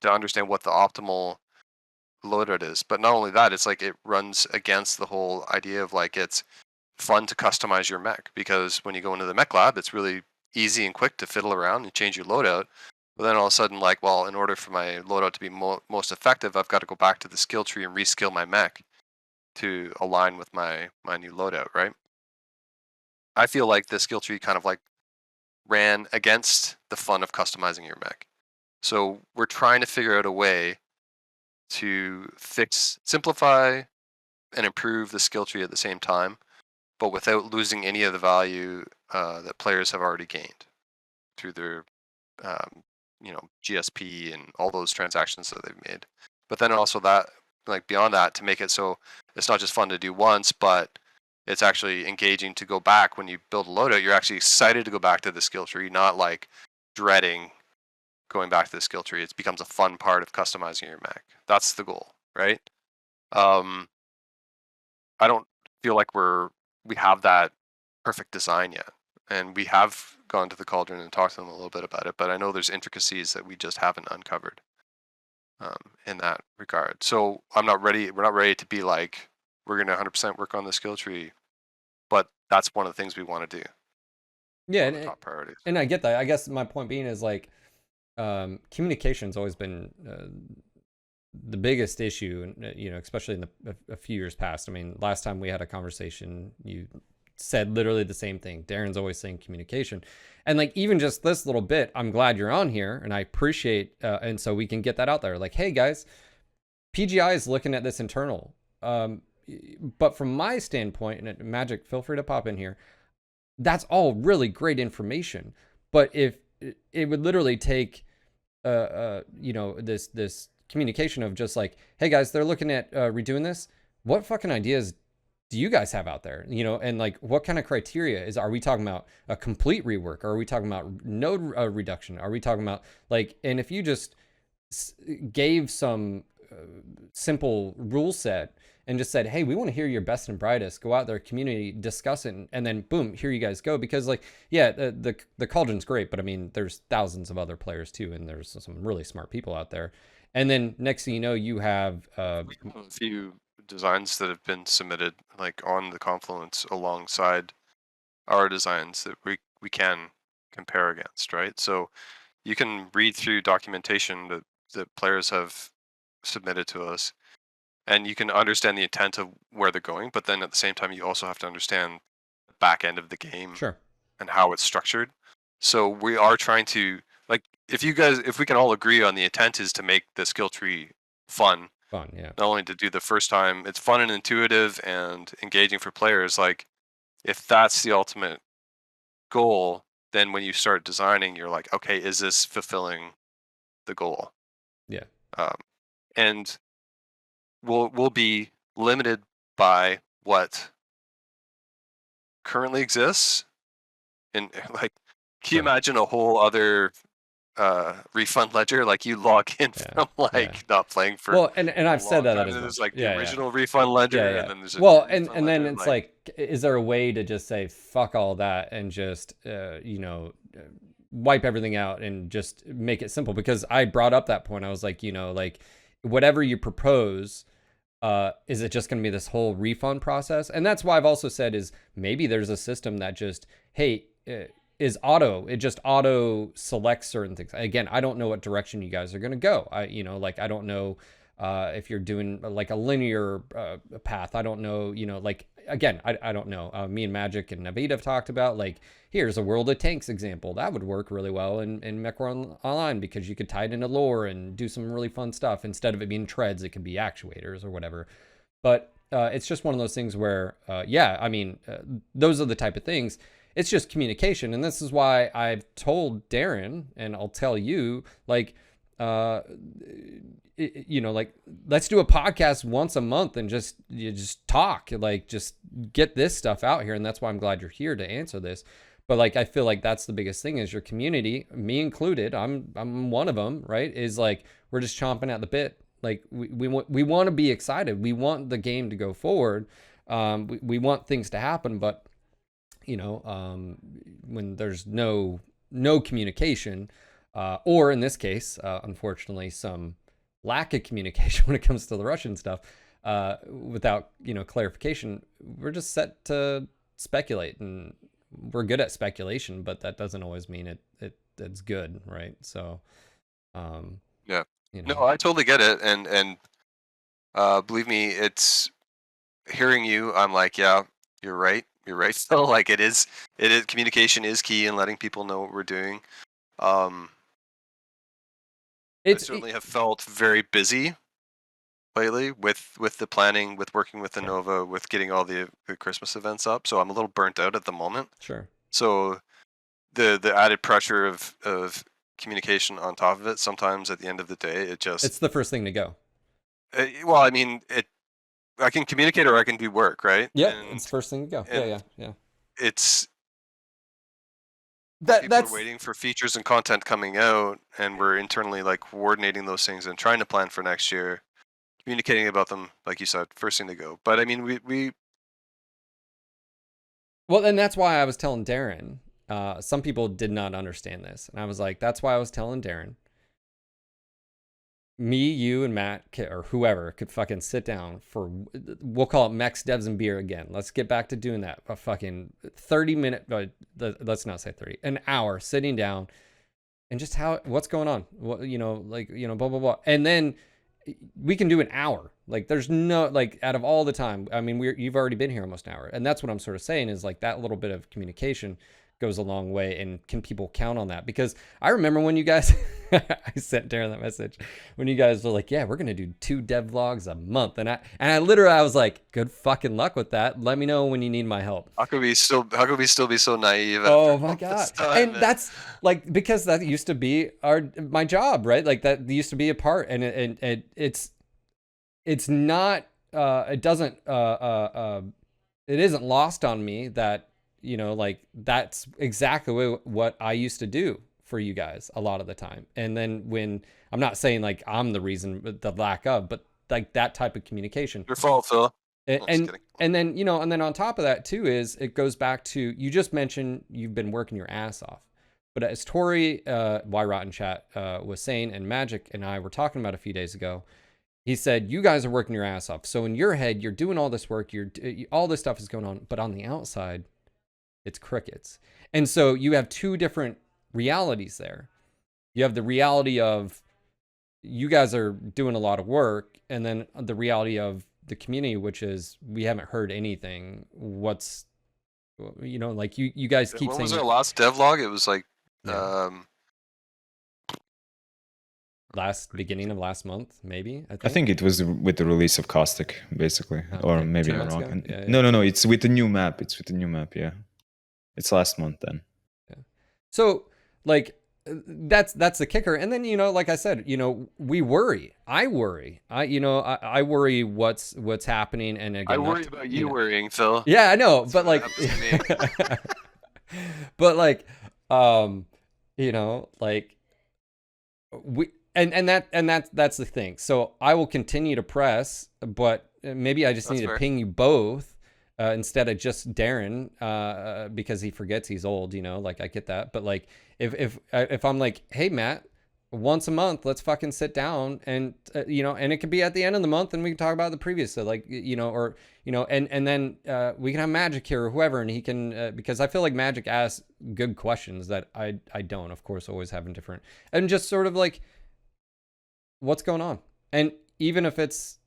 to understand what the optimal loadout is. But not only that, it's like it runs against the whole idea of like, it's fun to customize your mech, because when you go into the mech lab, it's really easy and quick to fiddle around and change your loadout. But then all of a sudden, like, well, in order for my loadout to be most effective, I've got to go back to the skill tree and reskill my mech to align with my new loadout, right? I feel like the skill tree kind of like ran against the fun of customizing your mech. So we're trying to figure out a way to simplify and improve the skill tree at the same time, but without losing any of the value that players have already gained through their GSP and all those transactions that they've made. But then also that, like beyond that, to make it so it's not just fun to do once, but it's actually engaging to go back when you build a loadout. You're actually excited to go back to the skill tree, not like dreading going back to the skill tree. It becomes a fun part of customizing your mech. That's the goal, right? I don't feel like we have that perfect design yet, and we have gone to the Cauldron and talked to them a little bit about it, but I know there's intricacies that we just haven't uncovered in that regard. So I'm not ready. We're not ready to be like, we're going to 100% work on the skill tree, but that's one of the things we want to do. Yeah, One of the top priorities. and I get that. I guess my point being is like, communication's always been the biggest issue, especially in a few years past. I mean, last time we had a conversation, you said literally the same thing. Darren's always saying communication. And like, even just this little bit, I'm glad you're on here and I appreciate, and so we can get that out there. Like, hey guys, PGI is looking at this internal. But from my standpoint, and Magic, feel free to pop in here, that's all really great information. But if it would literally take, this communication of just like, hey guys, they're looking at redoing this. What fucking ideas do you guys have out there? And like, what kind of criteria are we talking about? A complete rework? Or are we talking about node reduction? Are we talking about like, and if you just gave some simple rule set and just said, hey, we want to hear your best and brightest, go out there, community, discuss it, and then boom, here you guys go. Because like, yeah, the Cauldron's great, but I mean, there's thousands of other players too, and there's some really smart people out there. And then next thing you know, you have a few designs that have been submitted like on the Confluence alongside our designs that we can compare against, right? So you can read through documentation that players have submitted to us, and you can understand the intent of where they're going, but then at the same time you also have to understand the back end of the game. Sure. And how it's structured. So we are trying to, like, if we can all agree on the intent is to make the skill tree fun, yeah, not only to do the first time, it's fun and intuitive and engaging for players. Like, if that's the ultimate goal, then when you start designing, you're like, okay, is this fulfilling the goal? Yeah. And we'll be limited by what currently exists. And like, can you imagine a whole other refund ledger? Like, you log in from not playing for well, and I've said that as well. There's like the original refund ledger, and then there's and then it's like, is there a way to just say fuck all that and just wipe everything out and just make it simple? Because I brought up that point. I was like, like, whatever you propose, is it just going to be this whole refund process? And that's why I've also said is maybe there's a system that just, hey, is it just auto selects certain things. Again, I don't know what direction you guys are going to go. I don't know if you're doing like a linear path. I don't know, again, I don't know. Me and Magic and Naveed have talked about, like, here's a World of Tanks example. That would work really well in MechWarrior Online, because you could tie it into lore and do some really fun stuff. Instead of it being treads, it could be actuators or whatever. But it's just one of those things where, those are the type of things. It's just communication. And this is why I've told Darren, and I'll tell you, like, let's do a podcast once a month and just talk, like, just get this stuff out here. And that's why I'm glad you're here to answer this. But like, I feel like that's the biggest thing is your community, me included. I'm one of them, right? Is like, we're just chomping at the bit. Like, we want to be excited. We want the game to go forward. We want things to happen, but when there's no communication, or in this case, unfortunately, some lack of communication when it comes to the Russian stuff, without clarification, we're just set to speculate, and we're good at speculation, but that doesn't always mean it's good, right? So, yeah, no, I totally get it, and believe me, it's hearing you. I'm like, yeah, you're right. You're right. So like, it is communication is key in letting people know what we're doing. I certainly have felt very busy lately with the planning, with working with the Nova, with getting all the Christmas events up. So I'm a little burnt out at the moment. Sure. So the added pressure of communication on top of it, sometimes at the end of the day, it just It's the first thing to go. well, I mean, I can communicate or I can do work, right? Yeah, And it's first thing to go. and Yeah. it's people are That's waiting for features and content coming out, and we're internally like coordinating those things and trying to plan for next year, communicating about them, like you said, first thing to go. But I mean, we well, and that's why I was telling Darren. Some people did not understand this, and I was like, that's why I was telling Darren. Me, you, and Matt, or whoever, could fucking sit down for, we'll call it Mechs, Devs, and Beer again. Let's get back to doing that. A fucking 30-minute, let's not say 30, an hour sitting down and just what's going on? What, blah, blah, blah. And then we can do an hour. Like, there's no, like, out of all the time, I mean, you've already been here almost an hour. And that's what I'm sort of saying is, like, that little bit of communication goes a long way. And can people count on that? Because I remember when you guys, I sent Darren that message when you guys were like, yeah, we're going to do 2 dev vlogs a month. And I literally, I was like, good fucking luck with that. Let me know when you need my help. how could we still be so naive? Oh after my all God. this time, And man? that's like, because that used to be my job, right? Like, that used to be a part, and it's not, it isn't lost on me that, like, that's exactly what I used to do for you guys a lot of the time. And then when, I'm not saying like I'm the reason, but the lack of, but like that type of communication. Your fault, Phil. And, No, just kidding. and then, and then on top of that too, is it goes back to, you just mentioned you've been working your ass off. But as Tori, Y Rotten Chat, was saying, and Magic and I were talking about a few days ago, he said, you guys are working your ass off. So in your head, you're doing all this work, all this stuff is going on, but on the outside, it's crickets. And so you have 2 different realities there. You have the reality of you guys are doing a lot of work, and then the reality of the community, which is we haven't heard anything. What's, like you guys keep When saying. was our last devlog? It was like Yeah. Beginning of last month, maybe. I think it was with the release of Caustic, basically, or Okay, maybe 2 I'm months wrong. ago? Yeah. No. It's with the new map. Yeah, it's last month then. Yeah. So, like, that's the kicker. And then, like I said, we worry. I worry. I worry what's happening. And again, I worry about you worrying, Phil. Yeah, I know, but like, happens to but like, like we. And that's the thing. So I will continue to press, but maybe I just That's need to fair. ping you both instead of just Darren because he forgets he's old. Like, I get that. But like, if I'm like, hey Matt, once a month, let's fucking sit down and and it could be at the end of the month, and we can talk about the previous. So like, and then we can have Magic here or whoever, and he can because I feel like Magic asks good questions that I don't, of course, always having different, and just sort of like, what's going on? And even if it's,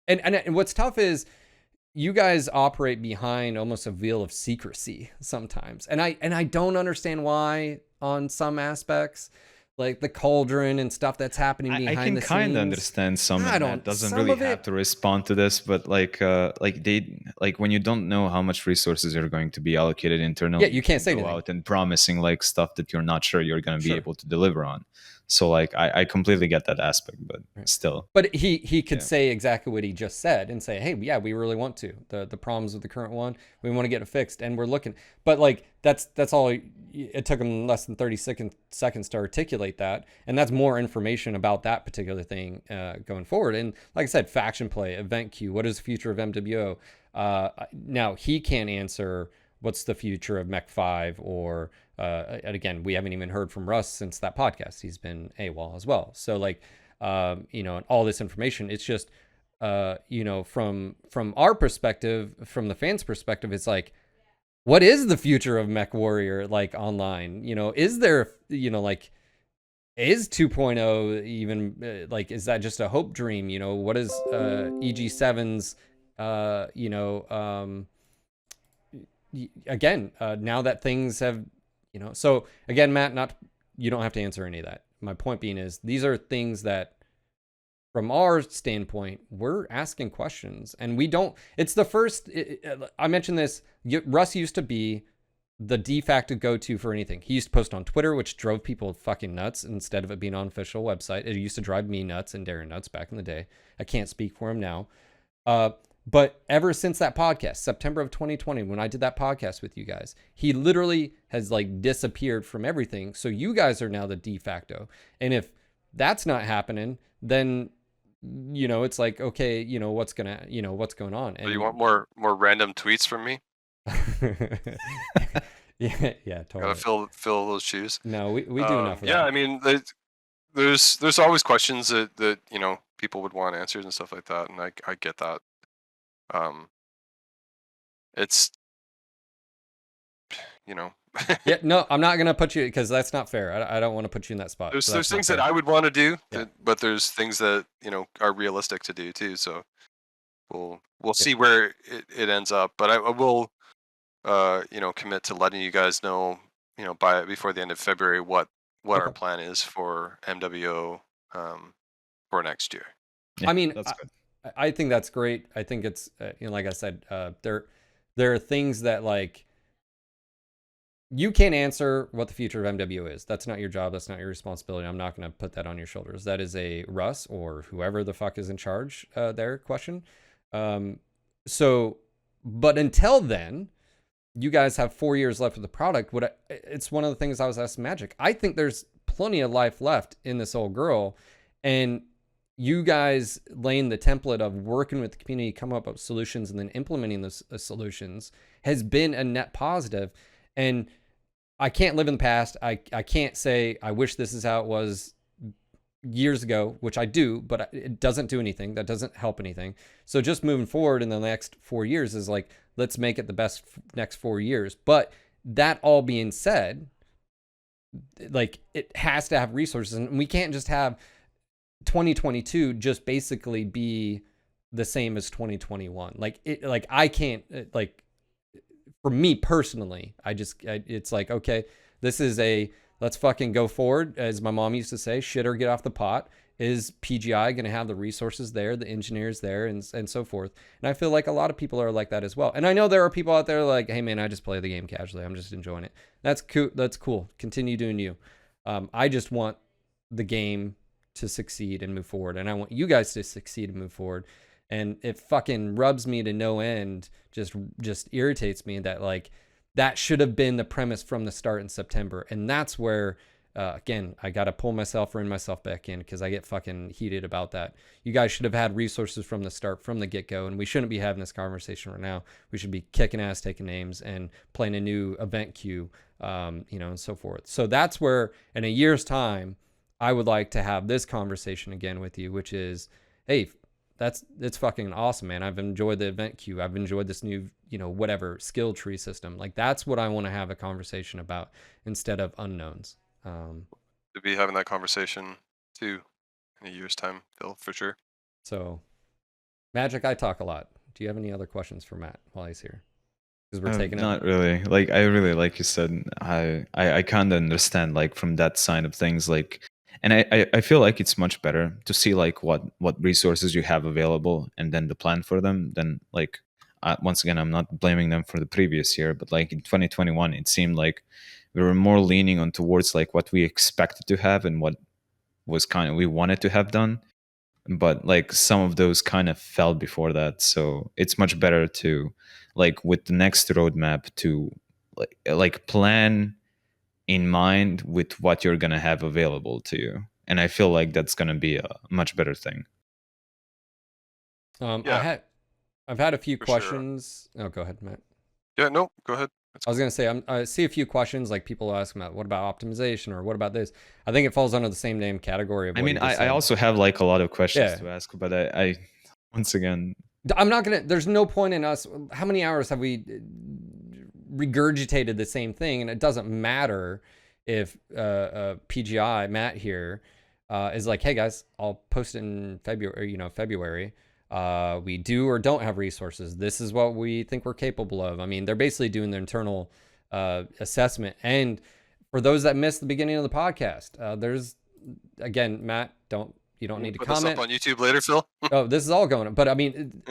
and what's tough is you guys operate behind almost a veil of secrecy sometimes. And I don't understand why on some aspects, like the Cauldron and stuff that's happening behind the scenes. I can kind of understand some of that. Doesn't some really of it- have to respond to this, but like when you don't know how much resources are going to be allocated internally, Yeah, you can't say go anything. out and promising like stuff that you're not sure you're going to be Sure. able to deliver on. So like I completely get that aspect, but still. But he could say exactly what he just said and say, hey, yeah, we really want to. The problems with the current one, we want to get it fixed, and we're looking. But like that's all. It took him less than 30 seconds to articulate that, and that's more information about that particular thing going forward. And like I said, faction play, event queue, what is the future of MWO? Now he can't answer what's the future of Mech 5 or and again, we haven't even heard from Russ since that podcast. He's been AWOL as well. So like, and all this information, it's just, from our perspective, from the fans' perspective, it's like, what is the future of MechWarrior like online? Is there, like, is 2.0 even like, is that just a hope dream? What is EG7's, again, now that things have, so again, Matt, you don't have to answer any of that. My point being is these are things that from our standpoint, we're asking questions, and we don't, it's the first, I mentioned this, Russ used to be the de facto go-to for anything. He used to post on Twitter, which drove people fucking nuts instead of it being on an official website. It used to drive me nuts and Darren nuts back in the day. I can't speak for him now. But ever since that podcast, September of 2020, when I did that podcast with you guys, he literally has like disappeared from everything. So you guys are now the de facto. And if that's not happening, then, you know, it's like, okay, you know, what's going on? And So you want more random tweets from me? yeah, totally. Gotta fill those shoes. No, we do enough of yeah, that. I mean, there's always questions that you know people would want answers and stuff like that, and I get that. It's, you know. Yeah, no, I'm not gonna put you, because that's not fair. I don't want to put you in that spot. There's so that's not things that fair. I would want to do, Yeah. but there's things that, you know, are realistic to do too. So we'll see where it ends up. But I will, you know, commit to letting you guys know, you know, before the end of February what our Okay. plan is for MWO for next year. Yeah, I mean, that's good. I think that's great. I think it's, you know, like I said, there are things that, like, you can't answer what the future of MWO is. That's not your job. That's not your responsibility. I'm not going to put that on your shoulders. That is a Russ or whoever the fuck is in charge there question. So, but until then, you guys have 4 years left with the product. It's one of the things I was asking Magic. I think there's plenty of life left in this old girl, and you guys laying the template of working with the community, come up with solutions, and then implementing those solutions has been a net positive. And I can't live in the past. I can't say I wish this is how it was years ago, which I do, but it doesn't do anything. That doesn't help anything. So just moving forward in the next 4 years is like, let's make it the best next 4 years. But that all being said, like, it has to have resources, and we can't just have 2022 just basically be the same as 2021. Like I can't, like, for me personally, it's like, okay, this is let's fucking go forward. As my mom used to say, shit or get off the pot. Is PGI going to have the resources there, the engineers there, and so forth? And I feel like a lot of people are like that as well. And I know there are people out there like, hey man, I just play the game casually. I'm just enjoying it. That's cool. That's cool. Continue doing you. I just want the game to succeed and move forward. And I want you guys to succeed and move forward. And it fucking rubs me to no end, just irritates me that, like, that should have been the premise from the start in September. And that's where, again, I got to pull myself back in, because I get fucking heated about that. You guys should have had resources from the start, from the get-go, and we shouldn't be having this conversation right now. We should be kicking ass, taking names, and playing a new event queue, you know, and so forth. So that's where, in a year's time, I would like to have this conversation again with you, which is, hey, it's fucking awesome, man. I've enjoyed the event queue. I've enjoyed this new, you know, whatever skill tree system. Like, that's what I want to have a conversation about instead of unknowns. To be having that conversation too in a year's time, Phil, for sure. So, Magic, I talk a lot. Do you have any other questions for Matt while he's here? Because we're taking Not really. Like, I really, like you said, I kind of understand, like, from that side of things, like, and I feel like it's much better to see, like, what resources you have available and then the plan for them than, like, once again, I'm not blaming them for the previous year, but like in 2021, it seemed like we were more leaning on towards like what we expected to have and what was kind of we wanted to have done, but like some of those kind of fell before that. So it's much better to, like, with the next roadmap, to like plan in mind with what you're gonna have available to you, and I feel like that's gonna be a much better thing. Yeah, I've had a few for sure. questions. Oh, go ahead, Matt. Yeah, no, go ahead. I was gonna say, I see a few questions, like people ask about, what about optimization, or what about this? I think it falls under the same name category of I what mean, you just I said. also have like a lot of questions Yeah. to ask, but I once again, I'm not gonna. There's no point in us. How many hours have we regurgitated the same thing? And it doesn't matter if PGI Matt here is like, hey guys, I'll post it in February. You know, February. We do or don't have resources. This is what we think we're capable of. I mean, they're basically doing their internal assessment. And for those that missed the beginning of the podcast, there's, again, Matt, don't You don't need to Put this up comment. on YouTube later, Phil. Oh, this is all going. But I mean,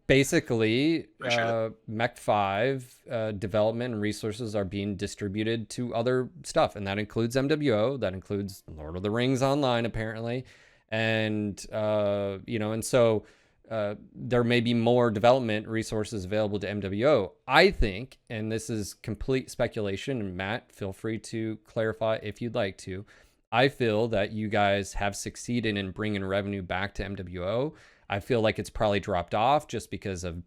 basically, Appreciate it. Mech 5 development and resources are being distributed to other stuff, and that includes MWO. That includes Lord of the Rings Online, apparently, and and so there may be more development resources available to MWO. I think, and this is complete speculation, and Matt, feel free to clarify if you'd like to. I feel that you guys have succeeded in bringing revenue back to MWO. I feel like it's probably dropped off just because of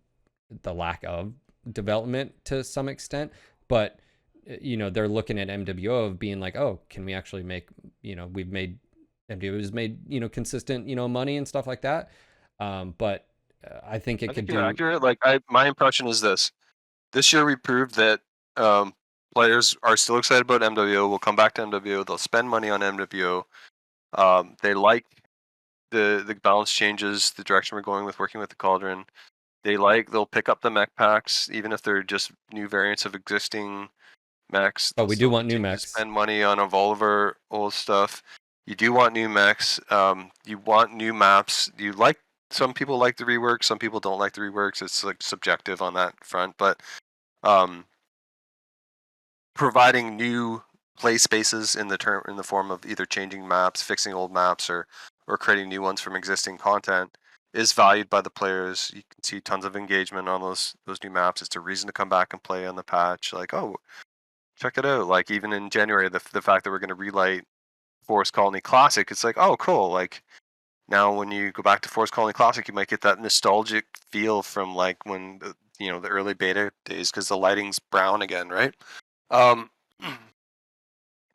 the lack of development to some extent. But, they're looking at MWO of being like, oh, can we actually make, MWO has made, consistent, money and stuff like that. But I think it could do. You're accurate. Like my impression is this. This year we proved that players are still excited about MWO. Will come back to MWO. They'll spend money on MWO. They like the balance changes, the direction we're going with working with the Cauldron. They'll pick up the mech packs, even if they're just new variants of existing mechs. But we do want new mechs. Spend money on all of our old stuff. You do want new mechs. You want new maps. Some people like the reworks. Some people don't like the reworks. It's like subjective on that front, but providing new play spaces in the form of either changing maps, fixing old maps, or creating new ones from existing content is valued by the players. You can see tons of engagement on those new maps. It's a reason to come back and play on the patch. Like, oh, check it out. Like even in January, the fact that we're going to relight Forest Colony Classic, it's like, oh, cool. Like now when you go back to Forest Colony Classic, you might get that nostalgic feel from like when the early beta days, because the lighting's brown again, right? And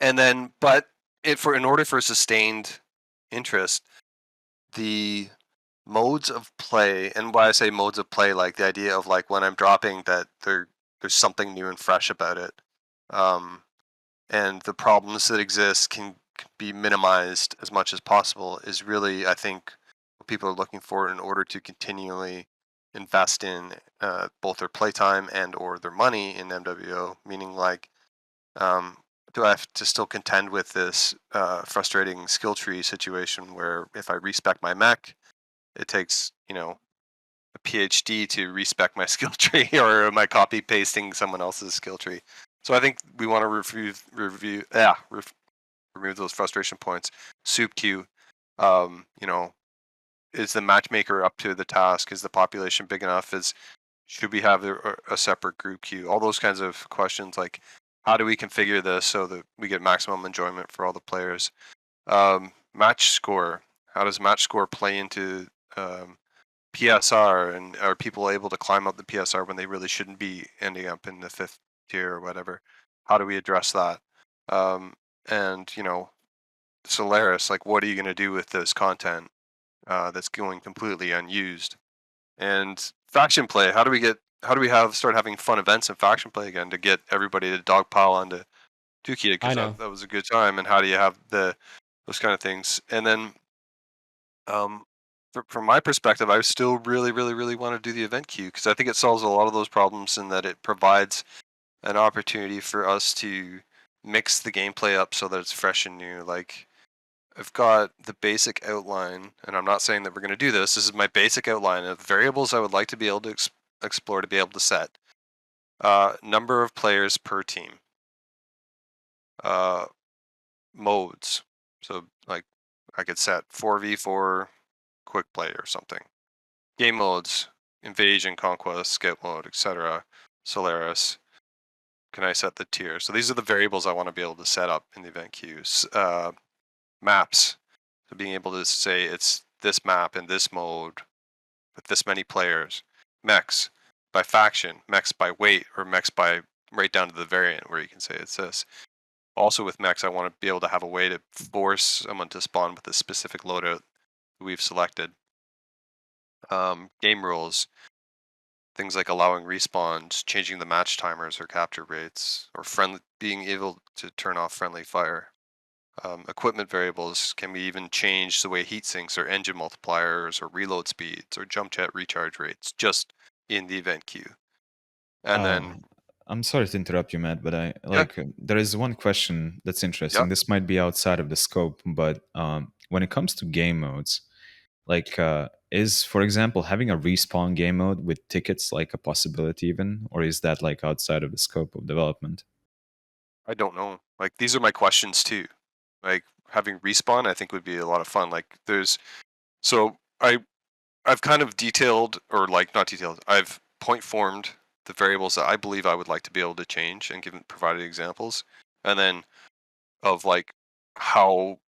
then, but in order for sustained interest, the modes of play, and why I say modes of play, like the idea of like when I'm dropping that there's something new and fresh about it, and the problems that exist can be minimized as much as possible, is really, I think, what people are looking for in order to continually invest in both their playtime and or their money in MWO. Meaning, like, do I have to still contend with this frustrating skill tree situation where if I respec my mech, it takes a PhD to respec my skill tree, or am I copy pasting someone else's skill tree? So I think we want to remove those frustration points. Soup queue, is the matchmaker up to the task? Is the population big enough? Should we have a separate group queue? All those kinds of questions, like how do we configure this so that we get maximum enjoyment for all the players? Match score. How does match score play into PSR, and are people able to climb up the PSR when they really shouldn't be ending up in the 5th tier or whatever? How do we address that? And Solaris, like, what are you going to do with this content that's going completely unused? And faction play, how do we start having fun events in faction play again to get everybody to dogpile onto Tukia, because that was a good time? And how do you have those kind of things? And then from my perspective, I still really, really, really want to do the event queue, because I think it solves a lot of those problems, in that it provides an opportunity for us to mix the gameplay up so that it's fresh and new. Like, I've got the basic outline, and I'm not saying that we're going to do this. This is my basic outline of variables I would like to be able to explore, to be able to set. Number of players per team. Modes. So, like, I could set 4v4 quick play or something. Game modes: invasion, conquest, scout mode, etc. Solaris. Can I set the tier? So these are the variables I want to be able to set up in the event queues. Maps. So being able to say it's this map in this mode with this many players. Mechs by faction, mechs by weight, or mechs by right down to the variant where you can say it's this. Also with mechs, I want to be able to have a way to force someone to spawn with a specific loadout we've selected. Game rules. Things like allowing respawns, changing the match timers or capture rates, or being able to turn off friendly fire. Equipment variables: can we even change the way heat sinks or engine multipliers or reload speeds or jump jet recharge rates just in the event queue? And then I'm sorry to interrupt you, Matt, but there is one question that's interesting. Yeah. This might be outside of the scope, but when it comes to game modes, like is, for example, having a respawn game mode with tickets like a possibility even, or is that like outside of the scope of development? I don't know. Like these are my questions too. Like having respawn, I think would be a lot of fun. Like so I've kind of detailed, or like not detailed, I've point formed the variables that I believe I would like to be able to change and provided examples, and then of like how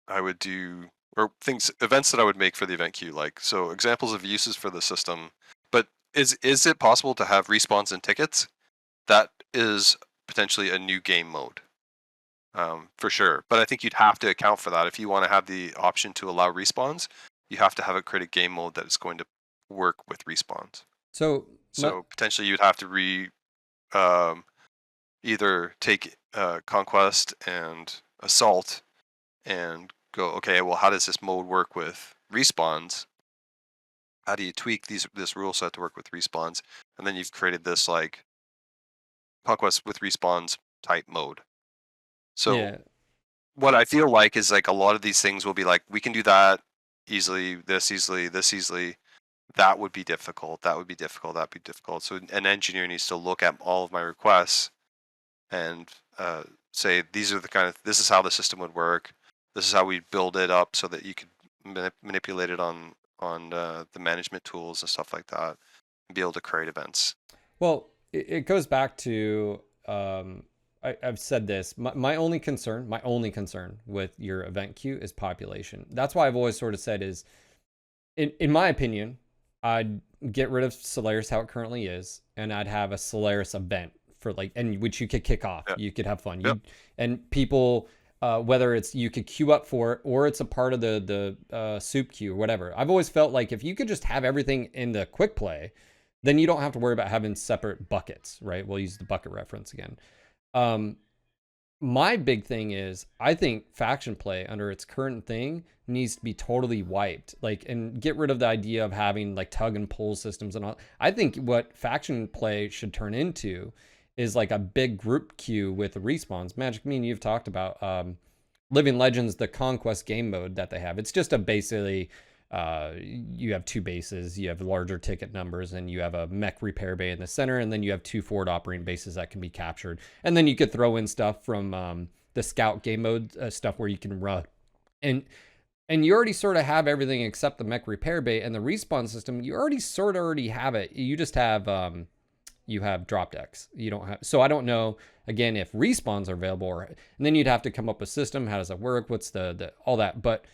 I would do, or events that I would make for the event queue. Like, so examples of uses for the system. But is it possible to have respawns and tickets? That is potentially a new game mode, for sure. But I think you'd have to account for that if you want to have the option to allow respawns. You have to have a create a game mode that is going to work with respawns. So So potentially you'd have to either take conquest and assault and go, okay, well, how does this mode work with respawns? How do you tweak this rule set to work with respawns? And then you've created this like conquest with respawns type mode. So yeah, what I feel like is like a lot of these things will be like, we can do that easily, this easily, this easily. That would be difficult. That would be difficult. That'd be difficult. So an engineer needs to look at all of my requests and say, these are this is how the system would work. This is how we build it up so that you could manipulate it on the management tools and stuff like that, and be able to create events. well, it goes back to I've said this. My only concern with your event queue is population. That's why I've always sort of said is, in my opinion, I'd get rid of Solaris how it currently is, and I'd have a Solaris event for like, and which you could kick off. Yep. You could have fun. Yep. And people, whether it's you could queue up for it or it's a part of the soup queue or whatever. I've always felt like if you could just have everything in the quick play, then you don't have to worry about having separate buckets, right? We'll use the bucket reference again. My big thing is I think faction play under its current thing needs to be totally wiped, like, and get rid of the idea of having like tug and pull systems and all. I think what faction play should turn into is like a big group queue with respawns. Magic, me and you've talked about Living Legends, the conquest game mode that they have. It's just a basically you have two bases, you have larger ticket numbers, and you have a mech repair bay in the center, and then you have two forward operating bases that can be captured. And then you could throw in stuff from the scout game mode stuff where you can run. And you already sort of have everything except the mech repair bay and the respawn system. You already have it. You just have you have drop decks. You don't have, so I don't know again if respawns are available, and then you'd have to come up with a system. How does that work? What's the all that? But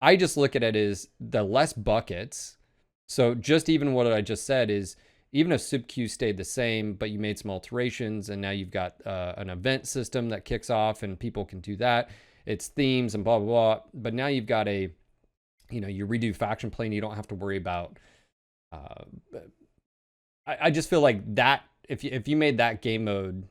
I just look at it as the less buckets. So just even what I just said is, even if SubQ stayed the same, but you made some alterations and now you've got an event system that kicks off and people can do that. It's themes and blah, blah, blah. But now you've got you redo faction play and you don't have to worry about, I just feel like that if you made that game mode,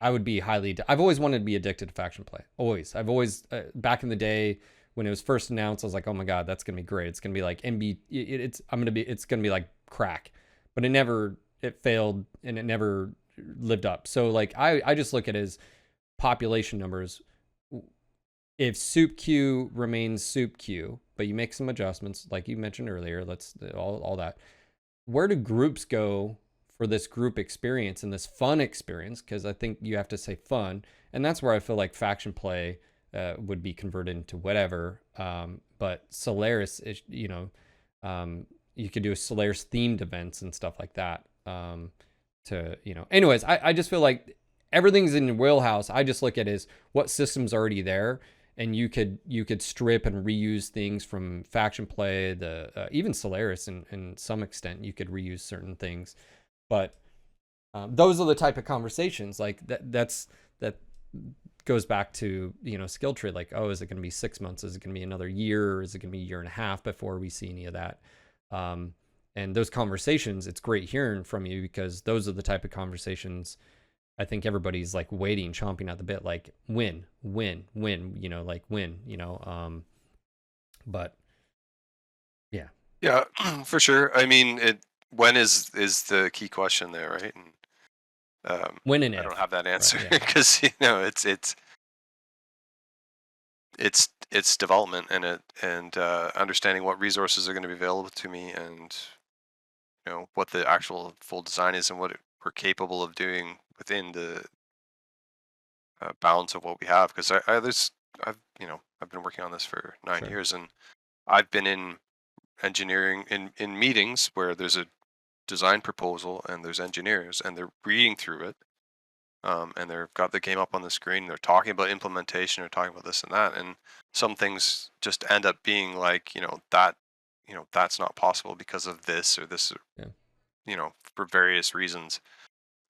I would be I've always wanted to be addicted to faction play. Always. I've always, back in the day, when it was first announced, I was like, oh my God, that's going to be great. It's going to be like it's going to be like crack, but it failed and it never lived up. So like, I just look at it as population numbers. If Soup Q remains Soup Q, but you make some adjustments, like you mentioned earlier, all that, where do groups go for this group experience and this fun experience? Because I think you have to say fun. And that's where I feel like faction play would be converted into whatever. But Solaris is, you could do a Solaris themed events and stuff like that. Anyways, I just feel like everything's in your wheelhouse. I just look at it as what system's already there, and you could strip and reuse things from faction play, even Solaris, in some extent you could reuse certain things. But those are the type of conversations like that goes back to, skill tree. Like, oh, is it going to be 6 months? Is it going to be another year? Or is it going to be a year and a half before we see any of that? And those conversations, it's great hearing from you, because those are the type of conversations I think everybody's like waiting, chomping at the bit, like win, like win, but yeah, for sure. I mean, when is the key question there, right? And when and I if. don't have that answer Right, yeah. because it's its development and understanding what resources are going to be available to me, and what the actual full design is and what we're capable of doing within the bounds of what we have. Because I've been working on this for 9 years, and I've been in engineering in meetings where there's a design proposal and there's engineers and they're reading through it, and they've got the game up on the screen. They're talking about implementation or talking about this and that, and some things just end up being like, that's not possible because of this or this, for various reasons,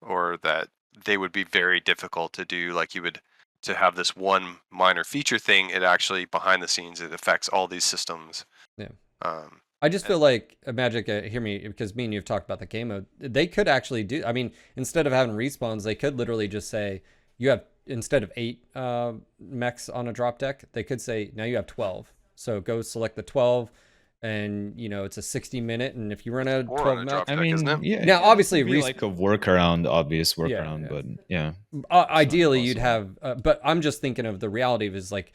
or that they would be very difficult to do. Like, you would to have this one minor feature thing, it actually behind the scenes it affects all these systems. Yeah. Um, I just feel like Magic, hear me, because me and you've talked about the game mode. They could actually do. I mean, instead of having respawns, they could literally just say you have, instead of 8 mechs on a drop deck, they could say now you have 12. So go select the 12, and it's a 60-minute, and if you run out of 12 mechs, I mean, isn't it? yeah. Now, obviously, it'd be like a workaround, obvious workaround, but yeah. Ideally, you'd have. But I'm just thinking of the reality of is like,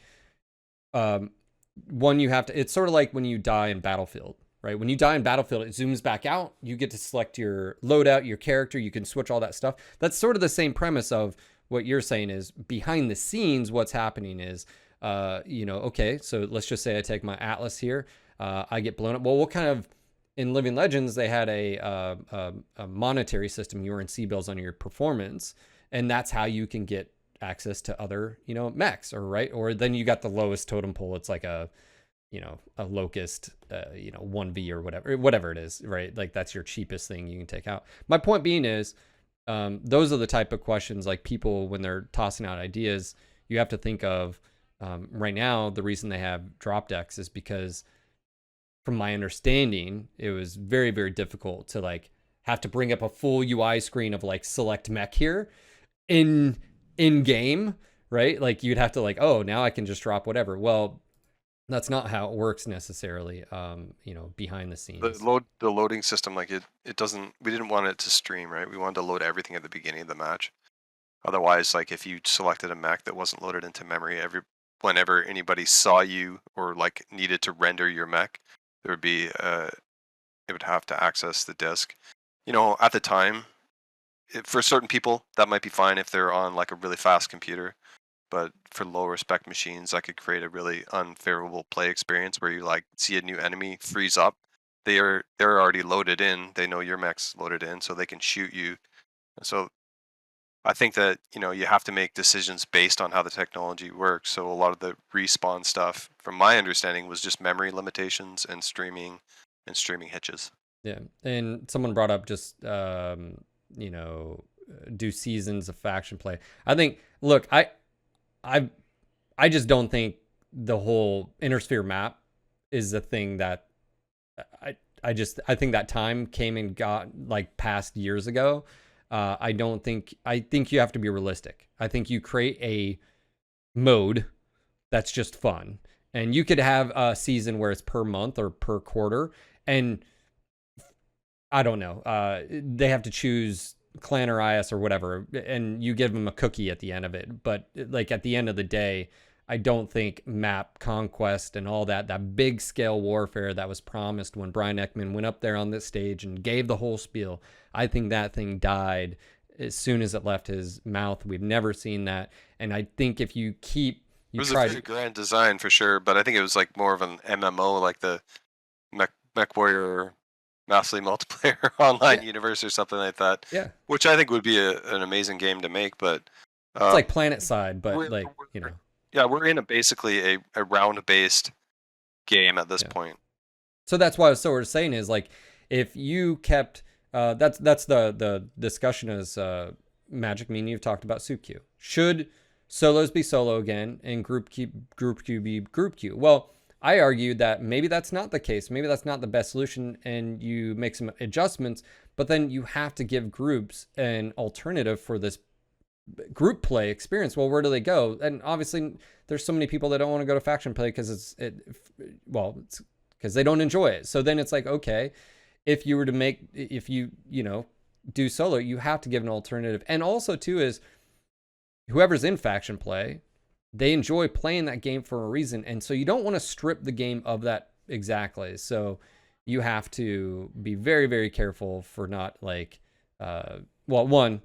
one, you have to. It's sort of like when you die in Battlefield, right? When you die in Battlefield, it zooms back out. You get to select your loadout, your character. You can switch all that stuff. That's sort of the same premise of what you're saying. Is behind the scenes, what's happening is, okay, so let's just say I take my Atlas here. I get blown up. Well, what kind of, in Living Legends, they had a monetary system. You earn C-bills on your performance, and that's how you can get access to other, mechs, or then you got the lowest totem pole. It's like a locust, 1v or whatever it is, right? Like, that's your cheapest thing you can take out. My point being is, those are the type of questions, like, people, when they're tossing out ideas, you have to think of, right now, the reason they have drop decks is because, from my understanding, it was very, very difficult to like have to bring up a full UI screen of like select mech here in game, right? Like, you'd have to like, oh, now I can just drop whatever. Well, that's not how it works necessarily. Behind the scenes. The loading system, like it doesn't. We didn't want it to stream, right? We wanted to load everything at the beginning of the match. Otherwise, like, if you selected a mech that wasn't loaded into memory, whenever anybody saw you or like needed to render your mech, there would be it would have to access the disk. At the time, for certain people that might be fine if they're on like a really fast computer, but for lower spec machines, that could create a really unfavorable play experience where you like see a new enemy freeze up. They're already loaded in. They know your mech's loaded in, so they can shoot you. So I think that you have to make decisions based on how the technology works. So a lot of the respawn stuff, from my understanding, was just memory limitations and streaming hitches. Yeah, and someone brought up just do seasons of faction play. I think, look, I just don't think the whole Intersphere map is the thing that I think that time came and got like past years ago. I think you have to be realistic. I think you create a mode that's just fun, and you could have a season where it's per month or per quarter, and I don't know, they have to choose clan or IS or whatever, and you give them a cookie at the end of it. But like, at the end of the day, I don't think map conquest and all that big scale warfare that was promised when Brian Ekman went up there on this stage and gave the whole spiel, I think that thing died as soon as it left his mouth. We've never seen that. And I think if you keep, it was a very grand design for sure, but I think it was like more of an MMO, like the MechWarrior massively multiplayer online universe or something like that. Yeah. Which I think would be an amazing game to make, but it's like Planet Side, but yeah, we're in basically a round-based game at this point. So that's why what we're saying is, like, if you kept that's the discussion is Magic. Me and you've talked about soup queue. Should solos be solo again and group queue be group queue? Well, I argued that maybe that's not the case. Maybe that's not the best solution, and you make some adjustments, but then you have to give groups an alternative for this group play experience. Well, where do they go? And obviously, there's so many people that don't want to go to faction play because it's because they don't enjoy it. So then it's like, okay, if you do solo, you have to give an alternative. And also too is, whoever's in faction play, they enjoy playing that game for a reason. And so you don't want to strip the game of that exactly. So you have to be very, very careful for not like, well, one,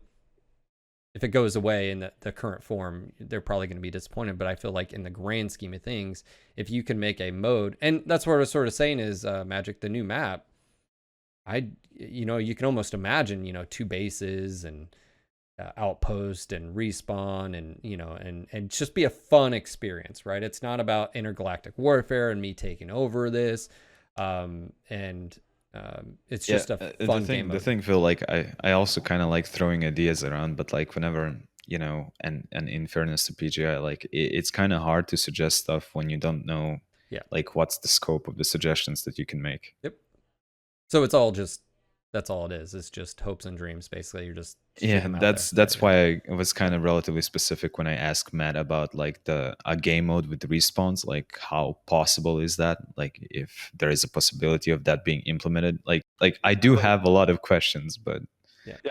if it goes away in the current form, they're probably going to be disappointed. But I feel like in the grand scheme of things, if you can make a mode, and that's what I was sort of saying is Magic, the new map, you can almost imagine, 2 bases and outpost and respawn and just be a fun experience, right? It's not about intergalactic warfare and me taking over this. It's just a fun game. The thing, Phil, like I also kind of like throwing ideas around, but like whenever and in fairness to PGI, like it's kind of hard to suggest stuff when you don't know, like what's the scope of the suggestions that you can make. Yep. So it's all just that's all it is. It's just hopes and dreams. Basically, you're just that's why I was kind of relatively specific when I asked Matt about like a game mode with the respawns. Like, how possible is that? Like, if there is a possibility of that being implemented. Like I do have a lot of questions, but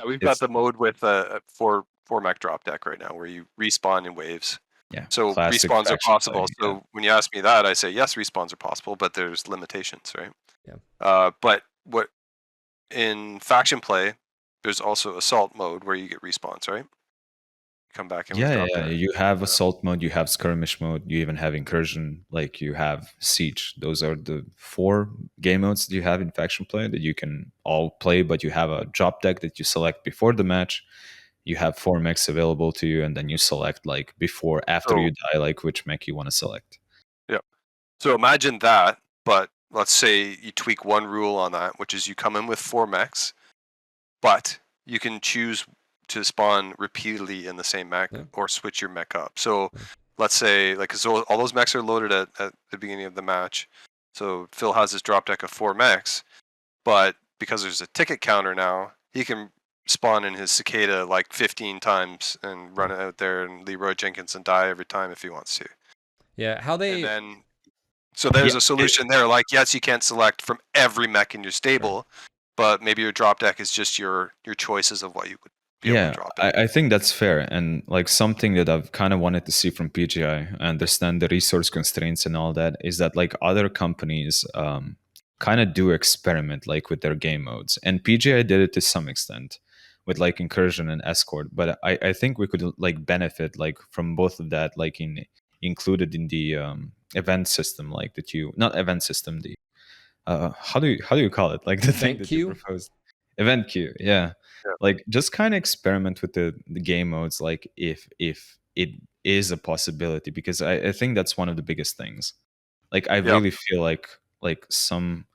we've got the mode with four mech drop deck right now where you respawn in waves. Yeah, so respawns are possible. So when you ask me that, I say yes, respawns are possible, but there's limitations, right? Yeah. But what in faction play, there's also assault mode where you get respawns, right? Come back in. You have assault mode, you have skirmish mode, you even have incursion, like you have siege. Those are the 4 game modes that you have in faction play that you can all play, but you have a drop deck that you select before the match. You have 4 mechs available to you, and then you select like after you die, like which mech you want to select. Yeah. So imagine that, but let's say you tweak one rule on that, which is you come in with 4 mechs, but you can choose to spawn repeatedly in the same mech or switch your mech up. So let's say all those mechs are loaded at the beginning of the match. So Phil has his drop deck of 4 mechs, but because there's a ticket counter now, he can spawn in his cicada like 15 times and run it out there and Leroy Jenkins and die every time if he wants to. Yeah, how they... And then, so there's a solution there. Like, yes, you can't select from every mech in your stable, but maybe your drop deck is just your choices of what you would be able to drop in. I think that's fair. And like something that I've kind of wanted to see from PGI, I understand the resource constraints and all that, is that like other companies kind of do experiment like with their game modes. And PGI did it to some extent with like incursion and escort. But I think we could like benefit like from both of that, like included in the event system, like not event system, the how do you call it, like the thing that you proposed, event queue. Like just kind of experiment with the game modes, like if it is a possibility, because I think that's one of the biggest things. Like I really feel like some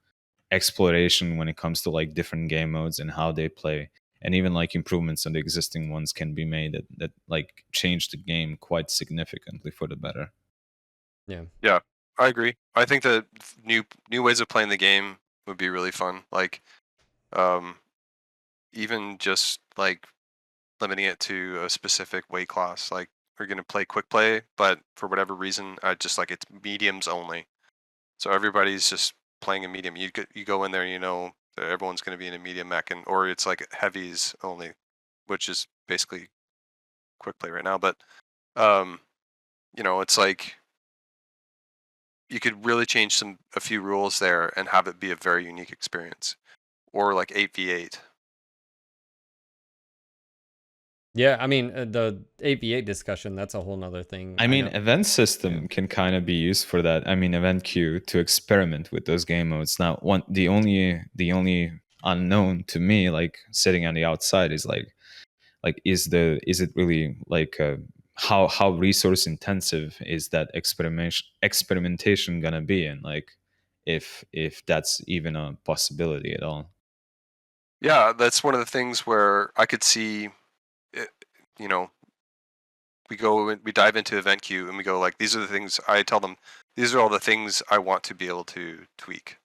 exploration when it comes to like different game modes and how they play, and even like improvements on the existing ones can be made that like change the game quite significantly for the better. Yeah, I agree. I think that new ways of playing the game would be really fun. Like, even just like limiting it to a specific weight class. Like, we're gonna play quick play, but for whatever reason, I just like it's mediums only. So everybody's just playing a medium. You go in there, that everyone's gonna be in a medium mech, or it's like heavies only, which is basically quick play right now. But it's like you could really change a few rules there and have it be a very unique experience, or like 8v8. Yeah, I mean the 8v8 discussion, that's a whole nother thing. I mean, event system can kind of be used for that. I mean, event queue to experiment with those game modes. Now, the only unknown to me, like sitting on the outside, is like is it really like how resource intensive is that experimentation gonna be, and like if that's even a possibility at all. Yeah, that's one of the things where I could see it, we dive into event queue and we go like, these are the things I tell them, these are all the things I want to be able to tweak.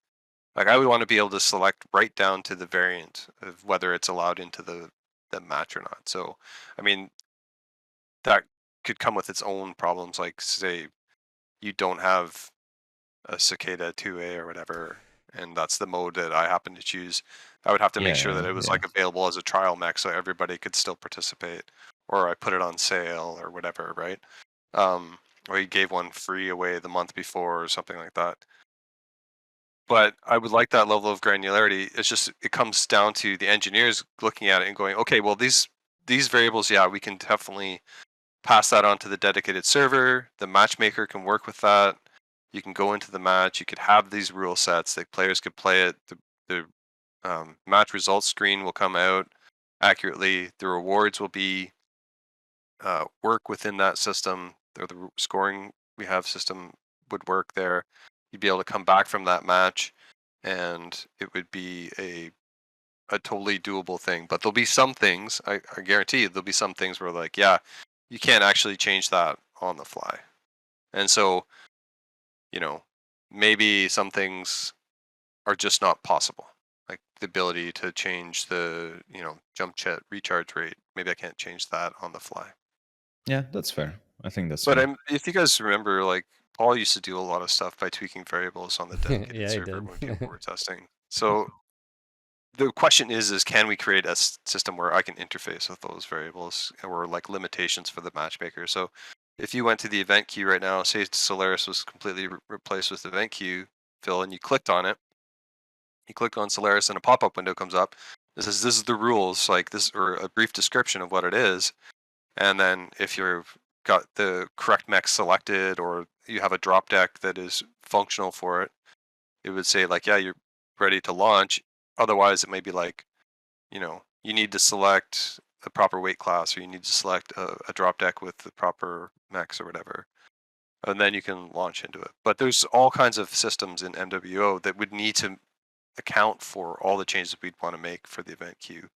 Like, I would want to be able to select right down to the variant of whether it's allowed into the match or not. So, I mean, that could come with its own problems. Like, say you don't have a cicada 2A or whatever, and that's the mode that I happen to choose. I would have to make sure that it was like available as a trial mech so everybody could still participate, or I put it on sale or whatever, right? or you gave one free away the month before or something like that. But I would like that level of granularity. It's just it comes down to the engineers looking at it and going, okay, well these variables, yeah, we can definitely pass that on to the dedicated server. The matchmaker can work with that. You can go into the match. You could have these rule sets that players could play it. The match results screen will come out accurately. The rewards will be work within that system. Or the scoring we have system would work there. You'd be able to come back from that match, and it would be a totally doable thing. But there'll be some things, I guarantee you, there'll be some things where like, yeah, you can't actually change that on the fly. And so, you know, maybe some things are just not possible. Like the ability to change the, jump jet recharge rate. Maybe I can't change that on the fly. Yeah, that's fair. I think that's But fair. if you guys remember, like Paul used to do a lot of stuff by tweaking variables on the dedicated Yeah, he server did. when people were testing. So the question is can we create a system where I can interface with those variables or like limitations for the matchmaker? So if you went to the event queue right now, say Solaris was completely replaced with event queue, Phil, and you clicked on it, you click on Solaris and a pop-up window comes up. This is the rules, like this, or a brief description of what it is. And then if you've got the correct mech selected or you have a drop deck that is functional for it, it would say like, yeah, you're ready to launch. Otherwise, it may be like, you need to select a proper weight class, or you need to select a drop deck with the proper mechs or whatever. And then you can launch into it. But there's all kinds of systems in MWO that would need to account for all the changes we'd want to make for the event queue.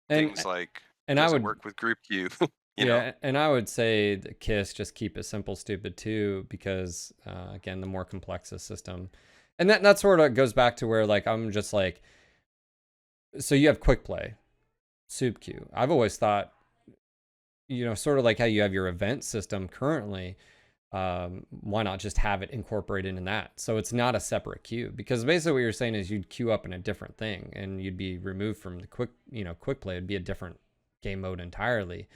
And Things like, and I does it would work with group queue? yeah, and I would say the KISS just keep it simple, stupid too, because again, the more complex the system, and that sort of goes back to where like I'm just like, so you have quick play, soup queue. I've always thought, sort of like how you have your event system currently. Why not just have it incorporated in that? So it's not a separate queue, because basically what you're saying is you'd queue up in a different thing and you'd be removed from the quick play. It'd be a different game mode entirely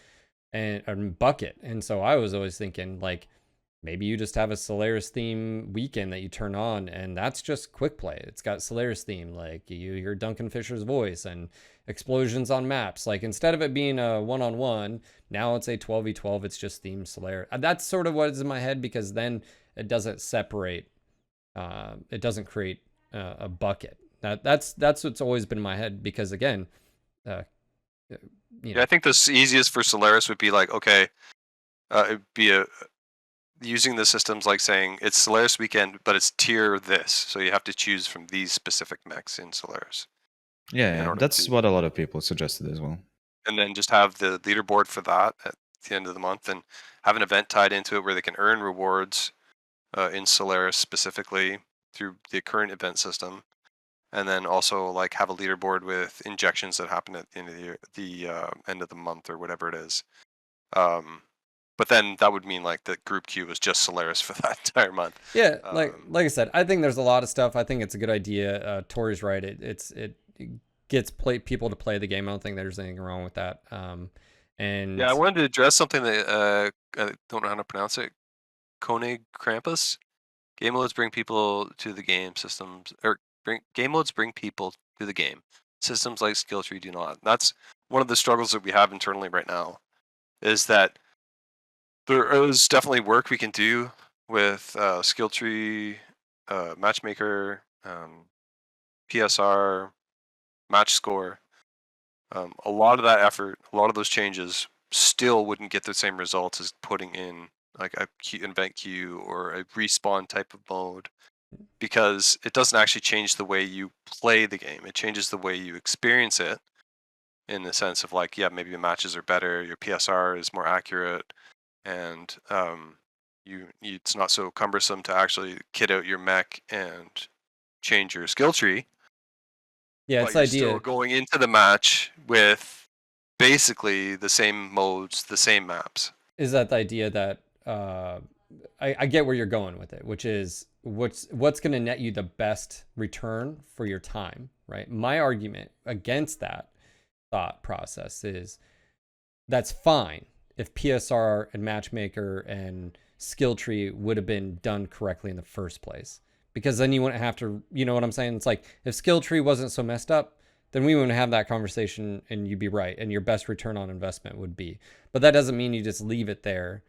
and bucket. And so I was always thinking like maybe you just have a Solaris theme weekend that you turn on and that's just quick play. It's got Solaris theme, like you hear Duncan Fisher's voice and explosions on maps. Like instead of it being a one-on-one, now it's a 12v12. It's just themed Solaris. That's sort of what is in my head, because then it doesn't separate. It doesn't create a bucket. That's what's always been in my head, because again, Yeah, I think the easiest for Solaris would be like, okay, it'd be using the systems like saying it's Solaris weekend, but it's tier this, so you have to choose from these specific mechs in Solaris. Yeah, that's what a lot of people suggested as well. And then just have the leaderboard for that at the end of the month, and have an event tied into it where they can earn rewards in Solaris specifically through the current event system. And then also like have a leaderboard with injections that happen at the end of the year, the end of the month or whatever it is. But then that would mean like the group queue was just Solaris for that entire month. Yeah, like I said, I think there's a lot of stuff. I think it's a good idea. Tori's right. It gets people to play the game. I don't think there's anything wrong with that. And yeah, I wanted to address something that I don't know how to pronounce it. Koenig Krampus. Game modes bring people to the game systems, or game modes bring people to the game. Systems like skill tree do not. That's one of the struggles that we have internally right now, is that there is definitely work we can do with skill tree, matchmaker, PSR, match score. A lot of that effort, a lot of those changes still wouldn't get the same results as putting in like a event queue or a respawn type of mode, because it doesn't actually change the way you play the game. It changes the way you experience it, in the sense of like, yeah, maybe your matches are better, your PSR is more accurate, and it's not so cumbersome to actually kit out your mech and change your skill tree. yeah, But it's you're idea. still going into the match with basically the same modes, the same maps. Is that the idea that I get where you're going with it, which is what's going to net you the best return for your time, right? My argument against that thought process is that's fine if PSR and Matchmaker and skill tree would have been done correctly in the first place. Because then you wouldn't have to, you know what I'm saying? It's like, if skill tree wasn't so messed up, then we wouldn't have that conversation, and you'd be right, and your best return on investment would be. But that doesn't mean you just leave it there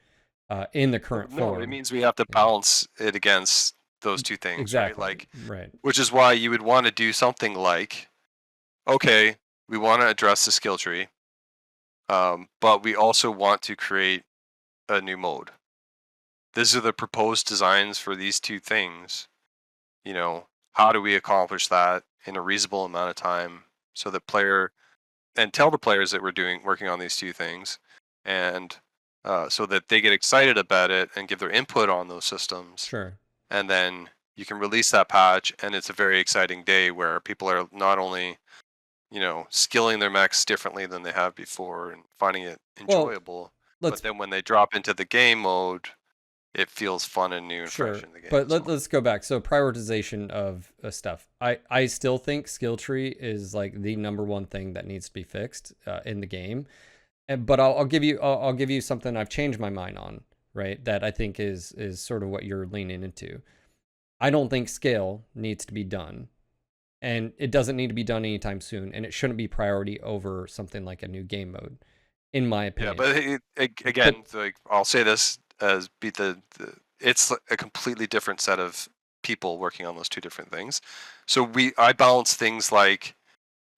in the current form. No, it means we have to balance it against those two things, exactly. right? Like, right. Which is why you would want to do something like, okay, we want to address the skill tree, but we also want to create a new mode. These are the proposed designs for these two things. You know, how do we accomplish that in a reasonable amount of time so that tell the players that we're working on these two things, and so that they get excited about it and give their input on those systems. Sure. And then you can release that patch, and it's a very exciting day where people are not only, skilling their mechs differently than they have before and finding it enjoyable, but then when they drop into the game mode, it feels fun and new and fresh in the game. But let's go back. So prioritization of stuff. I still think skill tree is like the number one thing that needs to be fixed in the game. But I'll give you something I've changed my mind on, right? That I think is sort of what you're leaning into. I don't think scale needs to be done, and it doesn't need to be done anytime soon, and it shouldn't be priority over something like a new game mode, in my opinion. Yeah, but again, like, I'll say this as it's a completely different set of people working on those two different things. So I balance things like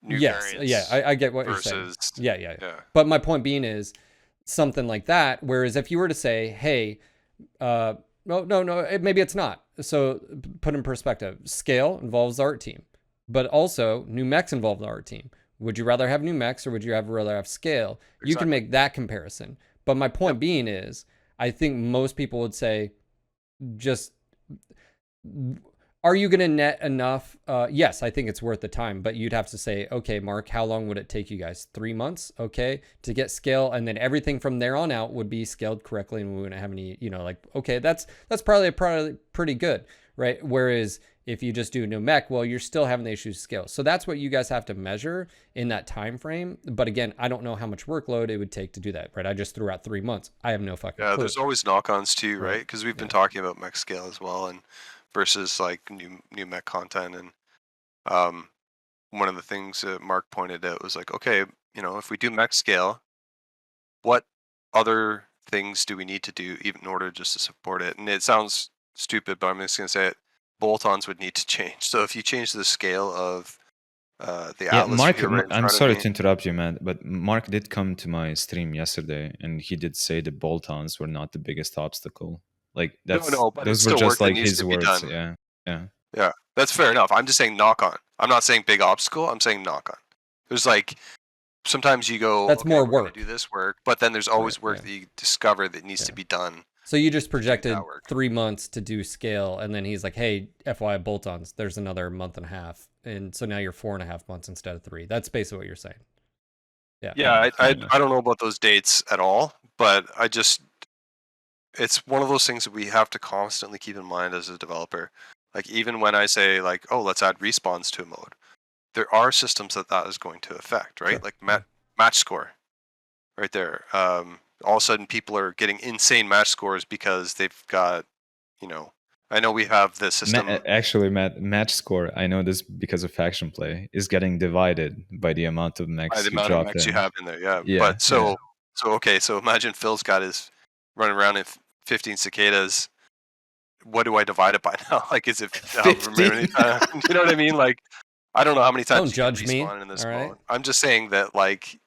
new variants. Yeah, I get what you're saying. Yeah. But my point being is something like that. Whereas if you were to say, hey, no, maybe it's not. So put in perspective, scale involves the art team, but also new mechs involve the art team. Would you rather have new mechs, or would you rather have scale? Exactly. You can make that comparison. But my point being is, I think most people would say, just, are you going to net enough? Yes, I think it's worth the time, but you'd have to say, okay, Mark, how long would it take you guys? 3 months, okay, to get scale, and then everything from there on out would be scaled correctly, and we wouldn't have any, okay, that's probably pretty good, right? Whereas if you just do no mech, well, you're still having the issues scale. So that's what you guys have to measure in that time frame. But again, I don't know how much workload it would take to do that, right? I just threw out 3 months. I have no fucking clue. There's always knock-ons too, right? Because we've been talking about mech scale as well, and versus like new mech content. And one of the things that Mark pointed out was like, okay, if we do mech scale, what other things do we need to do even in order just to support it? And it sounds stupid, but I'm just going to say it. Bolt-ons would need to change. So if you change the scale of the Atlas, Mark, I'm sorry to interrupt you, man, but Mark did come to my stream yesterday, and he did say the bolt-ons were not the biggest obstacle. Like those were just like his words. Yeah. That's fair enough. I'm just saying knock on. I'm not saying big obstacle. I'm saying knock on. There's like sometimes you go, that's more work. Do this work, but then there's always work that you discover that needs to be done. So you just projected 3 months to do scale, and then he's like, hey, FYI bolt-ons, there's another month and a half. And so now you're 4.5 months instead of 3. That's basically what you're saying. Yeah, I don't know about those dates at all, but it's one of those things that we have to constantly keep in mind as a developer. Like, even when I say, like, oh, let's add respawns to a mode, there are systems that is going to affect, right? Sure. Like match score, right there. All of a sudden people are getting insane match scores because they've got, I know we have this system. Actually, match score, I know this because of faction play, is getting divided by the amount of mechs you have in there. But so imagine Phil's got his running around in 15 cicadas. What do I divide it by now? Like, is it 15? You know what I mean? Like, I don't know how many times don't judge me in this all right? mode. I'm just saying that, like,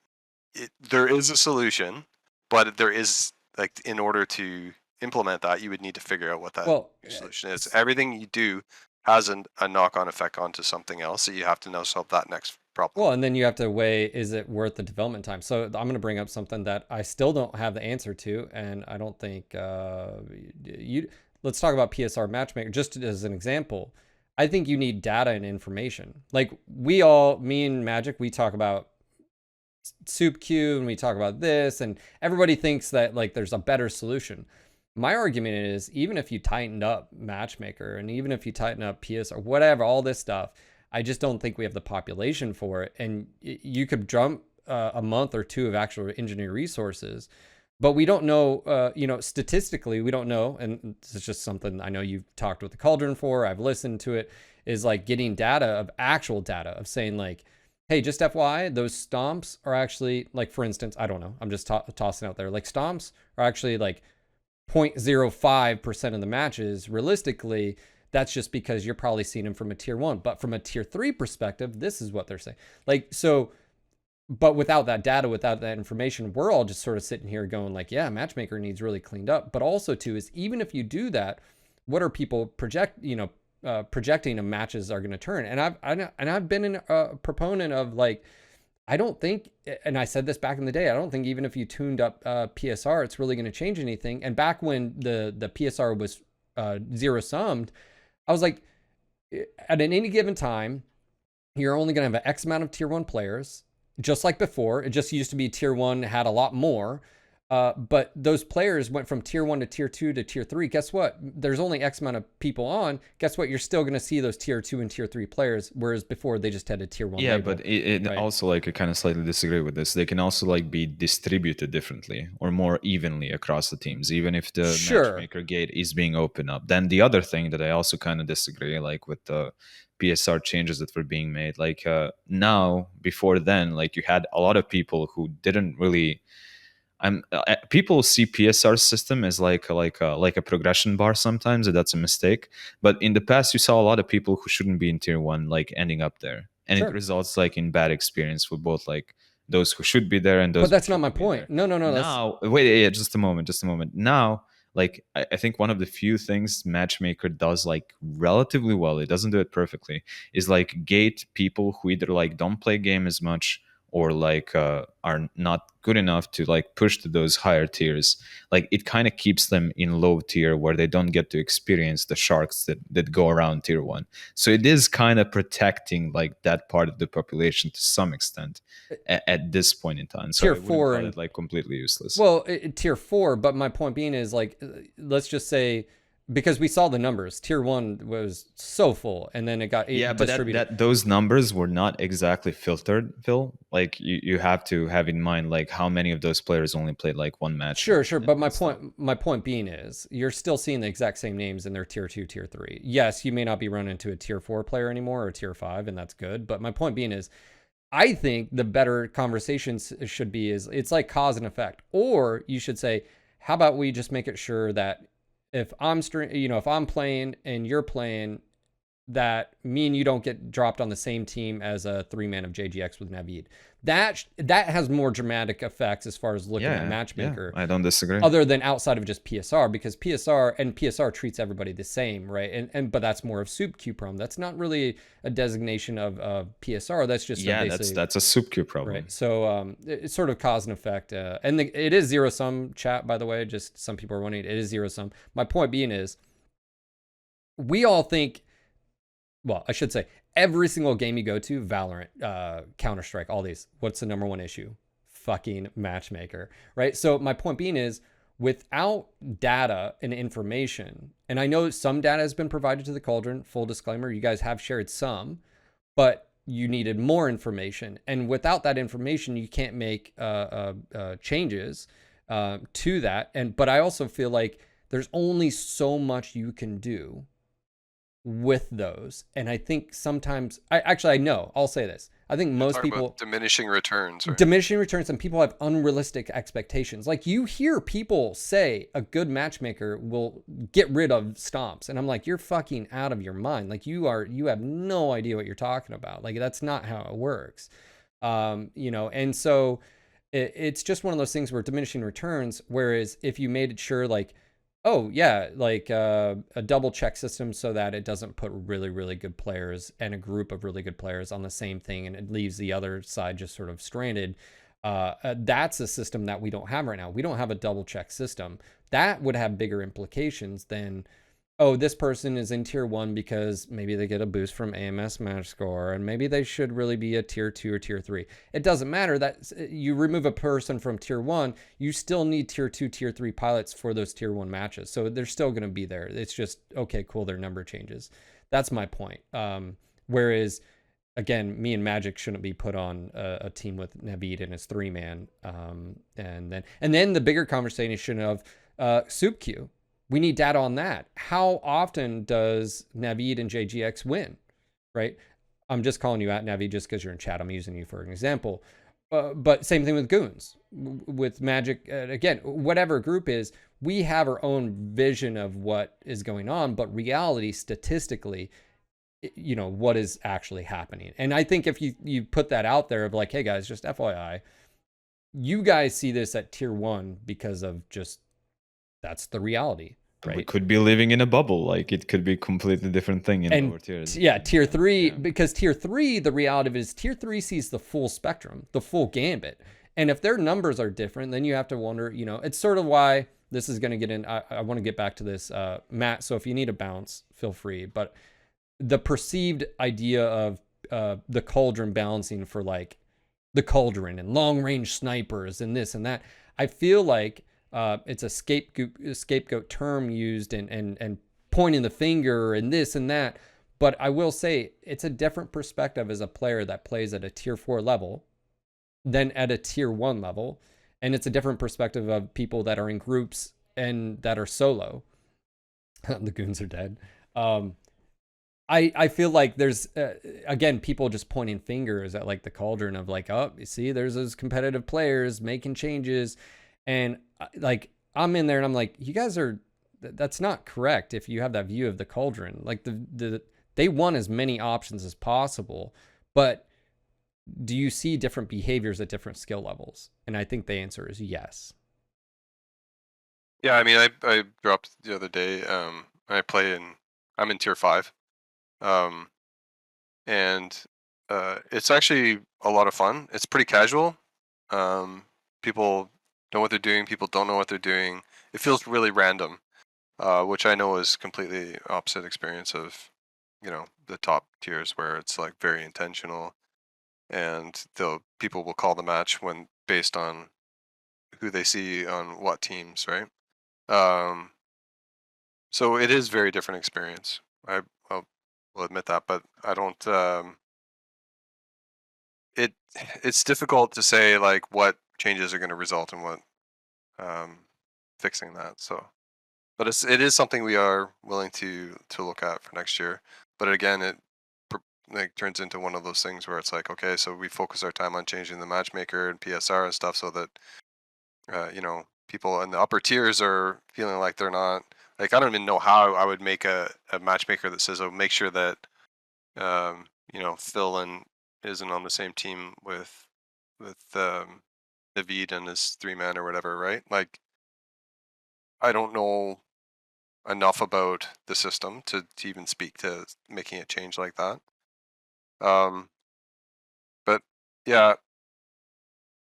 there is a solution, but there is, like, in order to implement that, you would need to figure out what that solution is. Everything you do has a knock-on effect onto something else, so you have to now solve that next problem. Well, and then you have to weigh, is it worth the development time? So I'm going to bring up something that I still don't have the answer to, and I don't think let's talk about PSR Matchmaker just as an example. I think you need data and information. Like, me and Magic, we talk about soup queue and we talk about this, and everybody thinks that, like, there's a better solution. My argument is, even if you tightened up Matchmaker and even if you tighten up PSR, whatever, all this stuff, I just don't think we have the population for it. And you could jump a month or two of actual engineering resources, But we don't know, statistically, we don't know. And this is just something I know you've talked with the Cauldron for. I've listened to it, is like getting data of actual data of saying like, hey, just FYI, those stomps are actually like, for instance, I don't know. I'm just tossing out there. Like stomps are actually like 0.05% of the matches. Realistically, that's just because you're probably seeing them from a tier 1. But from a tier 3 perspective, this is what they're saying. Like, so, but without that data, without that information, we're all just sort of sitting here going like, yeah, Matchmaker needs really cleaned up. But also too is even if you do that, what are people projecting of matches are going to turn? And I've been a proponent of like, I don't think, and I said this back in the day, I don't think even if you tuned up PSR, it's really going to change anything. And back when the PSR was zero summed, I was like, at any given time, you're only going to have an X amount of tier 1 players. Just like before, it just used to be tier 1 had a lot more. But those players went from tier 1 to tier 2 to tier 3. Guess what? There's only X amount of people on. Guess what? You're still going to see those tier 2 and tier 3 players, whereas before they just had a tier 1 Yeah, label, but it right? also like I kind of slightly disagree with this. They can also like be distributed differently or more evenly across the teams, even if the Sure. matchmaker gate is being opened up. Then the other thing that I also kind of disagree, like with the PSR changes that were being made, like now before then, like you had a lot of people who didn't really people see PSR system as like a progression bar sometimes, and that's a mistake. But in the past, you saw a lot of people who shouldn't be in tier 1 like ending up there, and it Sure. results like in bad experience for both like those who should be there and those But who that's not my shouldn't be there. point. No. That's Now, wait, yeah, just a moment. Now, like I think one of the few things Matchmaker does like relatively well, it doesn't do it perfectly, is like gate people who either like don't play game as much or like are not good enough to like push to those higher tiers. Like it kind of keeps them in low tier where they don't get to experience the sharks that go around tier 1. So it is kind of protecting like that part of the population to some extent at this point in time. So tier I wouldn't 4 call and it like completely useless. well, tier 4. But my point being is like, let's just say, because we saw the numbers, tier 1 was so full, and then it got Yeah, but distributed. that those numbers were not exactly filtered, Phil. Like you have to have in mind like how many of those players only played like one match. Sure. But and stuff. my point being is you're still seeing the exact same names in their tier 2, tier 3. Yes, you may not be running into a tier 4 player anymore or tier 5, and that's good. But my point being is, I think the better conversations should be is it's like cause and effect. Or you should say, how about we just make it sure that if if I'm playing and you're playing, that me and you don't get dropped on the same team as a 3-man of JGX with Naveed. That has more dramatic effects as far as looking at Matchmaker. I don't disagree. Other than outside of just PSR, because PSR treats everybody the same, right? But that's more of soup QProm. That's not really a designation of PSR. That's just that's a soup queue problem. Right. So it's sort of cause and effect, and it is zero sum. Chat, by the way, just some people are wondering, it is zero sum. My point being is, we all think. Well, I should say, every single game you go to, Valorant, Counter-Strike, all these, what's the number one issue? Fucking Matchmaker, right? So my point being is, without data and information, and I know some data has been provided to the Cauldron, full disclaimer, you guys have shared some, but you needed more information. And without that information, you can't make changes to that. But I also feel like there's only so much you can do with those. And I think sometimes, I know, I'll say this. I think most people diminishing returns, right? Diminishing returns, and people have unrealistic expectations. Like you hear people say a good matchmaker will get rid of stomps, and I'm like, you're fucking out of your mind. Like you have no idea what you're talking about. Like that's not how it works. And so it's just one of those things where diminishing returns. Whereas if you made it sure, like, oh yeah, like a double check system so that it doesn't put really, really good players and a group of really good players on the same thing, and it leaves the other side just sort of stranded. That's a system that we don't have right now. We don't have a double check system. That would have bigger implications than, oh, this person is in tier 1 because maybe they get a boost from AMS match score, and maybe they should really be a tier 2 or tier 3. It doesn't matter that you remove a person from tier 1, you still need tier 2, tier 3 pilots for those tier 1 matches. So they're still going to be there. It's just, okay, cool, their number changes. That's my point. Whereas again, me and Magic shouldn't be put on a team with Naveed and his 3-man. And then the bigger conversation of Soup Q. We need data on that. How often does Naveed and JGX win? Right? I'm just calling you out, Naveed, just because you're in chat. I'm using you for an example. But same thing with Goons, with Magic. Again, whatever group is, we have our own vision of what is going on, but reality, statistically, what is actually happening. And I think if you put that out there of like, hey guys, just FYI, you guys see this at tier 1 because of just, that's the reality, right? We could be living in a bubble. Like it could be a completely different thing in lower tiers. Yeah, tier 3, because tier 3, the reality of it is tier 3 sees the full spectrum, the full gambit. And if their numbers are different, then you have to wonder, it's sort of why this is going to get in. I want to get back to this, Matt. So if you need a bounce, feel free. But the perceived idea of the Cauldron balancing for like the Cauldron and long range snipers and this and that, I feel like it's a scapegoat term used and pointing the finger and this and that. But I will say it's a different perspective as a player that plays at a tier 4 level than at a tier 1 level. And it's a different perspective of people that are in groups and that are solo. The Goons are dead. I feel like there's, again, people just pointing fingers at like the Cauldron of like, oh, you see, there's those competitive players making changes. And like, I'm in there and I'm like, you guys are, that's not correct if you have that view of the Cauldron. Like they want as many options as possible, but do you see different behaviors at different skill levels? And I think the answer is yes. Yeah, I mean, I dropped the other day. I'm in tier 5. And it's actually a lot of fun. It's pretty casual. People know what they're doing. People don't know what they're doing. It feels really random, which I know is completely opposite experience of, the top tiers where it's like very intentional, and people will call the match when based on who they see on what teams, right? So it is very different experience. I will admit that, but I don't. It's difficult to say like what changes are going to result in what fixing that. So, but it is something we are willing to look at for next year. But again, it like turns into one of those things where it's like, okay, so we focus our time on changing the Matchmaker and PSR and stuff so that people in the upper tiers are feeling like they're not, like, I don't even know how I would make a matchmaker that says, oh, make sure that Phil isn't on the same team with Naveed and his 3-man or whatever, right? Like, I don't know enough about the system to even speak to making a change like that. But yeah,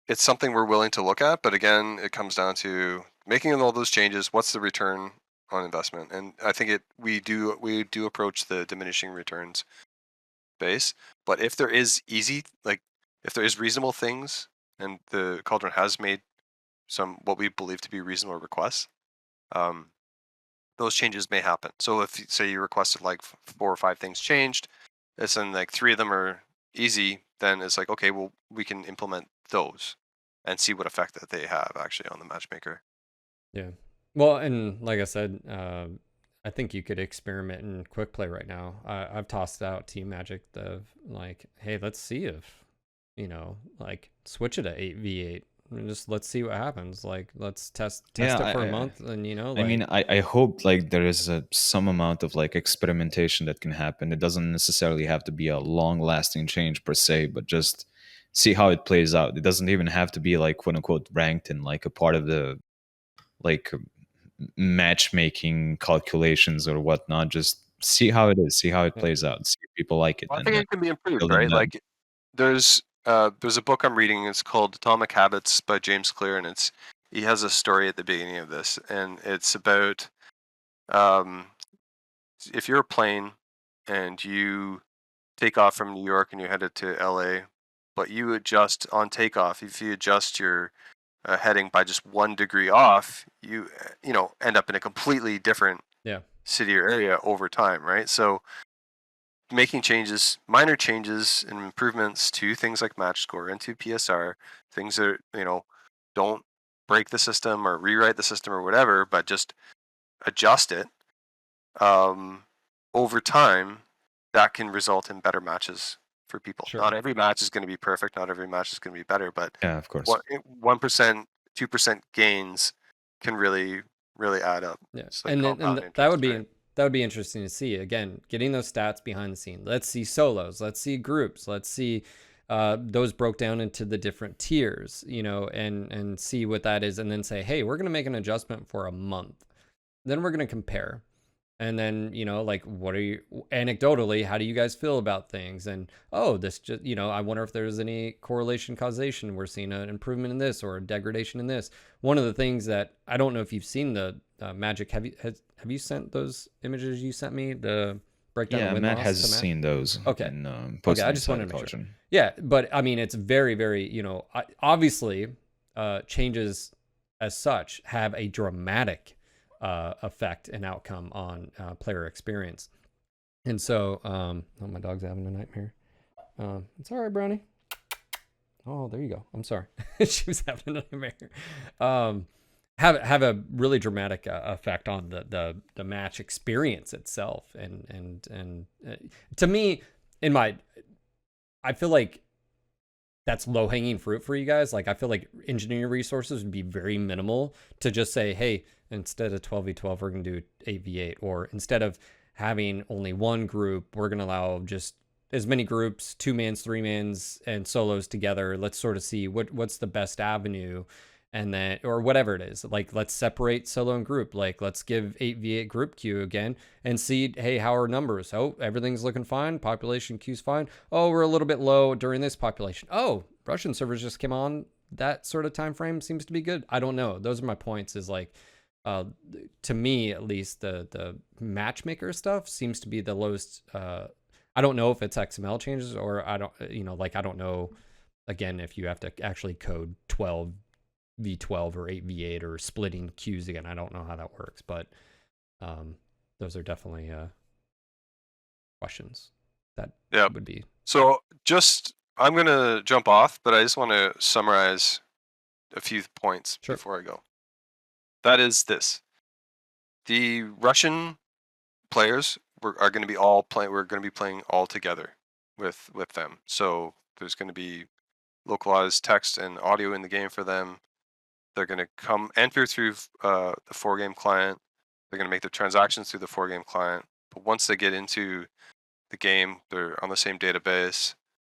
it's something we're willing to look at. But again, it comes down to making all those changes. What's the return on investment? And I think we do approach the diminishing returns base. But if there is if there is reasonable things, and the Cauldron has made some what we believe to be reasonable requests, those changes may happen. So if say you requested like 4 or 5 things changed, and then like 3 of them are easy, then it's like, okay, well, we can implement those and see what effect that they have actually on the matchmaker. Yeah. Well, and like I said, I think you could experiment in quick play right now. I've tossed out Team Magic of like, hey, let's see if, like switch it to 8v8. Just let's see what happens. Like, let's test it for a month, and I mean, I hope like there is some amount of like experimentation that can happen. It doesn't necessarily have to be a long-lasting change per se, but just see how it plays out. It doesn't even have to be like quote unquote ranked in like a part of the like matchmaking calculations or whatnot. Just see how it is, see how it plays out, see if people like it. Well, I think it can be improved, right? Like, there's a book I'm reading. It's called Atomic Habits by James Clear, and he has a story at the beginning of this, and it's about if you're a plane and you take off from New York and you're headed to LA, but you adjust on takeoff. If you adjust your heading by just 1 degree off, you end up in a completely different city or area over time, right? So making changes, minor changes and improvements to things like match score and to PSR, things that, don't break the system or rewrite the system or whatever, but just adjust it. Over time, that can result in better matches for people. Sure. Not every match is going to be perfect. Not every match is going to be better, but Yeah, of course. 1%, 2% gains can really, really add up. Yeah, It's like and compound that interest, would be right? that would be interesting to see. Again, getting those stats behind the scene. Let's see solos. Let's see groups. Let's see those broke down into the different tiers. And see what that is, and then say, hey, we're gonna make an adjustment for a month. Then we're gonna compare. And then, like, what are you anecdotally, how do you guys feel about things? And, oh, this just, I wonder if there's any correlation causation. We're seeing an improvement in this or a degradation in this. One of the things that I don't know if you've seen the Magic, have you sent those images you sent me, the breakdown of Yeah, win Matt loss has to Matt? seen those Okay. and Okay, posted I just inside wanted the to make sure. Cauldron. Yeah, but I mean, it's very, very, obviously changes as such have a dramatic effect and outcome on player experience. And so, oh, my dog's having a nightmare. It's all right, Brownie. Oh, there you go. I'm sorry. She was having a nightmare. Have a really dramatic effect on the match experience itself. And to me, I feel like that's low hanging fruit for you guys. Like, I feel like engineering resources would be very minimal to just say, hey, instead of 12v12, we're going to do 8v8. Or instead of having only one group, we're going to allow just as many groups, 2-mans, 3-mans, and solos together. Let's sort of see what's the best avenue. And then, or whatever it is, like, let's separate solo and group. Like, let's give 8v8 group queue again and see, hey, how are numbers? Oh, everything's looking fine. Population queue's fine. Oh, we're a little bit low during this population. Oh, Russian servers just came on. That sort of time frame seems to be good. I don't know. Those are my points. Is like, to me at least, the matchmaker stuff seems to be the lowest. I don't know if it's XML changes or I don't know. Again, if you have to actually code 12v12 or 8v8 or splitting queues again, I don't know how that works, but those are definitely questions that would be. So I'm going to jump off, but I just want to summarize a few points before I go. That is this. The Russian players are going to be we're going to be playing all together with them. So there's going to be localized text and audio in the game for them. They're going to enter through the 4-game client. They're going to make their transactions through the 4-game client. But once they get into the game, they're on the same database.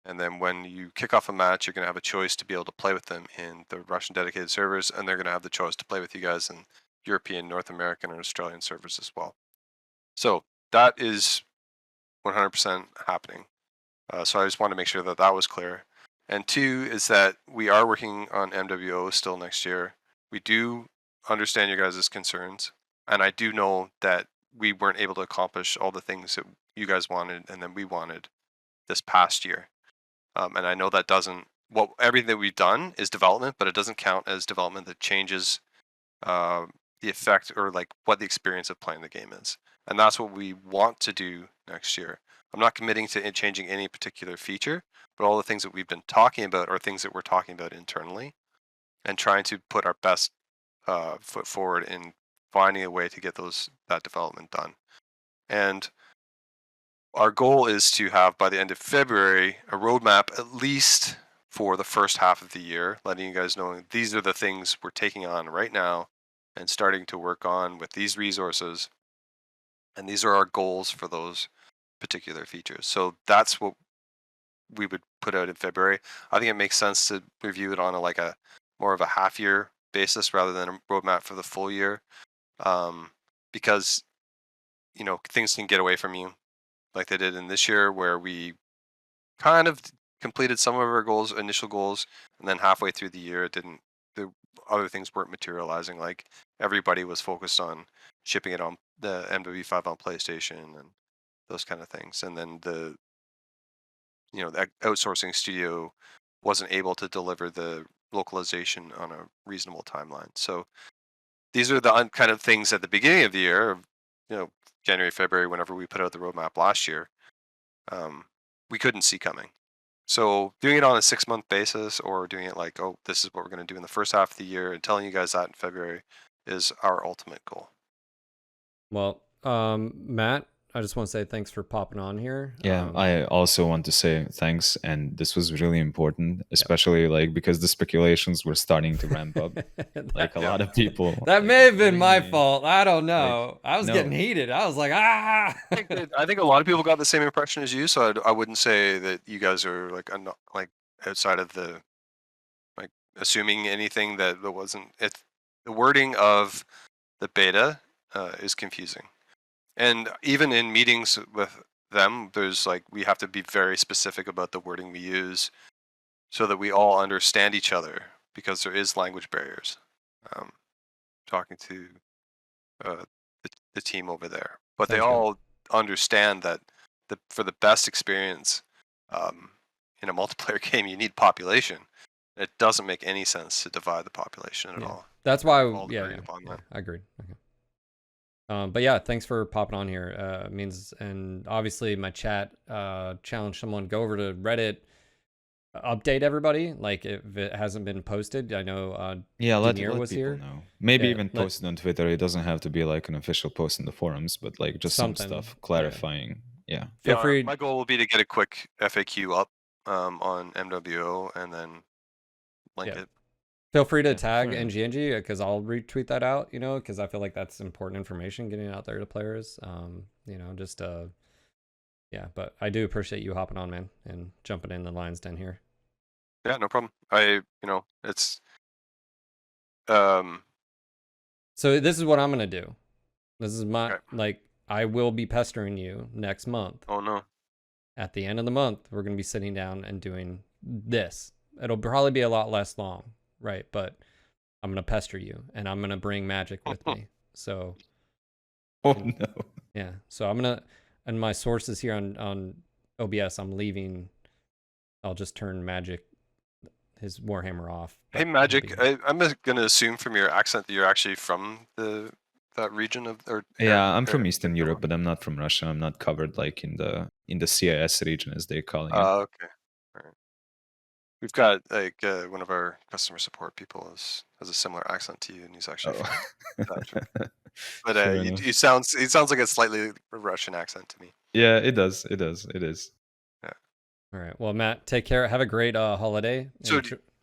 And then when you kick off a match, you're going to have a choice to be able to play with them in the Russian dedicated servers. And they're going to have the choice to play with you guys in European, North American, and Australian servers as well. So that is 100% happening. So I just want to make sure that that was clear. And 2 is that we are working on MWO still next year. We do understand your guys' concerns. And I do know that we weren't able to accomplish all the things that you guys wanted and then we wanted this past year. And I know that everything that we've done is development, but it doesn't count as development that changes the effect or like what the experience of playing the game is. And that's what we want to do next year. I'm not committing to changing any particular feature, but all the things that we've been talking about are things that we're talking about internally and trying to put our best foot forward in finding a way to get that development done. And our goal is to have, by the end of February, a roadmap at least for the first half of the year, letting you guys know these are the things we're taking on right now and starting to work on with these resources. And these are our goals for those particular features. So that's what we would put out in February. I think it makes sense to review it on a more of a half-year basis rather than a roadmap for the full year, because things can get away from you, like they did in this year, where we kind of completed some of our initial goals, and then halfway through the year, the other things weren't materializing. Like everybody was focused on shipping it on the MW5 on PlayStation and those kind of things, and then the outsourcing studio wasn't able to deliver the localization on a reasonable timeline. So these are the kind of things at the beginning of the year, January, February, whenever we put out the roadmap last year. we couldn't see coming. So doing it on a 6-month basis, or doing it like, oh, this is what we're going to do in the first half of the year, and telling you guys that in February is our ultimate goal. Well, Matt, I just want to say thanks for popping on here. Yeah, I also want to say thanks, and this was really important, especially like because the speculations were starting to ramp up. Like a lot of people. That like, may have been my really- fault. I don't know. I was no. getting heated. I was like, ah. I think a lot of people got the same impression as you, so I wouldn't say that you guys are like outside of the like assuming anything that wasn't. It's the wording of the beta is confusing, and even in meetings with them, there's like we have to be very specific about the wording we use, so that we all understand each other, because there is language barriers. Talking to the team over there, but they Sounds good. all understand that for the best experience in a multiplayer game, you need population. It doesn't make any sense to divide the population at all. That's why, All yeah, agreed upon that. I agreed. Okay. But yeah, thanks for popping on here. It means, and obviously my chat challenged someone, go over to Reddit, update everybody. Like if it hasn't been posted, I know Yeah, let Demir was people here. know. Maybe Yeah, even post it on Twitter. It doesn't have to be like an official post in the forums, but like just some Something, stuff clarifying. Yeah. Feel Yeah, free. my goal will be to get a quick FAQ up on MWO and then link Yeah. it. Feel free to Yeah, tag fair enough. NGNG because I'll retweet that out, because I feel like that's important information getting out there to players. Just yeah, but I do appreciate you hopping on, man, and jumping in the Lions Den here. Yeah, no problem. It's So this is what I'm gonna do. This is my okay. I will be pestering you next month. Oh no. At the end of the month, we're gonna be sitting down and doing this. It'll probably be a lot less long, right? But I'm gonna pester you, and I'm gonna bring magic with me. So, Oh no. yeah. So I'm gonna, and my sources here on OBS, I'm leaving. I'll just turn magic, his Warhammer off. Hey, Magic, I'm gonna assume from your accent that you're actually from that region of or Yeah, I'm from Eastern area. Europe, but I'm not from Russia. I'm not covered like in the CIS region as they're calling it. Okay. All right. We've got like one of our customer support people has a similar accent to you, and he's actually from that. But Fair it enough. sounds like a slightly Russian accent to me. Yeah, it does. It does. It is. Yeah. All right. Well, Matt, take care. Have a great holiday.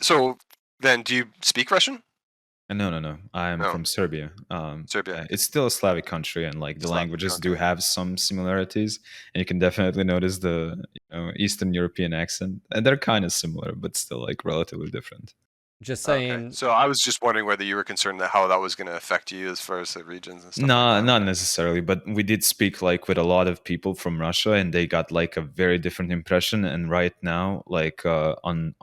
So then, do you speak Russian? No. I'm No. from Serbia. Serbia. It's still a Slavic country, and like the Slavic, languages do okay. have some similarities, and you can definitely notice the Eastern European accent, and they're kind of similar, but still like relatively different. Just saying. Okay. So I was just wondering whether you were concerned that how that was going to affect you as far as the regions and stuff. No, like that. not necessarily, but we did speak like with a lot of people from Russia, and they got like a very different impression. And right now, like on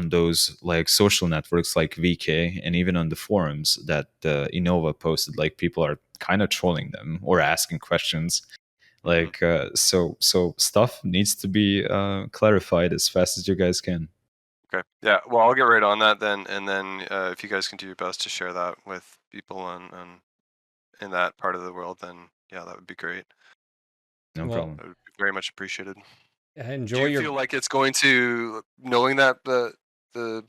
those like social networks like VK and even on the forums that Innova posted, like people are kind of trolling them or asking questions. Like so stuff needs to be clarified as fast as you guys can. Okay. Yeah. Well, I'll get right on that then, and then if you guys can do your best to share that with people in that part of the world, then yeah, that would be great. No problem. That would be very much appreciated. Enjoy Do you feel like it's going to, knowing that the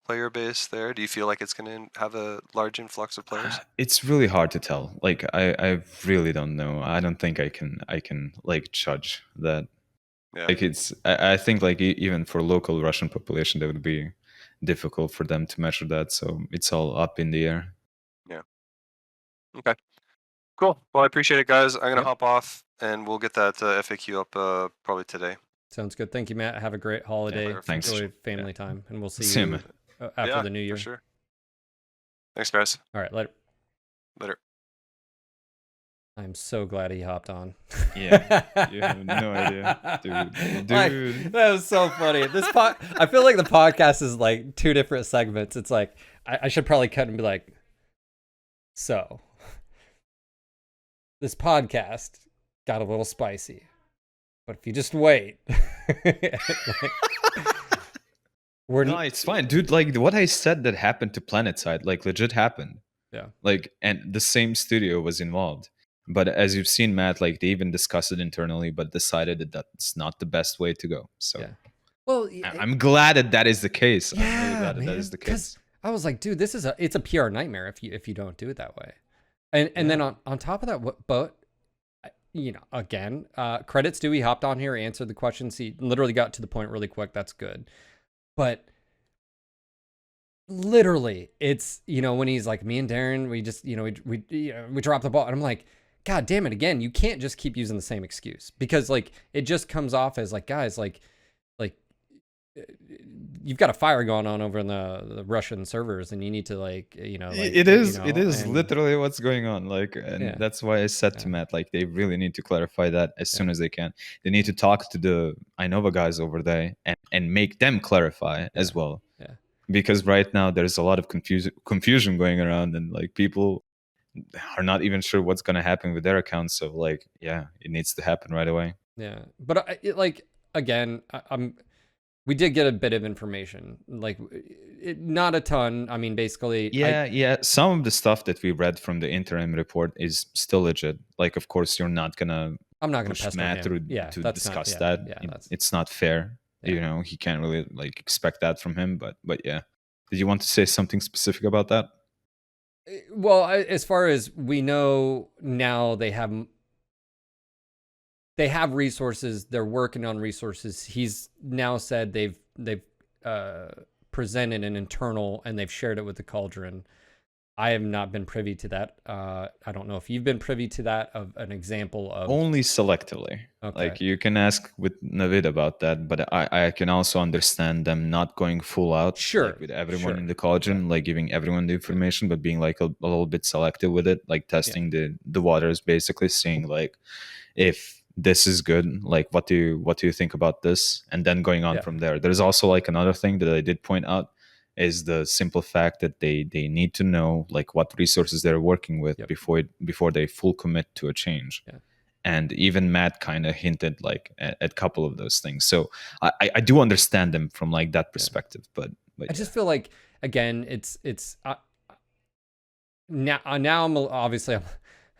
player base there, do you feel like it's going to have a large influx of players? It's really hard to tell. Like I really don't know. I don't think I can like judge that. Yeah. Like I think like even for local Russian population, that would be difficult for them to measure that. So it's all up in the air. Yeah. Okay. Cool. Well, I appreciate it, guys. I'm gonna Yep. hop off, and we'll get that FAQ up probably today. Sounds good. Thank you, Matt. Have a great holiday. Thanks. Enjoy family time, and we'll see Same. you after the new year. For sure. Thanks, guys. All right, later. Later. I'm so glad he hopped on. Yeah, you have no idea, dude. Like, that was so funny. I feel like the podcast is like two different segments. It's like I should probably cut and be like, so this podcast got a little spicy, but if you just wait, no, it's fine, dude. Like what I said that happened to PlanetSide, like legit happened. Yeah. Like, and the same studio was involved. But as you've seen, Matt, like they even discussed it internally, but decided that that's not the best way to go. So Yeah. Well, I'm glad that that is the case. I'm really yeah, glad that that man. is the Because case. I was like, dude, it's a PR nightmare if you don't do it that way. And then on top of that, but you know, again, credits to he hopped on here, answered the questions. He literally got to the point really quick. That's good. But literally, it's, you know, when he's like, me and Darren, we just, you know, we dropped the ball. And I'm like, God damn it. Again, you can't just keep using the same excuse, because like, it just comes off as like, guys, like you've got a fire going on over in the Russian servers, and you need to like, you know, like, It you is. It know, is and literally what's going on. Like, and yeah, that's why I said to yeah, Matt, like, they really need to clarify that as yeah, soon as they can. They need to talk to the Innova guys over there and make them clarify yeah, as well. yeah. Because right now there's a lot of confusion going around, and like people are not even sure what's going to happen with their accounts. So like, yeah, it needs to happen right away. Yeah, but like again, we did get a bit of information, like not a ton. I mean, basically, Yeah. Some of the stuff that we read from the interim report is still legit. Like, of course, you're not gonna I'm not gonna push pester Matt him. through Yeah, to that's not. discuss Yeah, that. yeah, that's It's not fair. yeah. You know, he can't really like expect that from him. But yeah, did you want to say something specific about that? Well, as far as we know now, they have resources. They're working on resources. He's now said they've presented an internal, and they've shared it with the Cauldron. I have not been privy to that. I don't know if you've been privy to that, of an example of. Only selectively. Okay. Like you can ask with Navid about that, but I can also understand them not going full out, Sure. like with everyone in Sure. the Cauldron, like giving everyone the information, but being like a little bit selective with it, like testing the waters, basically seeing like if this is good, like what do you think about this, and then going on Yeah. from there. There's also like another thing that I did point out is the simple fact that they need to know like what resources they're working with Yep. before they full commit to a change. Yeah. And even Matt kind of hinted like at a couple of those things. So I do understand them from like that perspective, but I just feel like, again, it's now I'm obviously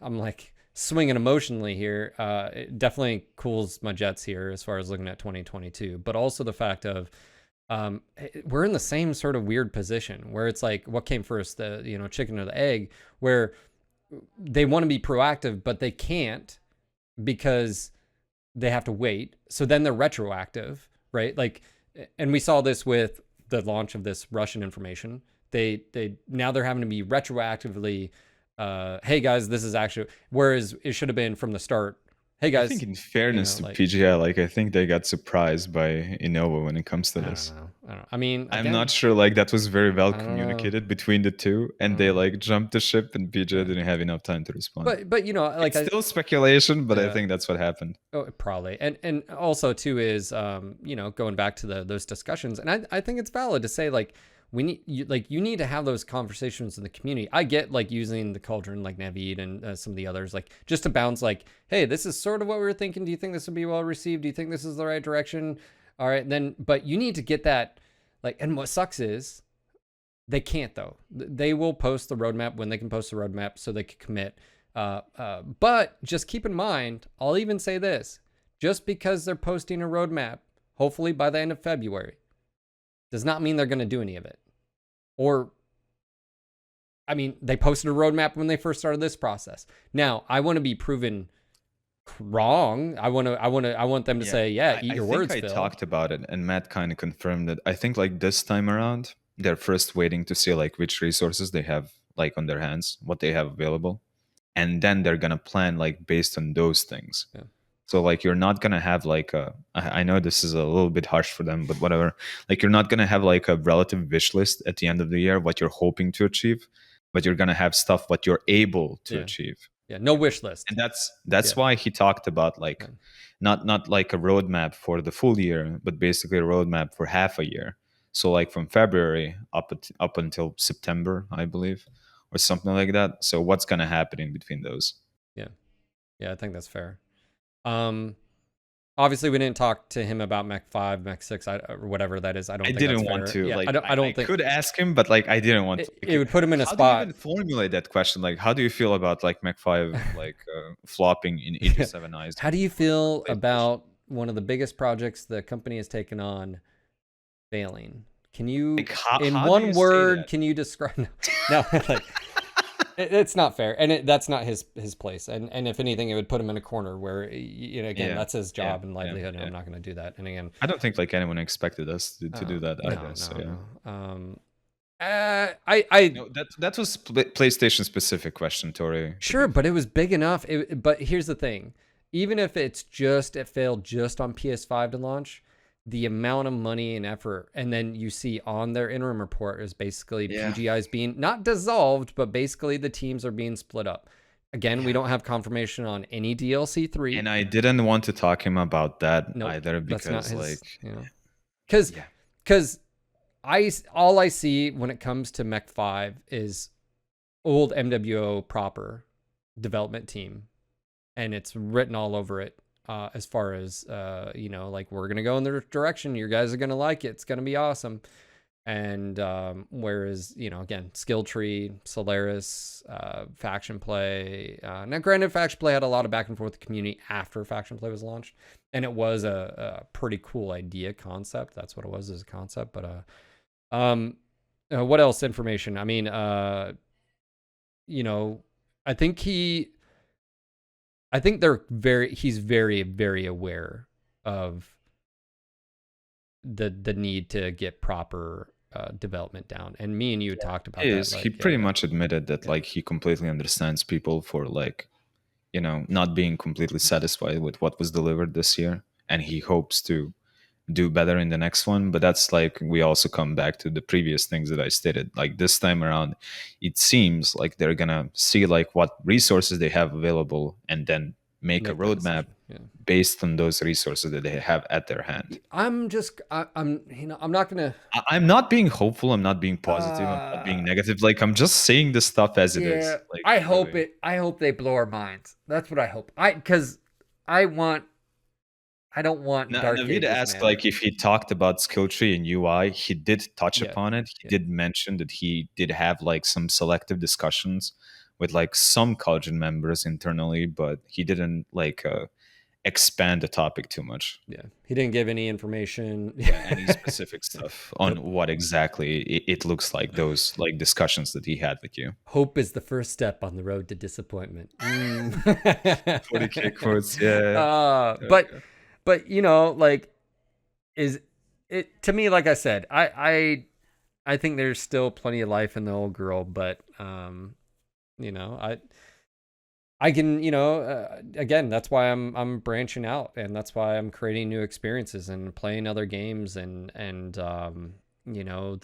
I'm like swinging emotionally here. It definitely cools my jets here as far as looking at 2022, but also the fact of we're in the same sort of weird position where it's like, what came first, the, you know, chicken or the egg, where they want to be proactive, but they can't because they have to wait. So then they're retroactive, right? Like, and we saw this with the launch of this Russian information. They now they're having to be retroactively, hey guys, this is actually, whereas it should have been from the start. Hey guys, I think in fairness you know, to like, PGI, like I think they got surprised by Innova when it comes to I this. don't know. I mean, I'm again, not sure like that was very well I don't know. communicated between the two, and they like jumped the ship, and PGI Yeah. didn't have enough time to respond. But you know, like, It's still speculation, but I Yeah. think that's what happened. Oh, probably. And also too is, you know, going back to those discussions, and I think it's valid to say, like, you need to have those conversations in the community. I get like using the Cauldron, like Navid and some of the others, like just to bounce, like, hey, this is sort of what we were thinking. Do you think this would be well received? Do you think this is the right direction? All right, then, but you need to get that, like, and what sucks is they can't, though. They will post the roadmap when they can post the roadmap so they can commit. But just keep in mind, I'll even say this, just because they're posting a roadmap, hopefully by the end of February, does not mean they're going to do any of it. Or, I mean, they posted a roadmap when they first started this process. Now, I want to be proven wrong. I want them to say, yeah, eat your words, I Phil. talked about it, and Matt kind of confirmed it. I think like this time around, they're first waiting to see like which resources they have like on their hands, what they have available, and then they're gonna plan like based on those things. Yeah. So like you're not gonna have like I know this is a little bit harsh for them, but whatever. Like you're not gonna have like a relative wish list at the end of the year, what you're hoping to achieve, but you're gonna have stuff what you're able to achieve. Yeah, no wish list. And that's why he talked about like not like a roadmap for the full year, but basically a roadmap for half a year. So like from February up until September, I believe, or something like that. So what's gonna happen in between those? Yeah, I think that's fair. Obviously, we didn't talk to him about Mech 5, Mech 6, or whatever that is. I don't I think didn't that's want fair. to. Yeah, Like, I don't think could ask him, but like I didn't want to. it would put him in a How do you spot. even formulate that question? Like, how do you feel about like Mech 5 like flopping in EG7 eyes? How do you feel PlayStation? about one of the biggest projects the company has taken on failing? Can you, Like, how in do one you say word, that? can you describe? No, like, it's not fair, and that's not his place. And if anything, it would put him in a corner where, you know, again, Yeah, that's his job and yeah, livelihood, and yeah. I'm not going to do that. And again, I don't think like anyone expected us to do that either. no, so no. yeah. I No, that was PlayStation specific question, Tori. Sure, but it was big enough. But here's the thing: even if it failed just on PS5 to launch, the amount of money and effort, and then you see on their interim report is basically PGI's being not dissolved, but basically the teams are being split up. Again, we don't have confirmation on any DLC 3. And I didn't want to talk him about that either that's not because his, like you know, because all I see when it comes to Mech 5 is old MWO proper development team, and it's written all over it, as far as you know, like, we're gonna go in the direction, you guys are gonna like it, it's gonna be awesome. And whereas, you know, again, skill tree, Solaris, faction play, now granted, faction play had a lot of back and forth with the community after faction play was launched, and it was a pretty cool idea concept. That's what it was, as a concept. But what else information? I mean, you know, I think he's very, very aware of the need to get proper development down. And me and you talked about that. he pretty much admitted that like he completely understands people for like, you know, not being completely satisfied with what was delivered this year, and he hopes to do better in the next one. But that's like, we also come back to the previous things that I stated. Like, this time around, it seems like they're gonna see like what resources they have available and then make a roadmap based on those resources that they have at their hand. I'm you know, I'm not gonna, I'm not being hopeful, I'm not being positive, I'm not being negative. Like, I'm just saying the stuff as it is. Like, I hope they blow our minds. That's what I hope. Because I don't want Dark Navid Ages, asked man. like if he talked about skill tree and UI. He did touch upon it. He did mention that he did have like some selective discussions with like some Cauldron members internally, but he didn't like expand the topic too much. Yeah, he didn't give any information. Any specific stuff on what exactly it looks like, those like discussions that he had with you. Hope is the first step on the road to disappointment. 40K quotes, yeah. But you know, like, is it, to me, like I said, I think there's still plenty of life in the old girl, but you know, I can, you know, again, that's why I'm branching out, and that's why I'm creating new experiences and playing other games, and you know,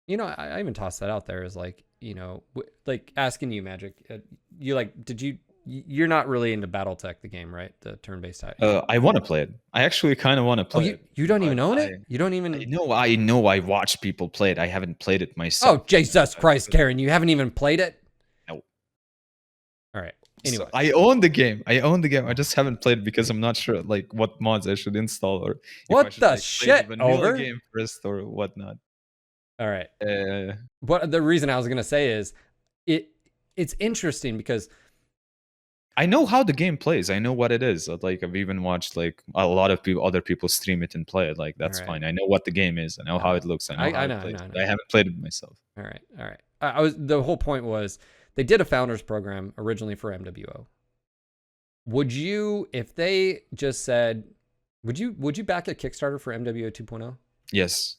you know, I even tossed that out there as like, you know, like asking you, Magic, you like, you're not really into Battletech, the game, right? The turn-based type. I want to play it. I actually kind of want to play it. You don't even own it? You don't even... I know I watch people play it. I haven't played it myself. Oh, Jesus Christ, Karen. You haven't even played it? No. All right. Anyway. So I own the game. I just haven't played it because I'm not sure like what mods I should install, or what if I should, the like, shit, play the vanilla over game first or whatnot. All right. What the reason I was gonna say is it's interesting because I know how the game plays. I know what it is. Like, I've even watched like a lot of other people stream it and play it. Like, that's fine. I know what the game is. I know how it looks. I know how it plays. I haven't played it myself. All right. The whole point was they did a founders program originally for MWO. Would you, if they just said, would you back a Kickstarter for MWO 2.0? Yes.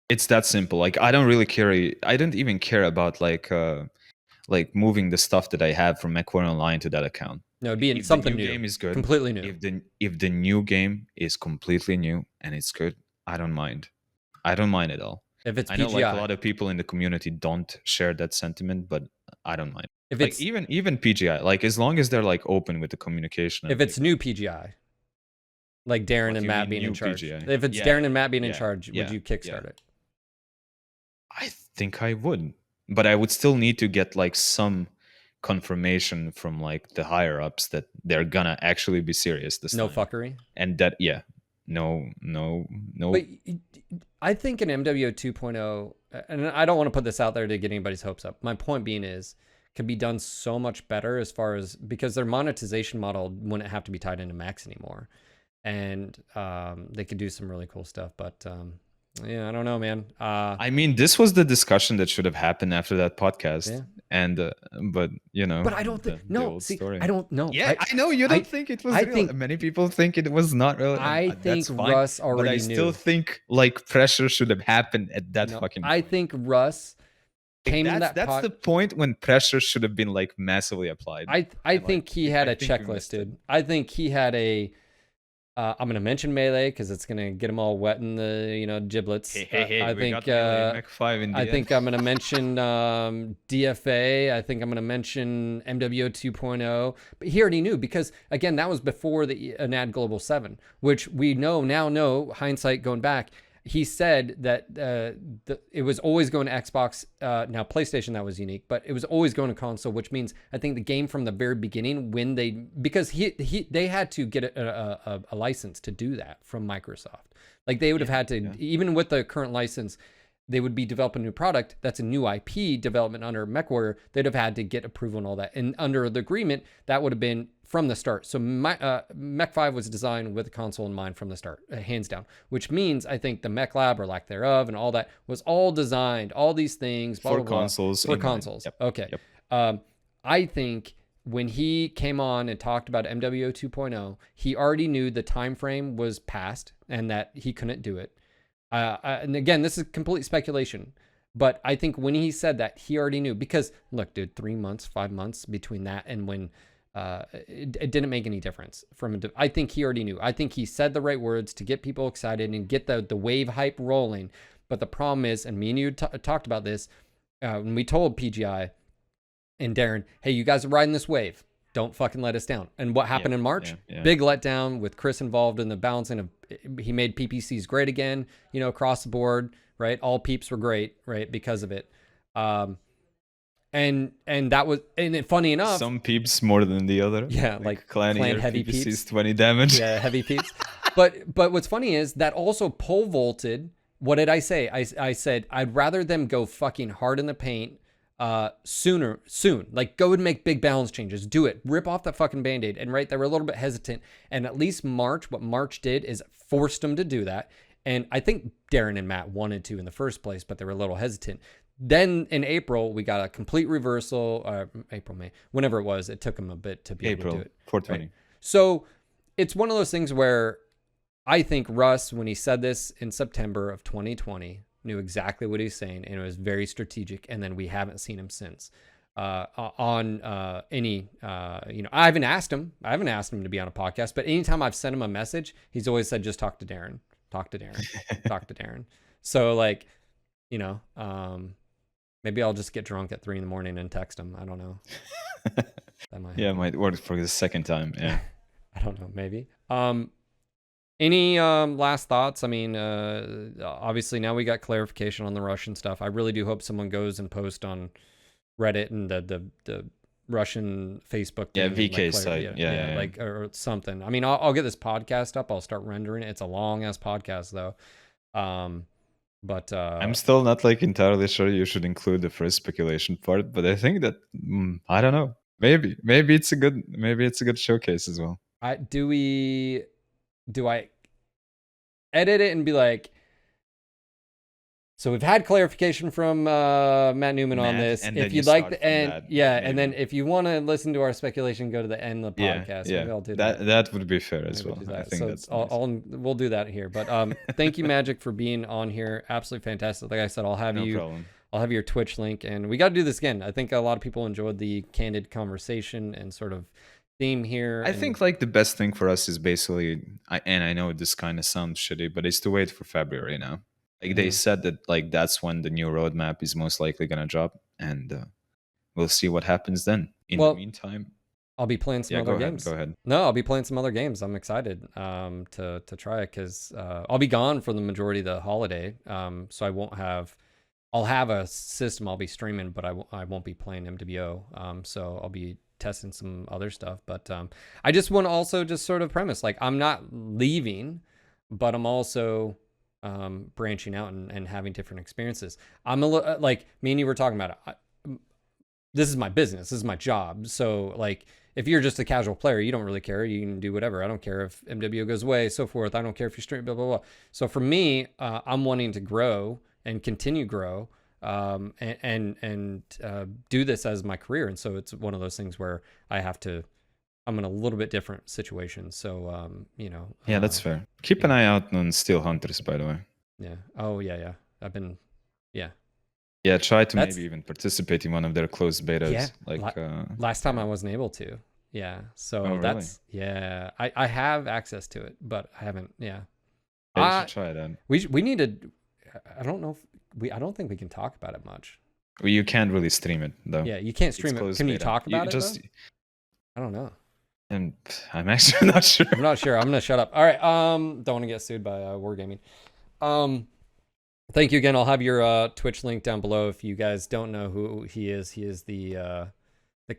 It's that simple. Like, I don't really care. I don't even care about like moving the stuff that I have from MechWarrior Online to that account. No, it'd be something new. If the new game is good, completely new. If the new game is completely new and it's good, I don't mind. I don't mind at all. If it's PGI. I know like a lot of people in the community don't share that sentiment, but I don't mind. If it's like, even PGI, like, as long as they're like open with the communication. If it's new PGI, like Darren and Matt being in charge. PGI? If it's Darren and Matt being in charge, would you kickstart it? I think I would, but I would still need to get like some confirmation from like the higher ups that they're gonna actually be serious this No time. fuckery. And that no. But I think an MWO 2.0, and I don't want to put this out there to get anybody's hopes up. My point being is, could be done so much better as far as, because their monetization model wouldn't have to be tied into mechs anymore, and they could do some really cool stuff. But yeah, I don't know, man. I mean, this was the discussion that should have happened after that podcast. Yeah. And but you know, But I don't think story. I don't know. Yeah, I know you don't think it was real. think Many people think it was not real. I think that's fine, Russ already but I knew. still think like pressure should have happened at that fucking point. I think Russ came to that's the point when pressure should have been like massively applied. I think he had a checklist, dude. I think he had a I'm gonna mention melee because it's gonna get them all wet in the giblets. Hey, I we think got melee Mech 5 in the I end. think I'm gonna mention DFA. I think I'm gonna mention MWO 2.0. But he already knew, because again, that was before the NAD Global 7, which we now know hindsight going back. He said that it was always going to Xbox. Now PlayStation, that was unique, but it was always going to console, which means I think the game from the very beginning, because they had to get a license to do that from Microsoft. Like they would have had to, even with the current license, they would be developing a new product. That's a new IP development under MechWarrior. They'd have had to get approval and all that. And under the agreement, that would have been from the start. So Mech 5 was designed with a console in mind from the start, hands down. Which means I think the Mech Lab, or lack thereof, and all that was all designed, all these things, blah, for blah, blah, consoles. for consoles. Yep. Okay. Yep. I think when he came on and talked about MWO 2.0, he already knew the time frame was past and that he couldn't do it. And again, this is complete speculation, but I think when he said that, he already knew, because look, dude, 3 months, 5 months between that and when it didn't make any difference I think he already knew. I think he said the right words to get people excited and get the wave hype rolling. But the problem is, and me and you talked about this when we told PGI and Darren, hey, you guys are riding this wave. Don't fucking let us down. And what happened in March? Big letdown with Chris involved in the balancing of, he made PPCs great again, across the board, right? All peeps were great, right? Because of it. And that was, and funny enough, some peeps more than the other. Yeah, like clan heavy PPCs peeps, 20 damage. Yeah, heavy peeps. But what's funny is that also pole vaulted. What did I say? I said I'd rather them go fucking hard in the paint soon. Like, go and make big balance changes. Do it. Rip off that fucking Band-Aid. And right, they were a little bit hesitant. And at least what March did is forced them to do that. And I think Darren and Matt wanted to in the first place, but they were a little hesitant. Then in April, we got a complete reversal. April, May, whenever it was, it took them a bit to be able to do it. 420. Right? So it's one of those things where I think Russ, when he said this in September of 2020, knew exactly what he's saying, and it was very strategic. And then we haven't seen him since on any. I haven't asked him to be on a podcast, but anytime I've sent him a message, he's always said, "Just talk to Darren. Talk to Darren. Talk to Darren." So like, maybe I'll just get drunk at 3 a.m. and text him. I don't know. That might it might work for the second time. Yeah. I don't know. Maybe. Any last thoughts? I mean, obviously now we got clarification on the Russian stuff. I really do hope someone goes and posts on Reddit and the Russian Facebook. Yeah, thing, VK site. Yeah, like, or something. I mean, I'll get this podcast up. I'll start rendering it. It's a long ass podcast though. But I'm still not like entirely sure you should include the first speculation part, but I think that I don't know. Maybe it's a good showcase as well. Do I edit it and be like, so we've had clarification from Matt Newman on this. If you'd like the end, and then if you want to listen to our speculation, go to the end of the podcast. Yeah, maybe I'll do that. That would be fair as well. That. I think so that's nice. We'll do that here. But thank you, Magic, for being on here. Absolutely fantastic. Like I said, I'll have I'll have your Twitch link, and we got to do this again. I think a lot of people enjoyed the candid conversation and sort of theme here. I think like the best thing for us is basically, and I know this kind of sounds shitty, but it's to wait for February now. Like they said that like that's when the new roadmap is most likely gonna drop, and we'll see what happens then. In the meantime, I'll be playing some other games. Go ahead. No, I'll be playing some other games. I'm excited to try it because I'll be gone for the majority of the holiday, so I won't have I'll have a system I'll be streaming, but I won't be playing MWO. So I'll be testing some other stuff. But I just want to also just sort of premise, like, I'm not leaving, but I'm also branching out and having different experiences. I'm a little like me and you were talking about it. This is my business. This is my job. So like, if you're just a casual player, you don't really care. You can do whatever. I don't care if MWO goes away, so forth. I don't care if you stream, blah, blah, blah. So for me, I'm wanting to grow and continue grow and do this as my career. And so it's one of those things where I'm in a little bit different situation. So, you know. Yeah, that's fair. Keep an eye out on Steel Hunters, by the way. Yeah. Oh, yeah. I've been, yeah. Yeah, try to maybe even participate in one of their closed betas. Yeah, like last time I wasn't able to. Yeah, so that's yeah. I have access to it, but I haven't. Yeah, you should try that. We need to. I don't know if I don't think we can talk about it much. Well, you can't really stream it though. Yeah, you can't stream it. Can you talk about it? Just, I don't know. And I'm actually not sure. I'm not sure. I'm gonna shut up. All right. Don't want to get sued by Wargaming. Thank you again. I'll have your Twitch link down below. If you guys don't know who he is the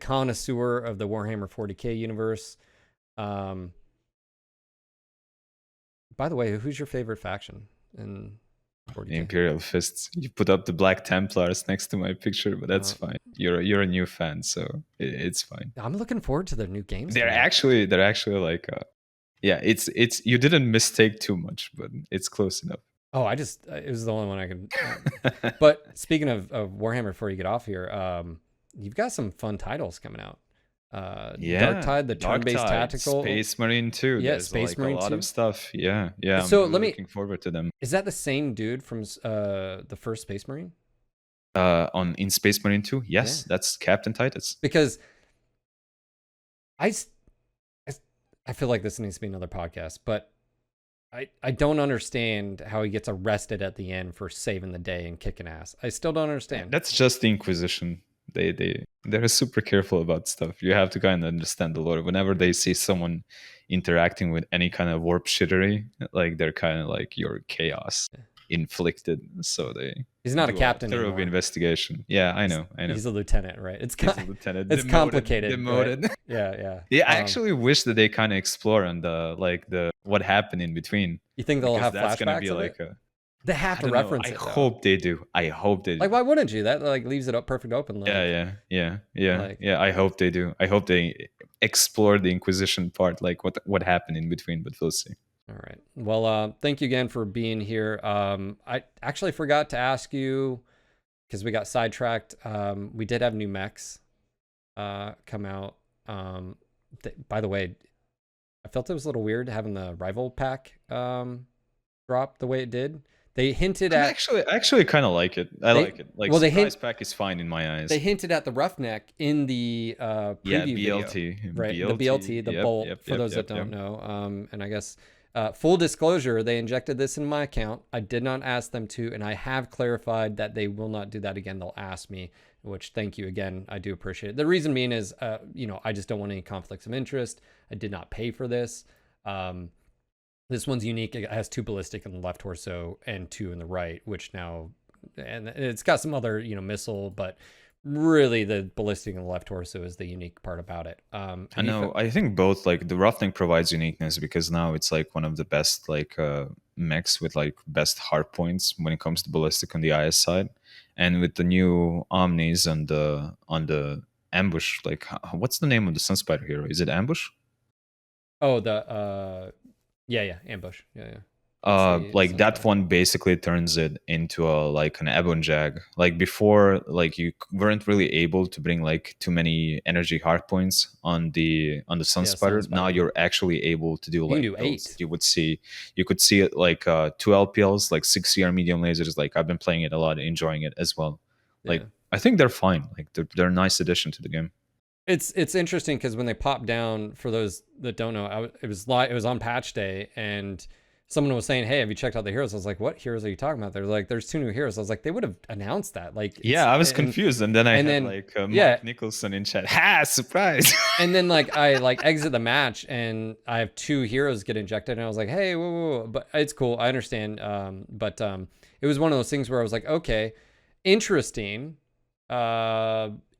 connoisseur of the Warhammer 40K universe. By the way, who's your favorite faction in 40K? The Imperial Fists. You put up the Black Templars next to my picture, but that's fine. You're a new fan, so it's fine. I'm looking forward to their new games. They're actually like yeah, it's you didn't mistake too much, but it's close enough. Oh, it was the only one I could. But speaking of Warhammer, before you get off here, you've got some fun titles coming out. Darktide, the turn-based tactical. Space Marine 2. Yeah, There's Space Marine 2. A lot of stuff. Yeah. So I'm looking forward to them. Is that the same dude from the first Space Marine? In Space Marine 2? Yes, that's Captain Titus. Because I feel like this needs to be another podcast, but I don't understand how he gets arrested at the end for saving the day and kicking ass. I still don't understand. That's just the Inquisition. They're super careful about stuff. You have to kind of understand the lore. Whenever they see someone interacting with any kind of warp shittery, like they're kind of like your chaos inflicted. So he's not a captain thorough anymore. Investigation. Yeah, I know. He's a lieutenant, right? It's he's a lieutenant. It's complicated. Demoted. Right? Yeah. Yeah, I actually wish that they kind of explore on the what happened in between. You think they'll have that's flashbacks? Gonna be like they have to reference it. I hope they do. Like, why wouldn't you? That like leaves it up perfect open. Like, Yeah. I hope they do. I hope they explore the Inquisition part, like what happened in between. But we'll see. All right. Well, thank you again for being here. I actually forgot to ask you because we got sidetracked. We did have new mechs come out. By the way, I felt it was a little weird having the rival pack drop the way it did. They hinted at actually kind of like it. I like it. Like, surprise pack is fine in my eyes. They hinted at the roughneck in the preview BLT, video. Right? The BLT, the bolt. For those that don't know, and I guess full disclosure, they injected this in my account. I did not ask them to, and I have clarified that they will not do that again. They'll ask me, which thank you again. I do appreciate it. The reason being is, I just don't want any conflicts of interest. I did not pay for this. This one's unique. It has 2 ballistic in the left torso and 2 in the right, which now, and it's got some other, missile, but really the ballistic in the left torso is the unique part about it. I know. I think both, like the roughneck provides uniqueness because now it's like one of the best mechs with like best hard points when it comes to ballistic on the IS side, and with the new omnis on the ambush. Like, what's the name of the Sunspider hero? Is it ambush? Oh, the Yeah, ambush. Yeah. Like that one basically turns it into an Ebon Jag. Like before, like you weren't really able to bring like too many energy hard points on the Sunspider. Now you're actually able to do like do 8. You could see it like 2 LPLs, like 6 CR medium lasers. Like I've been playing it a lot, enjoying it as well. Like I think they're fine. Like they're a nice addition to the game. It's interesting because when they pop down, for those that don't know, it was on patch day, and someone was saying, "Hey, have you checked out the heroes?" I was like, "What heroes are you talking about?" They're like, "There's 2 new heroes." I was like, "They would have announced that." Like, I was confused, and then I had Mike Nicholson in chat. Ha! Surprise! And then I exit the match, and I have 2 heroes get injected, and I was like, "Hey, whoa. But it's cool. I understand." But it was one of those things where I was like, "Okay." interesting.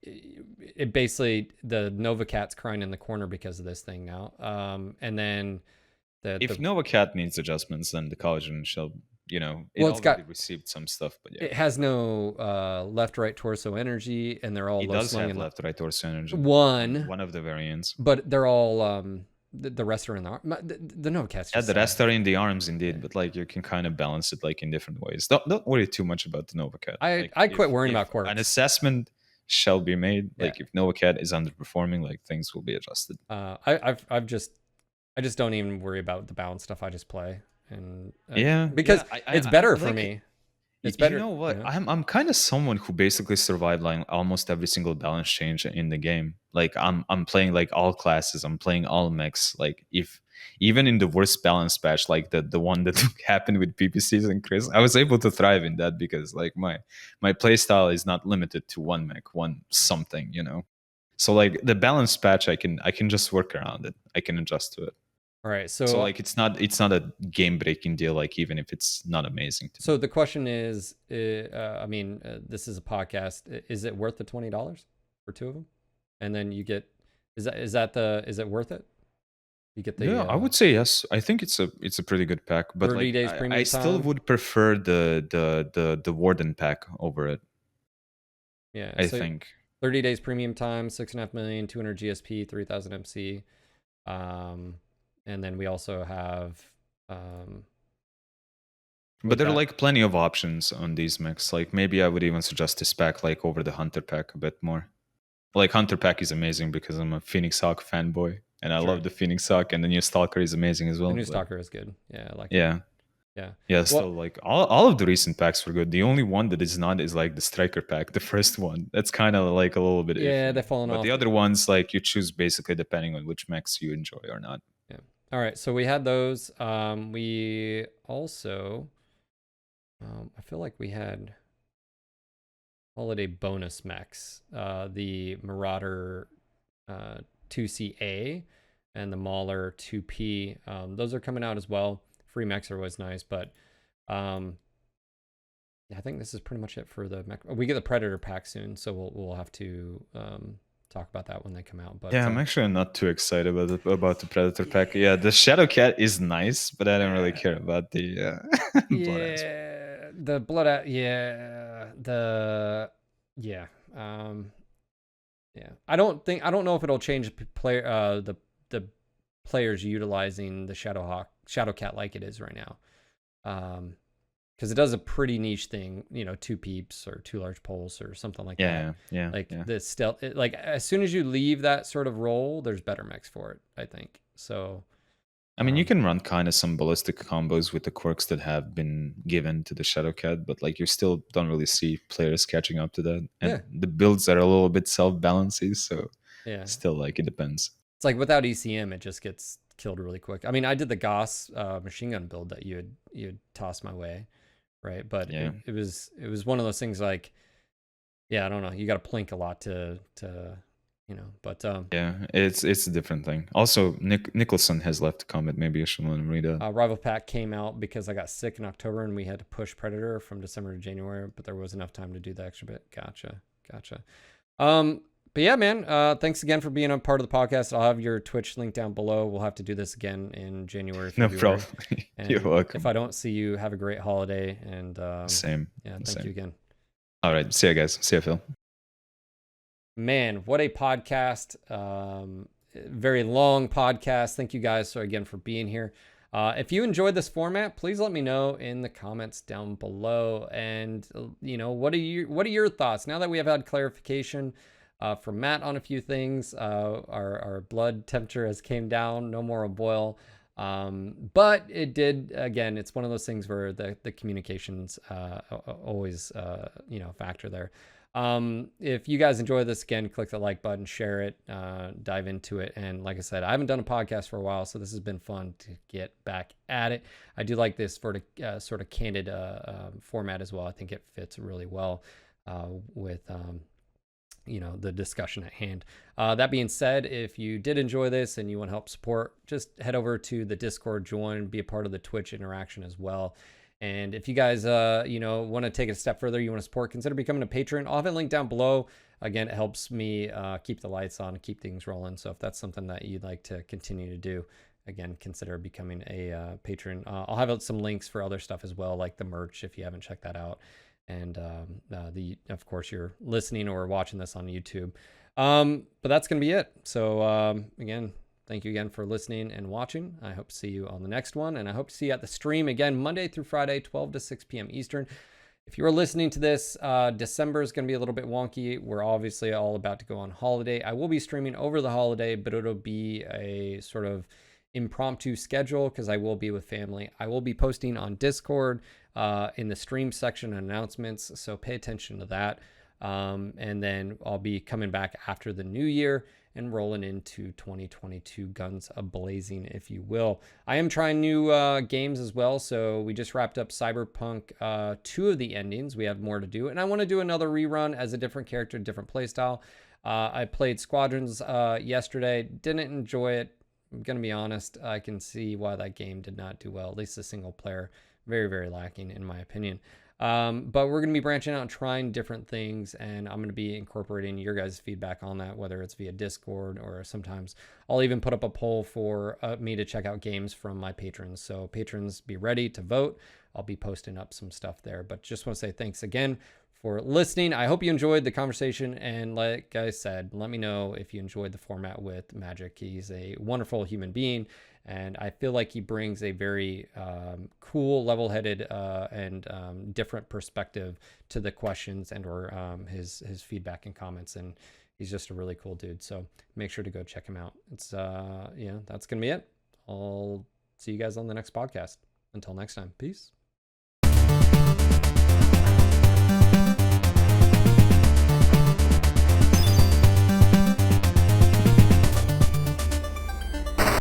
It basically, the Nova Cat's crying in the corner because of this thing now. And then If Nova Cat needs adjustments, then the Cauldron shall, it Well, it's already got- received some stuff, but yeah. it has no left-right torso energy, and they're all It low does slung have and left right torso energy. one, of the variants. but they're all the rest are in the arm. The Nova Cat's Yeah, just the sad. rest are in the arms indeed, but like you can kind of balance it like in different ways. Don't worry too much about the Nova Cat. I quit worrying about quirks. An assessment shall be made. Yeah. Like if Nova Cat is underperforming, like things will be adjusted. I just don't even worry about the balance stuff. I just play, and because it's I better for like, me. It's better. You know what? Yeah. I'm kind of someone who basically survived like almost every single balance change in the game. Like I'm playing like all classes. I'm playing all mechs. Like if even in the worst balance patch, like the one that happened with PPCs and Chris, I was able to thrive in that because like my playstyle is not limited to one mech, one something, So like the balance patch, I can just work around it. I can adjust to it. All right, So like it's not a game breaking deal, like even if it's not amazing. So the question is, this is a podcast. Is it worth the $20 for two of them? And then you get, is it worth it? You get the I would say yes. I think it's a pretty good pack, but 30 like days premium I still time? would prefer the Warden pack over it. Yeah, I think 30 days premium time, 6.5 million, 200 GSP, 3,000 MC. And then we also have but there are like plenty of options on these mechs. Like maybe I would even suggest this pack like over the Hunter pack a bit more. Like Hunter pack is amazing because I'm a Phoenix Hawk fanboy and I love the Phoenix Hawk, and the new Stalker is amazing as well. The new Stalker is good. Yeah, I like it. Yeah. Well, so like all of the recent packs were good. The only one that is not is like the Striker pack, the first one. That's kind of like a little bit iffy. they've fallen off. But the other ones, like you choose basically depending on which mechs you enjoy or not. Yeah. All right. So we had those. We also, I feel like we had holiday bonus mechs. The Marauder 2CA and the Mauler 2P. Those are coming out as well. Free mechs are always nice, but I think this is pretty much it for the mech. We get the Predator pack soon, so we'll have to talk about that when they come out. But yeah, I'm actually not too excited about the Predator pack. Yeah, the Shadow Cat is nice, but I don't really care about the blood ass. The blood out. I don't know if it'll change player the players utilizing the Shadow Cat like it is right now, because it does a pretty niche thing, 2 peeps or 2 large pulse or something like that. The stealth, like as soon as you leave that sort of role, there's better mechs for it, I think. So I mean, you can run kind of some ballistic combos with the quirks that have been given to the Shadow Cat, but like you still don't really see players catching up to that, and the builds are a little bit self-balancing, so still like it depends. It's like without ECM, it just gets killed really quick. I mean, I did the Goss machine gun build that you had tossed my way, right? But it was one of those things like, I don't know. You got to plink a lot to but it's a different thing. Also, Nicholson has left the comment. Maybe you should want to read it. Rival Pack came out because I got sick in October and we had to push Predator from December to January, but there was enough time to do the extra bit. Gotcha. But yeah, man, thanks again for being a part of the podcast. I'll have your Twitch link down below. We'll have to do this again in January, February. No problem. You're welcome. If I don't see you, have a great holiday. And same. Yeah, thank you again. All right. See you guys. See you, Phil. Man, what a podcast. Very long podcast. Thank you guys again for being here. If you enjoyed this format, please let me know in the comments down below. And what are your thoughts now that we have had clarification from Matt on a few things? Our blood temperature has came down, no more a boil. But it did, again, it's one of those things where the communications always factor there. If you guys enjoy this, again, click the like button, share it, dive into it. And like I said, I haven't done a podcast for a while, so this has been fun to get back at it. I do like this sort of candid format as well. I think it fits really well with the discussion at hand. That being said, if you did enjoy this and you want to help support, just head over to the Discord, join, be a part of the Twitch interaction as well. And if you guys, want to take it a step further, you want to support, consider becoming a patron. I'll have a link down below. Again, it helps me keep the lights on, keep things rolling. So if that's something that you'd like to continue to do, again, consider becoming a patron. I'll have some links for other stuff as well, like the merch if you haven't checked that out. And of course, you're listening or watching this on YouTube. But that's going to be it. So again, thank you again for listening and watching. I hope to see you on the next one. And I hope to see you at the stream again, Monday through Friday, 12 to 6 p.m. Eastern. If you are listening to this, December is going to be a little bit wonky. We're obviously all about to go on holiday. I will be streaming over the holiday, but it'll be a sort of impromptu schedule because I will be with family. I will be posting on Discord in the stream section announcements, so pay attention to that. And then I'll be coming back after the new year and rolling into 2022 guns a-blazing, if you will. I am trying new games as well. So we just wrapped up Cyberpunk 2 of the endings. We have more to do. And I want to do another rerun as a different character, different playstyle. I played Squadrons yesterday. Didn't enjoy it. I'm going to be honest. I can see why that game did not do well. At least the single player. Very, very lacking in my opinion. But we're going to be branching out and trying different things, and I'm going to be incorporating your guys' feedback on that, whether it's via Discord or sometimes I'll even put up a poll for me to check out games from my patrons. So patrons, be ready to vote. I'll be posting up some stuff there, but just want to say thanks again for listening. I hope you enjoyed the conversation, and like I said, let me know if you enjoyed the format with Magic. He's a wonderful human being, and I feel like he brings a very cool, level-headed, and different perspective to the questions and or his feedback and comments. And he's just a really cool dude. So make sure to go check him out. It's that's gonna be it. I'll see you guys on the next podcast. Until next time, peace.